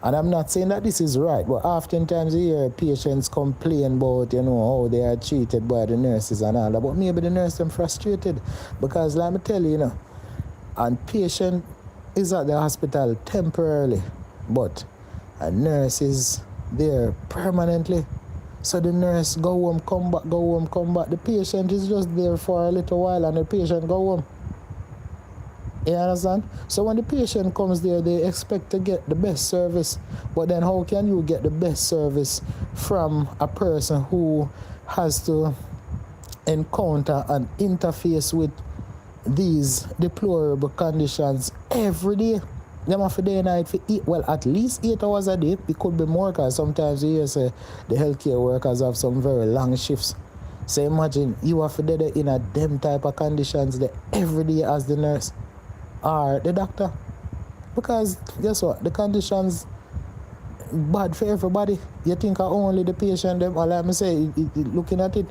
A: and I'm not saying that this is right, but oftentimes you hear patients complain about, how they are treated by the nurses and all that. But maybe the nurse them frustrated because, let me tell you, and patient is at the hospital temporarily, but a nurse is there permanently. So the nurse go home, come back, go home, come back. The patient is just there for a little while and the patient go home. You understand? So when the patient comes there, they expect to get the best service. But then how can you get the best service from a person who has to encounter and interface with these deplorable conditions every day? Them have a day and night for at least 8 hours a day. It could be more because sometimes you hear say the healthcare workers have some very long shifts. So imagine you have to do that in a them type of conditions there every day as the nurse or the doctor. Because guess what? The conditions bad for everybody. You think only the patient them, or let me say, looking at it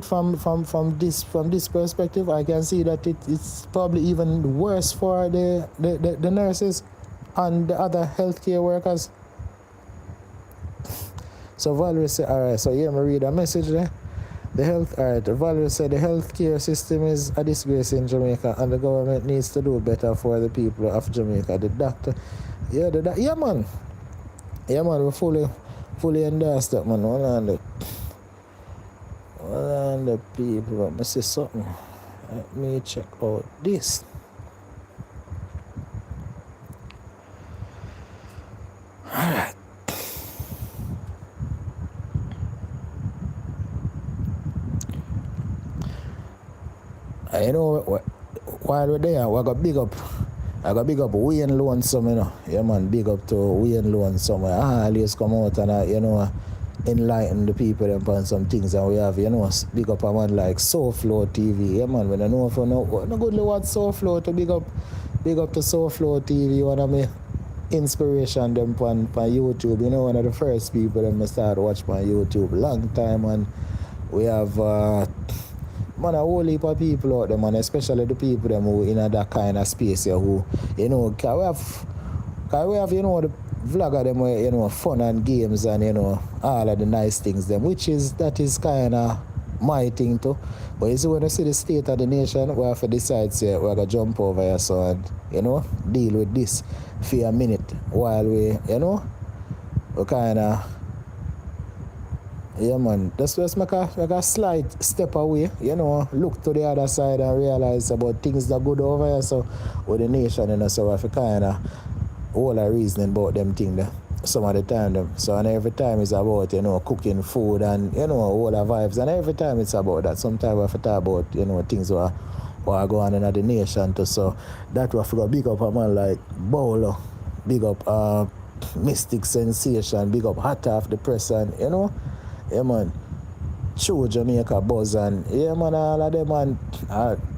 A: from this perspective, I can see that it's probably even worse for the nurses and the other healthcare workers. So Valerie said, all right, so here me read a message there. Valerie said the healthcare system is a disgrace in Jamaica and the government needs to do better for the people of Jamaica. The doctor, yeah man, we fully endorse that, man. One of the people, let me see something. Let me check out this. Alright. While we're there, I got big up Wayne Lonesome, Yeah, man, big up to Wayne Lonesome. I always come out and, enlighten the people upon some things. And we have, big up a man like Soulflow TV. Yeah, man, when I know for no good watch Soulflow to big up to Soulflow TV, one of my inspiration them on YouTube. One of the first people that I started watching on YouTube long time, and we have man, a whole heap of people out there, man, especially the people them who in that kind of space here who, can we have, the vlogger them where, fun and games and, all of the nice things them, that is kind of my thing too. But you see, when you see the state of the nation, we have to decide, say, we're going to jump over here, so, and, deal with this for a minute while we, we kind of, yeah, man, just make a slight step away, look to the other side and realize about things that good over here, so, with the nation, so we have to kind of all a reasoning about them things there. Some of the time them. So and every time it's about, cooking food and, all the vibes. And every time it's about that. Sometimes we have to talk about, things that are going on in the nation too. So that we have to big up a man like Bowler, big up Mystic Sensation, big up Hot Off the Press and, yeah man, True Jamaica Buzz and, yeah man, all of them and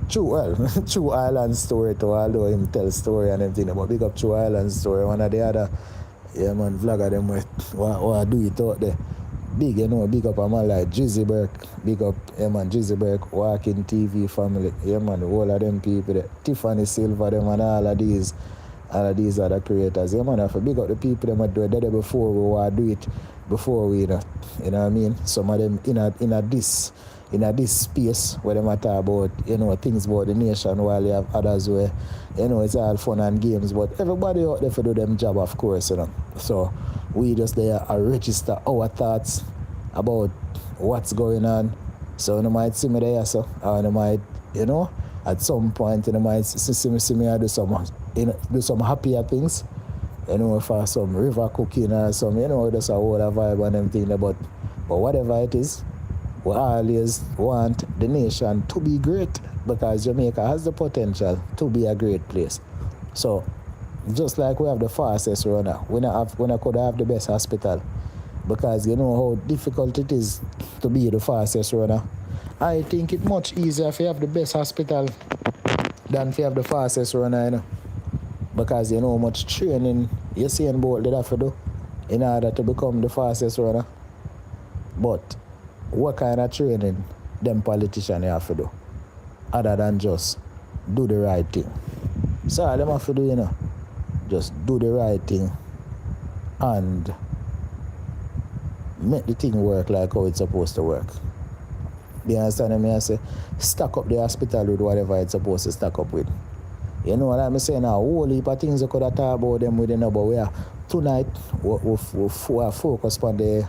A: True Island Story too, although him tell story and everything, but big up True Island Story, one of the other, yeah man, vlogger them what do it out there. Big, big up a man like Jizzy Burke, big up, yeah man, Jizzy Burke, Walking TV family, yeah man, all of them people there, Tiffany Silver, them and all of these other creators, yeah man, I have to big up the people them that do it there before we do it, before we, you know what I mean? Some of them in a this in this space where they matter about, things about the nation, while you have others where, it's all fun and games, but everybody out there for do them job, of course, So we just there register our thoughts about what's going on. So you might see me there, so, or you might, at some point, you might see me do some happier things, for some river cooking or some, just a whole vibe and everything there, but whatever it is, we always want the nation to be great, because Jamaica has the potential to be a great place. So, just like we have the fastest runner, we could have the best hospital, because you know how difficult it is to be the fastest runner. I think it's much easier if you have the best hospital than if you have the fastest runner, because you know how much training Usain Bolt did have to do in order to become the fastest runner. But what kind of training them politicians have to do other than just do the right thing? So all them have to do, just do the right thing and make the thing work like how it's supposed to work. You understand me? I say, stack up the hospital with whatever it's supposed to stack up with. You know what I'm saying now? A whole heap of things you could have talked about them with, but we are tonight we focus on the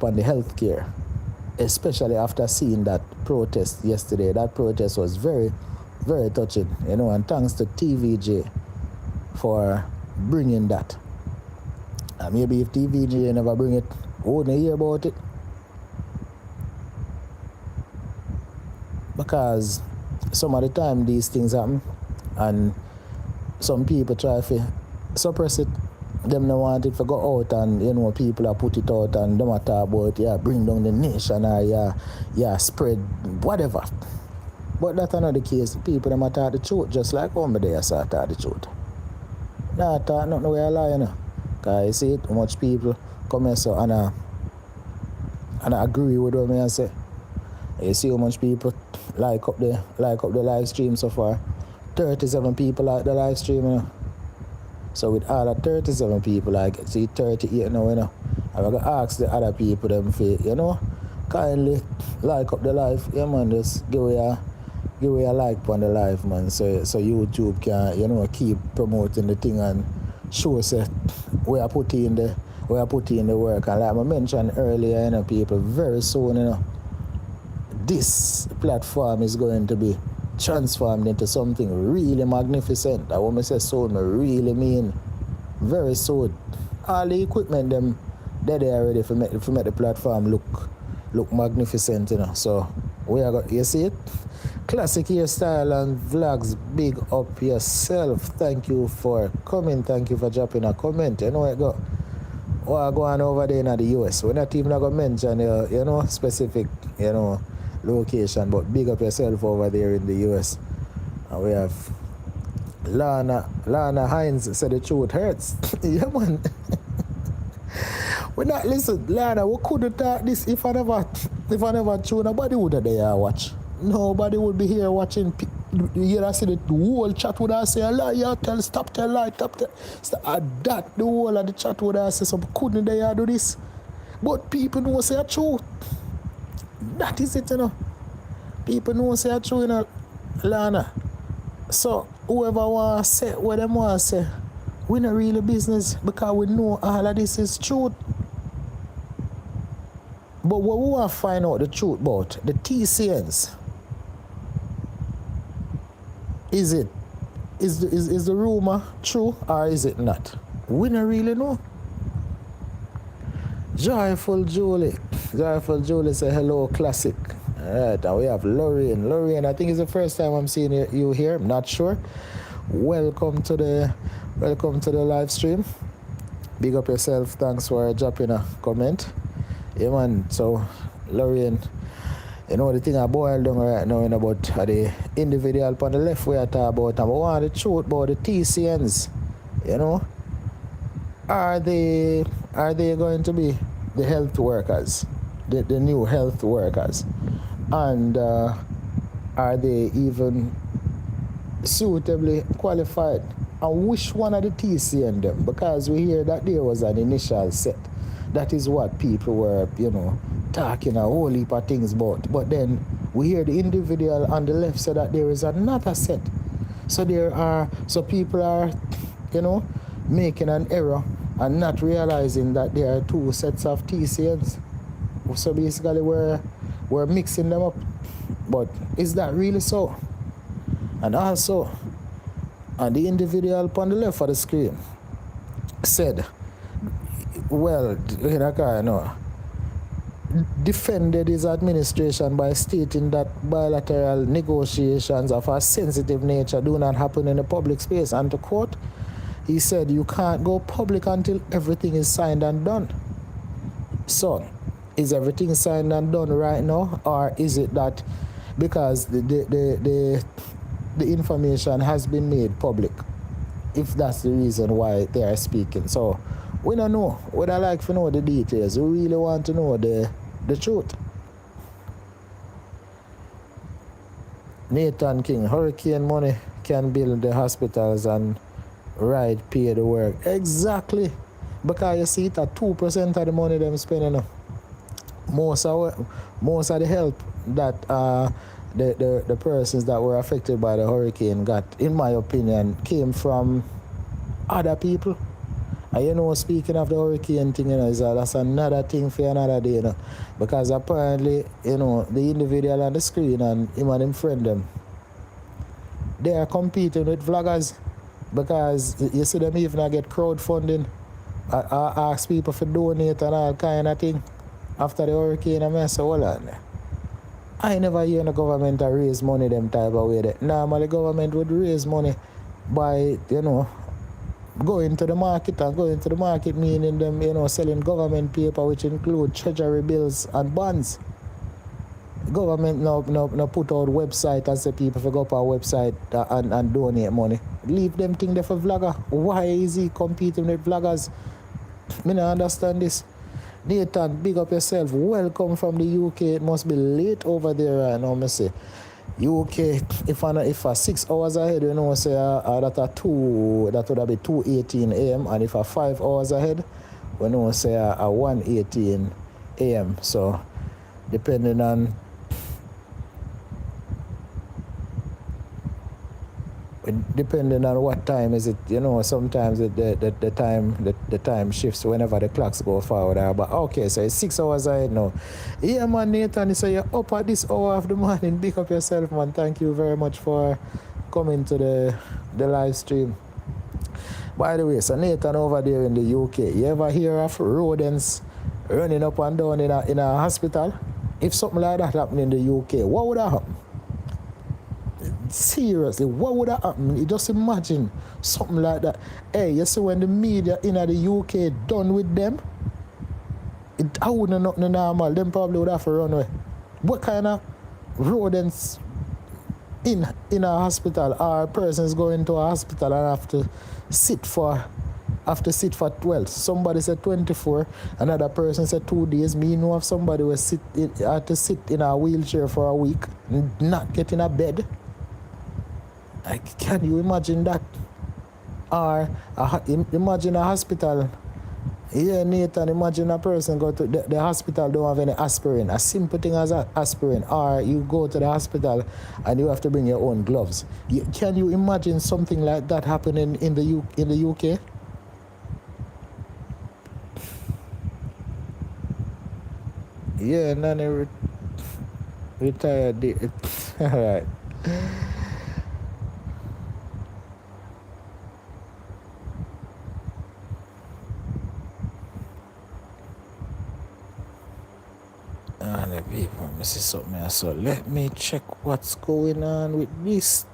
A: healthcare, especially after seeing that protest yesterday. That protest was very, very touching, and thanks to TVJ for bringing that. And maybe if TVJ never bring it, we wouldn't hear about it. Because some of the time these things happen and some people try to suppress it. Them don't want it to go out, and people are put it out and them are talk about bring down the nation or spread whatever. But that's not the case. People them are talk the truth, just like over there talk the truth. Nah, talk nothing where I lie, Cause you see it, how much people come here so and I agree with what I say. You see how much people like up the live stream so far. 37 people like the live stream, So with all the 37 people, like see 38 now, I'm gonna ask the other people them for, kindly like up the live. Yeah man, just give me a like on the live, man. So YouTube can, keep promoting the thing and show us we are putting in the work. And like I mentioned earlier, people, very soon, this platform is going to be transformed into something really magnificent. I want to say soon, I really mean very soon. All the equipment them they're there already for make the platform look magnificent, So we are got, you see it? Classic hairstyle and vlogs, big up yourself. Thank you for coming, thank you for dropping a comment. You know what go? What going over there in the US? We're not even gonna mention specific, location, but big up yourself over there in the US. And we have Lana Hines said the truth hurts. Yeah man. We not listen, Lana, we couldn't talk this if I never tune. Nobody would have there watch. Nobody would be here watching. You see the whole chat would have say, stop tell lie. That the whole of the chat would have say, so couldn't they do this? But people know say the truth. That is it, People know say the truth, Lana. So whoever want to say what them want to say, we not really business, because we know all of this is truth. But what we want to find out the truth about the TCNs, is the rumor true or is it not? We don't really know. Joyful Julie say hello, classic. Alright, and we have Lorraine, I think it's the first time I'm seeing you here, I'm not sure. Welcome to the live stream. Big up yourself, thanks for dropping a comment. Yeah man, so Lorraine, the thing I boiled down right now about the individual on the left we are talking about, and I want the truth about the TCNs. Are they going to be the health workers, the new health workers? And are they even suitably qualified? And which one of the TCN them? Because we hear that there was an initial set. That is what people were, talking a whole heap of things about. But then we hear the individual on the left say that there is another set. So people are, making an error and not realizing that there are two sets of TCNs. So basically we're mixing them up. But is that really so? And also, and the individual on the left of the screen said, defended his administration by stating that bilateral negotiations of a sensitive nature do not happen in the public space. And to quote, he said, you can't go public until everything is signed and done. So, is everything signed and done right now? Or is it that because the information has been made public, if that's the reason why they are speaking? So, we don't know. We'd like to know the details. We really want to know the truth. Nathan King, hurricane money can build the hospitals and pay the work. Exactly. Because you see it at 2% of the money them spending. Most of the help that the persons that were affected by the hurricane got, in my opinion, came from other people. And speaking of the hurricane thing, that's another thing for another day, Because apparently, the individual on the screen and him and him friend them, they are competing with vloggers. Because you see them even get crowdfunding, ask people for donate and all kind of thing after the hurricane. I say, hold on. I never hear the government raise money them type of way. Normally government would raise money by, going to the market, and going to the market meaning them, selling government paper, which include treasury bills and bonds. Government no put out website and say people for go up our website and donate money. Leave them thing there for vlogger. Why is he competing with vloggers? Me not understand this. Nathan, big up yourself. Welcome from the UK. It must be late over there right now, me say. UK, if 6 hours ahead, say that would be 2:18 a.m. and if 5 hours ahead, say 1:18 a.m. So depending on what time is it, sometimes the time shifts whenever the clocks go forward. But okay, so it's 6 hours ahead now. Yeah, man, Nathan, so you're up at this hour of the morning. Big up yourself, man. Thank you very much for coming to the live stream. By the way, so Nathan over there in the UK, you ever hear of rodents running up and down in a hospital? If something like that happened in the UK, what would that happen? Seriously, what would that happen? You just imagine something like that. Hey, you see when the media in the UK done with them, I wouldn't know nothing normal. Them probably would have to run away. What kind of rodents in a hospital, or persons going to a hospital and have to sit for 12. Somebody said 24, another person said 2 days. Me know of somebody who had to sit in a wheelchair for a week, not get in a bed. Can you imagine that? Or imagine a hospital. Yeah, Nathan, imagine a person go to the hospital, don't have any aspirin. A simple thing as aspirin. Or you go to the hospital and you have to bring your own gloves. Can you imagine something like that happening in the UK? Yeah, Nani retired. All right. Let me see something else. So let me check what's going on with this.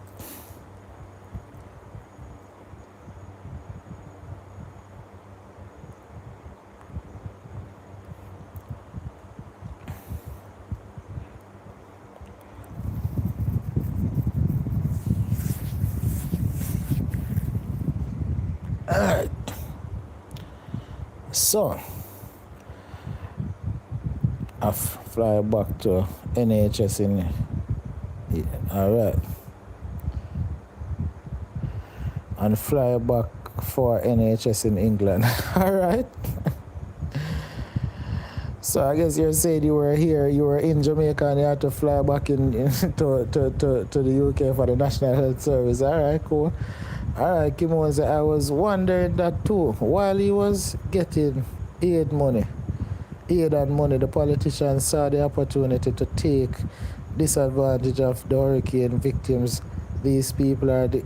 A: Alright. So I fly back to NHS in alright. And fly back for NHS in England. Alright. So I guess you're saying you were here, you were in Jamaica and you had to fly back to the UK for the National Health Service. All right, cool. All right, Kimon, I was wondering that too. While he was getting aid and money, the politicians saw the opportunity to take disadvantage of the hurricane victims. These people are the...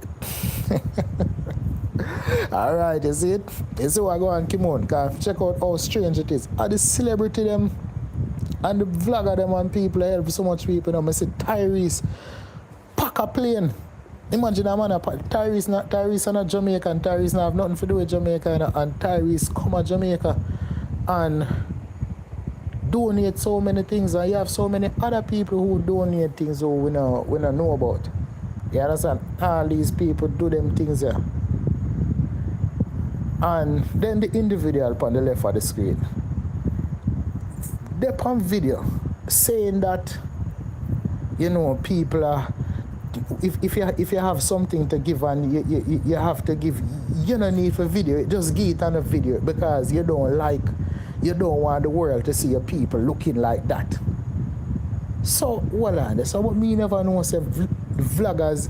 A: All right, you see it? You see what I go on, Kimon? Check out how strange it is. Are the celebrity them and the vlogger them and people help so much people. I say Tyrese pack a plane. Imagine a man, Tyrese and a Jamaican. Tyrese not have nothing to do with Jamaica, and Tyrese come to Jamaica and donate so many things, and you have so many other people who donate things who we don't know about. You understand? All these people do them things here. And then the individual on the left of the screen, they're on video saying that, you know, people are, if you have something to give and you have to give, you don't need for video, just give it on a video because you don't want the world to see your people looking like that. So, well, so what me never know, say vlogger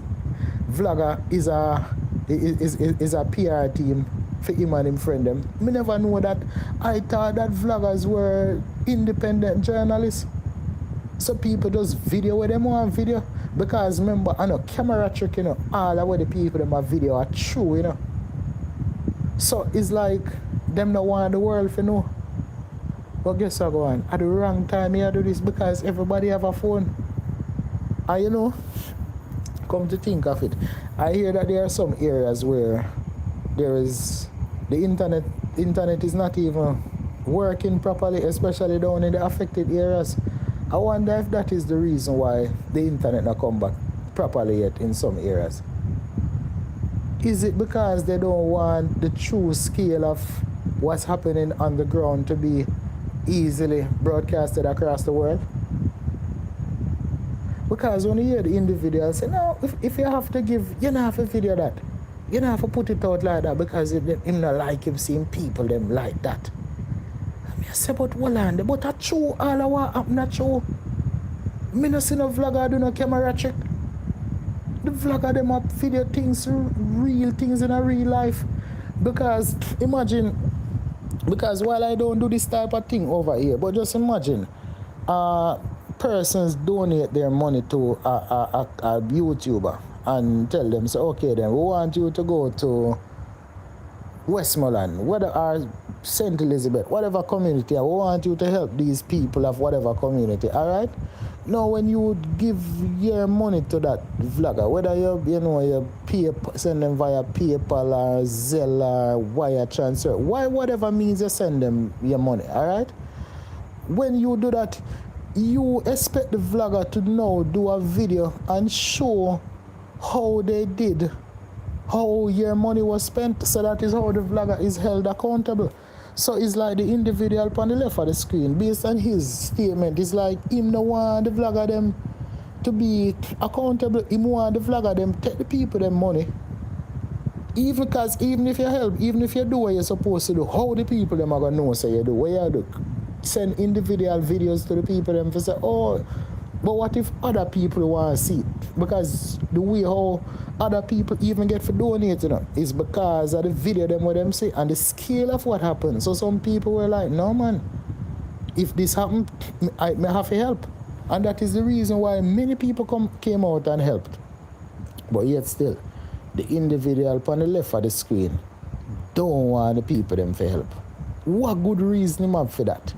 A: is a PR team for him and him friend them. Me never know that. I thought that vloggers were independent journalists. So people just video with them on video. Because remember, I know camera trick, you know, all of the people in my video are true, you know. So it's like them not want the world to know. But guess what, go on? At the wrong time you do this because everybody have a phone. And you know, come to think of it, I hear that there are some areas where there is the internet is not even working properly, especially down in the affected areas. I wonder if that is the reason why the internet not come back properly yet in some areas. Is it because they don't want the true scale of what's happening on the ground to be easily broadcasted across the world? Because when you hear the individual say, no, if you have to give, you don't have to video that. You don't have to put it out like that because him not like him seeing people them like that. I say, but Holland, but a true, all of what happen not true. Me no see no vlogger do no camera trick. The vlogger them up video things, real things in a real life. Because imagine, because while I don't do this type of thing over here, but just imagine, persons donate their money to a YouTuber and tell them, so okay then, we want you to go to Westmoreland, or St. Elizabeth, whatever community, we want you to help these people of whatever community, all right? Now, when you give your money to that vlogger, whether you send them via PayPal or Zelle or wire transfer, whatever means you send them your money, all right? When you do that, you expect the vlogger to now do a video and show how they did, how your money was spent, so that is how the vlogger is held accountable. So it's like the individual on the left of the screen, based on his statement, it's like him no want the vlogger them to be accountable, him want the vlogger them take the people them money. Even if you help, even if you do what you're supposed to do, how the people them are gonna know say you do what you do. Send individual videos to the people them to say, oh, but what if other people want to see it? Because the way how other people even get for donating is because of the video them what them say and the scale of what happened. So some people were like, no man, if this happened, I may have to help. And that is the reason why many people came out and helped. But yet still, the individual on the left of the screen don't want the people them to help. What good reason him have for that?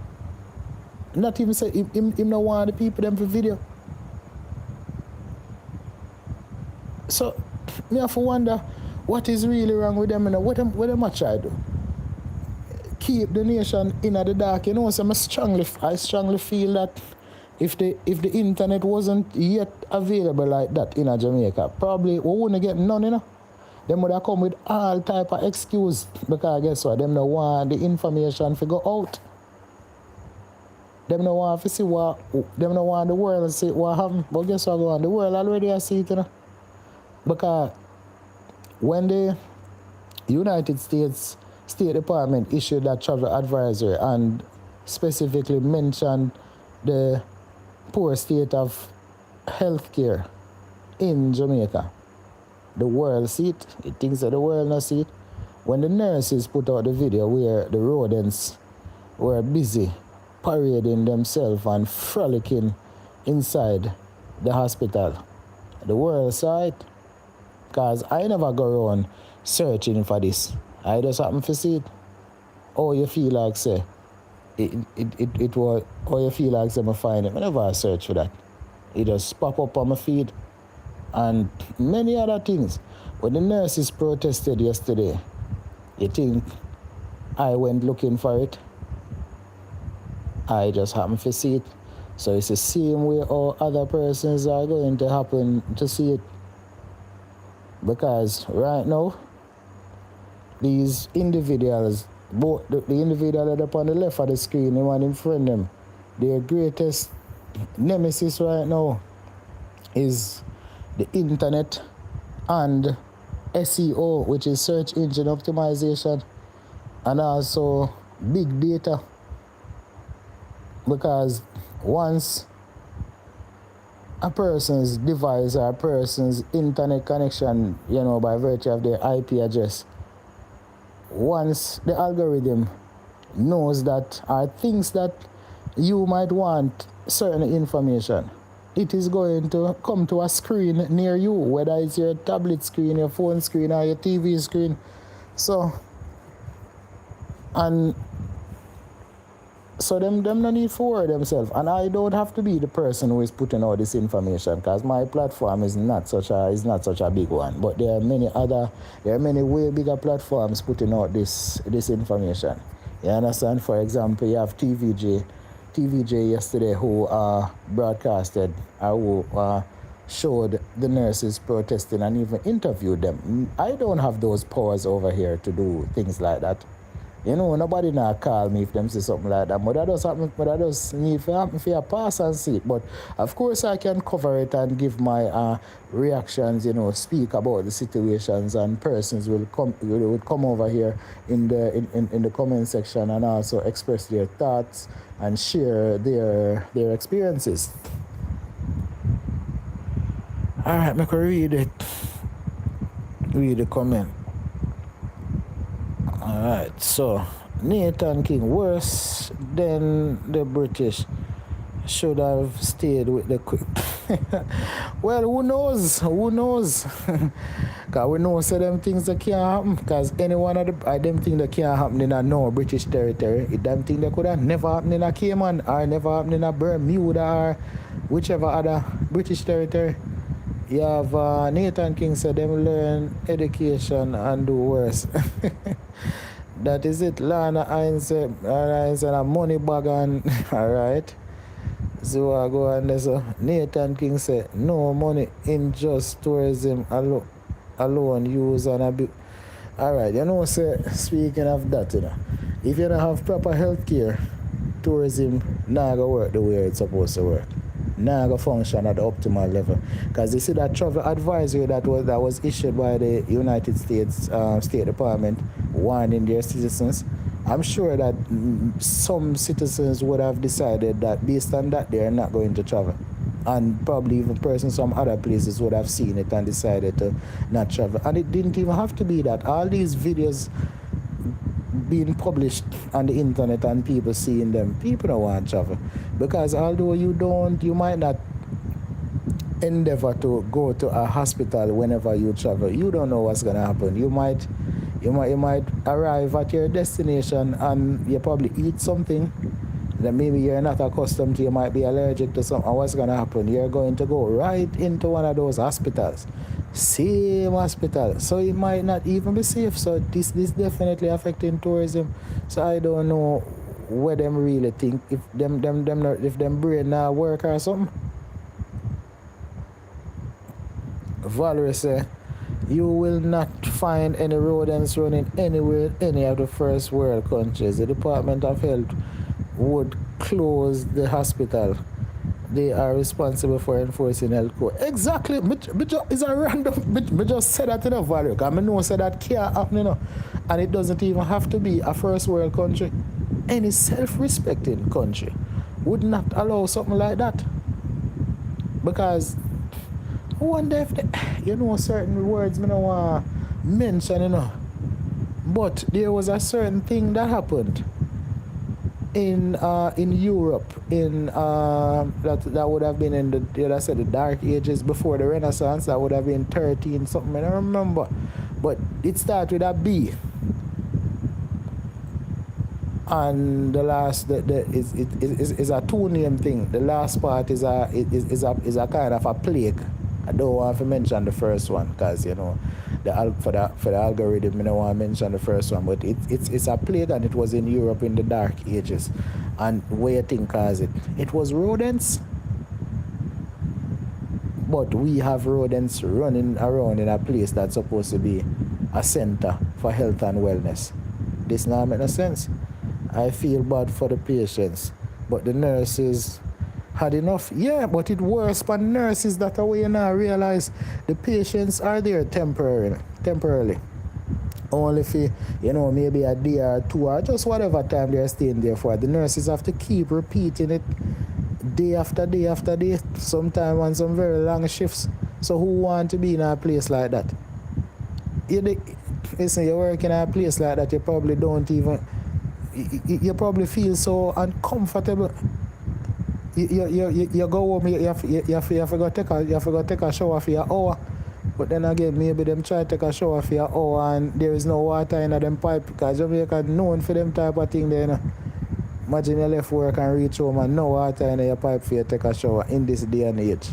A: Not even say him no want the people them for video. So me have to wonder what is really wrong with them and what them a try do. Keep the nation in the dark, you know. So I strongly feel that if the internet wasn't yet available like that in Jamaica, probably we wouldn't get none, you know. Them would have come with all type of excuse because guess what? Them no want the information to go out. Them no want to see them no want the world to see what happened. But guess what go on? The world already has seen it, you know. Because when the United States State Department issued that travel advisory and specifically mentioned the poor state of healthcare in Jamaica. The world see it. It thinks that the world not see it. When the nurses put out the video where the rodents were busy parading themselves and frolicking inside the hospital, the world saw it. Because I never go around searching for this. I just happen to see it. Oh, you feel like say it was, or you feel like say I find it. Whenever I search for that, it just pop up on my feed. And many other things. When the nurses protested yesterday, you think I went looking for it? I just happened to see it. So it's the same way all other persons are going to happen to see it. Because right now, these individuals, both the individual that up on the left of the screen, the one in front of them, their greatest nemesis right now is the internet and SEO, which is search engine optimization, and also big data. Because once a person's device or a person's internet connection, by virtue of their IP address, once the algorithm knows that or thinks that you might want certain information, it is going to come to a screen near you, whether it's your tablet screen, your phone screen, or your TV screen. So them no need to worry themselves. And I don't have to be the person who is putting all this information, because my platform is not such a big one. But there are many way bigger platforms putting out this information. You understand? For example, you have TVJ yesterday who broadcasted, who showed the nurses protesting and even interviewed them. I don't have those powers over here to do things like that. Nobody now call me if them say something like that. But that does happen. But that does need to happen for a pass and see it. But of course I can cover it and give my reactions. Speak about the situations, and persons will come over here in the comment section and also express their thoughts and share their experiences. All right, I can read the comment. Alright, so Nathan King, worse than the British, should have stayed with the quick. Well, who knows? Because we know so them things that can't happen. Because any one of them things that can't happen in a no British territory, them things that could have never happened in a Cayman, or never happened in a Bermuda, or whichever other British territory. You have Nathan King said them learn education and do worse. That is it. Lana Hines and a money bag and alright. So I go on there. So Nathan King said no money in just tourism alone use and a bit. Alright, say speaking of that, if you don't have proper healthcare, tourism not gonna work the way it's supposed to work. Not gonna function at the optimal level. Because you see that travel advisory that was issued by the United States State Department warning their citizens. I'm sure that some citizens would have decided that based on that they are not going to travel. And probably even persons from other places would have seen it and decided to not travel. And it didn't even have to be that. All these videos being published on the internet and people seeing them, people don't want to travel. Because although you might not endeavor to go to a hospital whenever you travel, you don't know what's going to happen. You might arrive at your destination and you probably eat something that maybe you're not accustomed to. You might be allergic to something. What's going to happen? You're going to go right into one of those hospitals. Same hospital. So it might not even be safe. So this definitely affecting tourism. So I don't know what them really think. If them brain not work or something. Valerie say, you will not find any rodents running anywhere in any of the first world countries. The Department of Health would close the hospital. They are responsible for enforcing health code. Exactly. It's a random. I just said that in a value. Because I know that can't happen, And it doesn't even have to be a first world country. any self-respecting country would not allow something like that. Because I wonder if certain words I don't want to mention, but there was a certain thing that happened in Europe that would have been in the Dark Ages before the Renaissance. That would have been 13 something, I don't remember, but it started with a B, and the last is a two-name thing. The last part is a kind of a plague. I don't want to mention the first one because for the algorithm I don't want to mention the first one, but it's a plague, and it was in Europe in the Dark Ages. And what you think caused it? It was rodents. But we have rodents running around in a place that's supposed to be a center for health and wellness. This now makes no sense. I feel bad for the patients, but the nurses had enough. Yeah, but it worse for nurses that way you now realize the patients are there temporarily. Only for, maybe a day or two or just whatever time they're staying there for. The nurses have to keep repeating it day after day after day, sometimes on some very long shifts. So who want to be in a place like that? Listen, you work in a place like that, you probably don't even, you probably feel so uncomfortable. You go home, you have to take a shower for your hour. But then again, maybe them try to take a shower for your hour and there is no water in them pipe, because Jamaica known for them type of thing there. Imagine you left work and reach home and no water in your pipe for you to take a shower in this day and age.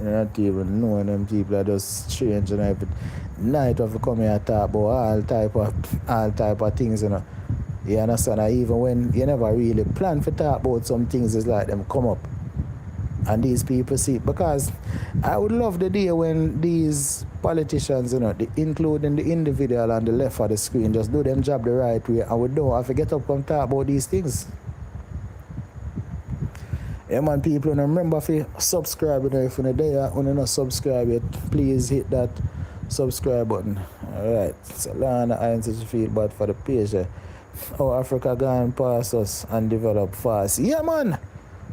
A: You're not even knowing them people are just strange, and every night of come here and talk about all type of things, You understand? And even when you never really plan for talk about some things, it's like them come up. And these people see, because I would love the day when these politicians, including the individual on the left of the screen, just do them job the right way, and we don't have to get up and talk about these things. Yeah, man, people, remember to subscribe. If you're there, when you're not subscribed yet, please hit that subscribe button. Alright, so Lana, I feel bad for the page. How Africa gone past us and develop fast. Yeah, man.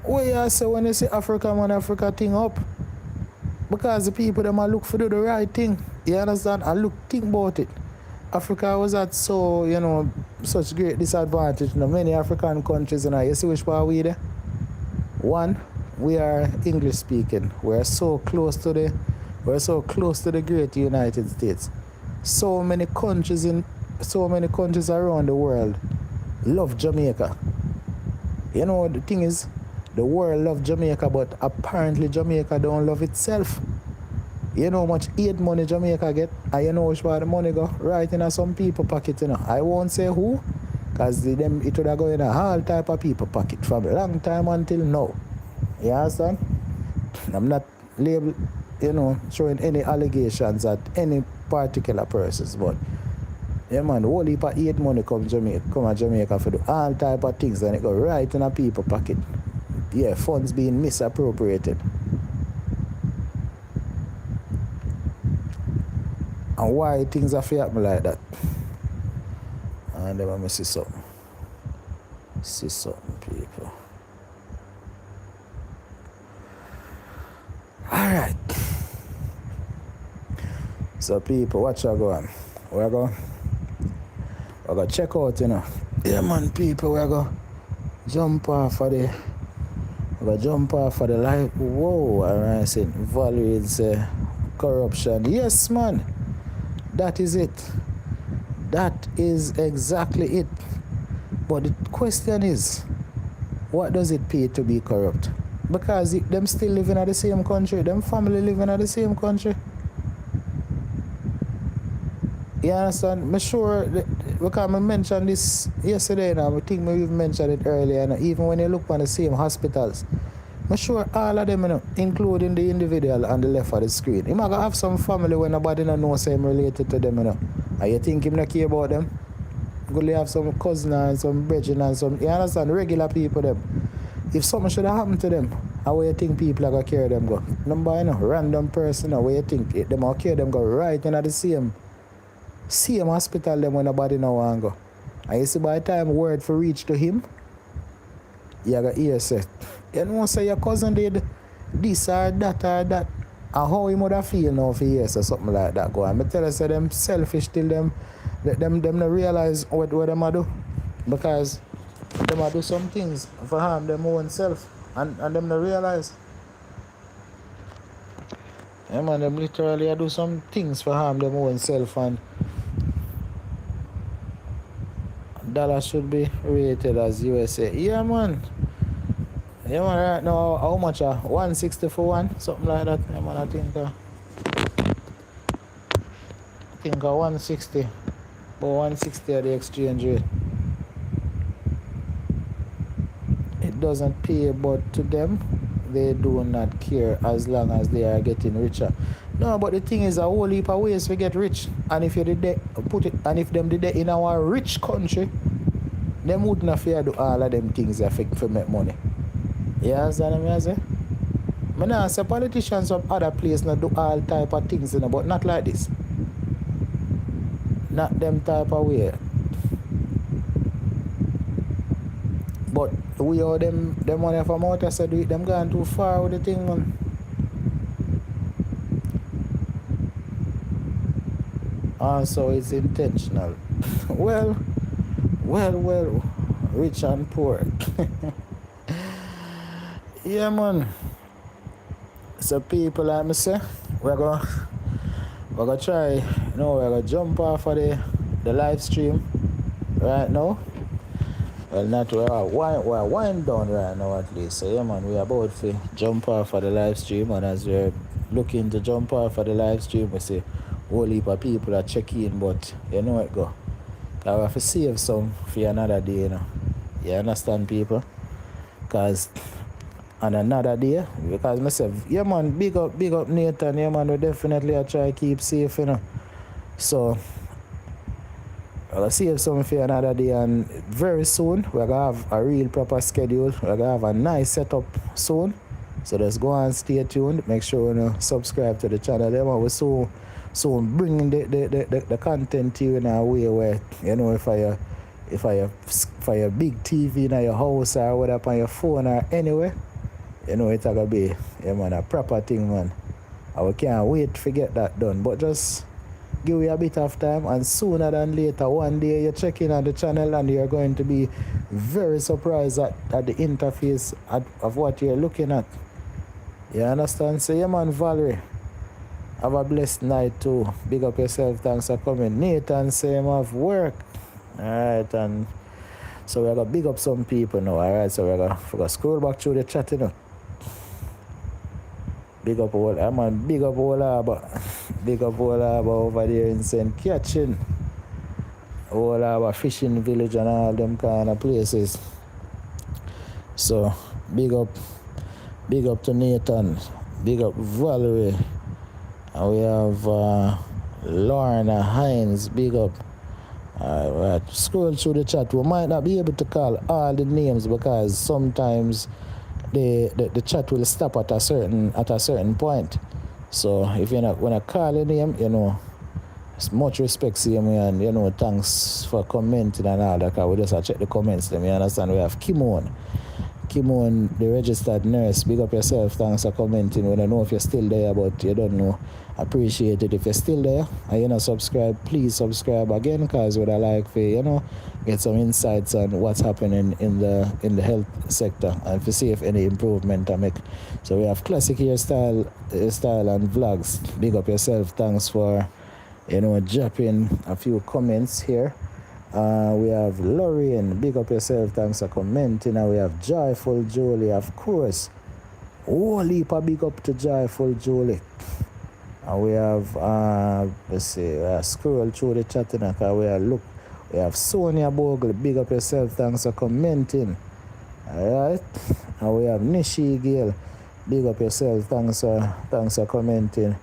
A: What you say when you say Africa, man, Africa thing up? Because the people them look for do the right thing. You understand? And think about it. Africa was at such great disadvantage. Many African countries, you see which part we there? One, we are English speaking. We're so close to the great United States. So many countries around the world love Jamaica. The thing is, the world love Jamaica, but apparently Jamaica don't love itself. You know how much aid money Jamaica get, and you know which part the money go right in some people pocket. I won't say who, because it would have go in all type of people pocket from a long time until now. You understand? I'm not label, showing any allegations at any particular persons, but yeah, man, whole heap of aid money come to Jamaica for do all type of things, and it go right in a people pocket. Yeah, funds being misappropriated. And why things are happen like that? And then let me see something. See something, people. Alright. So people, what you going? We're going to check out, Yeah, man, people, we're going to jump off of the life. Whoa, I said value is corruption. Yes, man. That is it. That is exactly it. But the question is, what does it pay to be corrupt? Because them still living in the same country, them family living in the same country. You understand? I'm sure, because I mentioned this yesterday, and I think we even mentioned it earlier, and even when you look on the same hospitals, I'm sure all of them, including the individual on the left of the screen, he might have some family when nobody knows him related to them, and you think him not care about them? Go have some cousin and some brethren and some, you understand, regular people them. If something should have happened to them, how you think people are going to carry them go? Number, random person, how you think them will carry them go right in the same hospital them when nobody know want go. And you see by the time word for reach to him, you got hear say, you know say your cousin did this or that or that. And how him would have feel now if he hears something like that go on. I tell you say them selfish till them not realize what them a do. Because them a do some things for harm them own self and them not realize. Yeah man, them literally a do some things for harm them own self, and dollar should be rated as USA. Yeah man. Yeah man, right now how much 160 for one? Something like that. Yeah man, I think 160. But 160 at the exchange rate. It doesn't pay, but to them they do not care as long as they are getting richer. No, but the thing is a whole heap of ways to get rich. And if you did that, if them did that in our rich country, them wouldn't have to do all of them things to make money. You understand what I say? I know say politicians from other places not do all type of things, but not like this. Not them type of way. But we all them money from out there do it, them going too far with the thing, man. Also it's intentional. well, rich and poor. Yeah man. So people like me say, we're gonna try, we're gonna jump off of the live stream right now. Well, not we're wind down right now at least. So yeah man, we're about to jump off of the live stream, and as we're looking to jump off of the live stream, we see a whole heap of people are checking, but you know it go. I have to save some for another day, You understand people? Because on another day, because myself, yeah man, big up Nathan, yeah man, we definitely try to keep safe, So I'll save some for another day, and very soon we're going to have a real proper schedule. We're going to have a nice setup soon. So just go and stay tuned. Make sure you subscribe to the channel. We're soon bringing the content to you in a way where, if I a big TV in your house or whatever on your phone or anywhere, it's going to be a proper thing, man. And we can't wait to get that done. But just give you a bit of time, and sooner than later, one day you check in on the channel and you're going to be very surprised at the interface of what you're looking at. You understand? So yeah man, Valerie, have a blessed night too. Big up yourself, thanks for coming. Nathan, same of work. Alright, and so we're going to big up some people now. Alright, so we're going to scroll back through the chat, Big up all, big up all Harbour. Big up all Harbour over there in St. Catherine. All Harbour fishing village and all them kind of places. So big up to Nathan. Big up Valerie. And we have Lorna Hines. Big up. Right. Scroll through the chat. We might not be able to call all the names because sometimes the chat will stop at a certain point. So if you're not gonna call a name, it's much respect to you, and thanks for commenting and all that. We just check the comments. You understand? We have Kimon, the registered nurse. Big up yourself. Thanks for commenting. We don't know if you're still there, but you don't know. Appreciate it if you're still there and you're not subscribed. Please subscribe again, because would I like for get some insights on what's happening in the health sector and to see if any improvement I make. So we have classic hairstyle and vlogs. Big up yourself. Thanks for dropping a few comments here. We have Lorraine, big up yourself, thanks for commenting. And we have Joyful Julie, of course. Whole heap of big up to Joyful Julie. And we have let's see, scroll through the chat because we have Sonia Bogle, big up yourself, thanks for commenting. Alright. And we have Nishi Gale, big up yourself, thanks for commenting.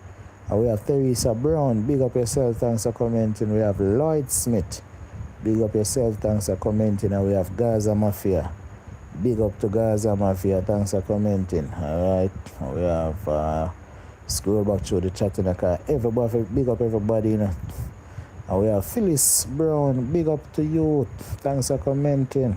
A: And we have Teresa Brown, big up yourself, thanks for commenting. We have Lloyd Smith, big up yourself, thanks for commenting. And we have Gaza Mafia, big up to Gaza Mafia, thanks for commenting. Alright. We have scroll back through the chat everybody, big up everybody, And we have Phyllis Brown, big up to you. Thanks for commenting.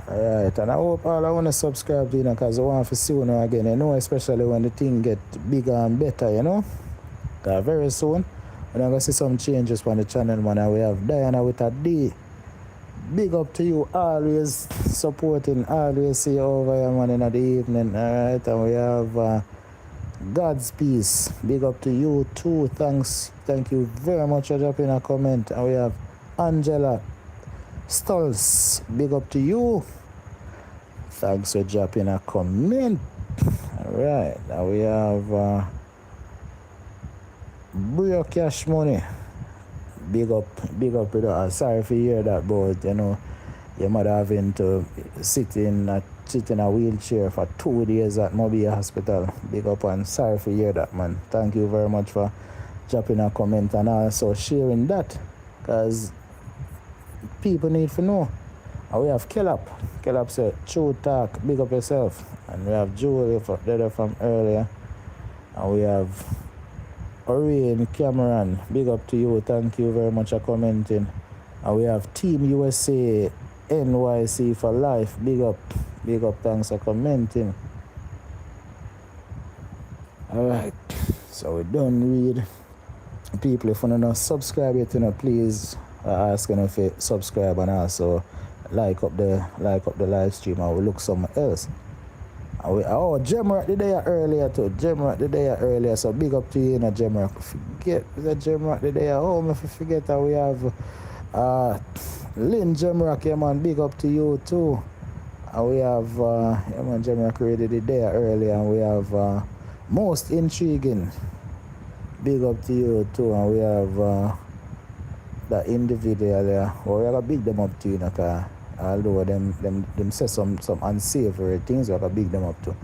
A: Alright, and I hope all I want to subscribe to you because I want to see you now again, especially when the thing get bigger and better, Because very soon, we're going to see some changes on the channel, man. And we have Diana with a D. Big up to you, always supporting, always see you over here, man, in the evening. Alright, and we have God's Peace. Big up to you too. Thank you very much for dropping a comment. And we have Angela Stulls. Big up to you. Thanks for dropping a comment. Alright, now we have Brio Cash Money. Big up with that. Sorry for hear that, but your mother having to sit in a wheelchair for 2 days at Mobile Hospital. Big up and sorry for hear that, man. Thank you very much for dropping a comment and also sharing that, because people need to know. And we have Kellap. Kellap said, true talk, big up yourself. And we have Julie from earlier. And we have Orion Cameron, big up to you. Thank you very much for commenting. And we have Team USA NYC for life. Big up, thanks for commenting. Alright, so we done read. People, if you don't subscribe yet, please ask if you subscribe and also like up the live stream, and we look somewhere else. Gemma the day earlier too. So big up to you, Gemma. Forget the Gemma the day. Oh, if you forget that we have Lynn Gemma, man. Big up to you too. And we have Gemma created the day earlier, and we have Most Intriguing. Big up to you too, and we have that individual there. Well, we have to big them up to you, because although them say some unsavory things, we have to big them up to.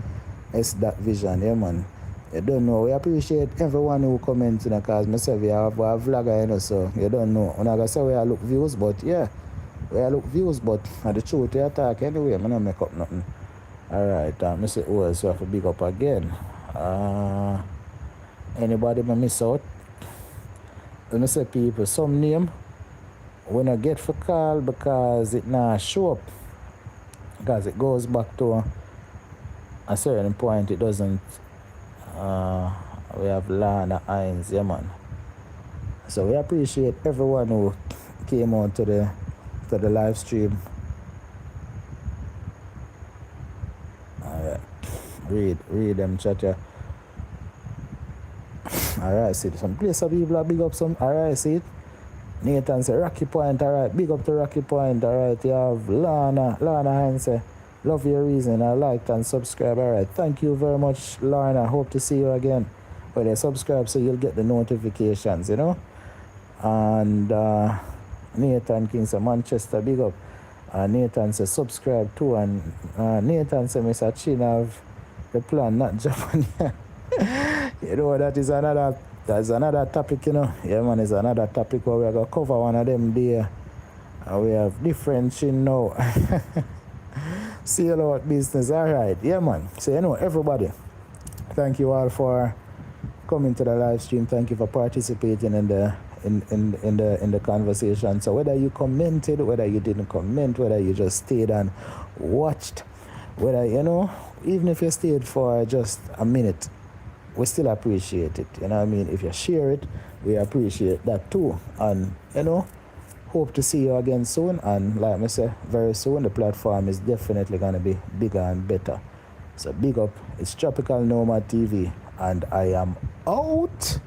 A: It's that vision, man. You don't know. We appreciate everyone who comments, because myself, we have a vlogger, so you don't know. I'm not going to say we are look views, but yeah, we are look views, but the truth, we attack anyway. I'm not make up nothing. Alright, I say who else we have to big up again. Anybody miss out? Let me say people, some name when I get for call because it not show up, because it goes back to a certain point. It doesn't. We have Lana Hines, yeah, man. So we appreciate everyone who came on to the live stream. Alright, read them chat. Alright, see some place of people are big up some. Alright, see it. Nathan say Rocky Point, alright, big up to Rocky Point, alright. You have Lana Hines say, love your reason, I liked and subscribe, alright. Thank you very much, Lana. Hope to see you again. When you subscribe, so you'll get the notifications, And Nathan King say Manchester, big up. Nathan say subscribe too, and Nathan say Mr. Chin have the plan, not Japan. That is another topic, Yeah, man, it's another topic where we're going to cover one of them there. And we have different Chin now. See you lot business. Alright, yeah, man. So, everybody, thank you all for coming to the live stream. Thank you for participating in the conversation. So whether you commented, whether you didn't comment, whether you just stayed and watched, whether even if you stayed for just a minute, we still appreciate it. You know what I mean? If you share it, we appreciate that too. And hope to see you again soon. And like I say, very soon the platform is definitely gonna be bigger and better. So big up. It's Tropical Nomad TV, and I am out.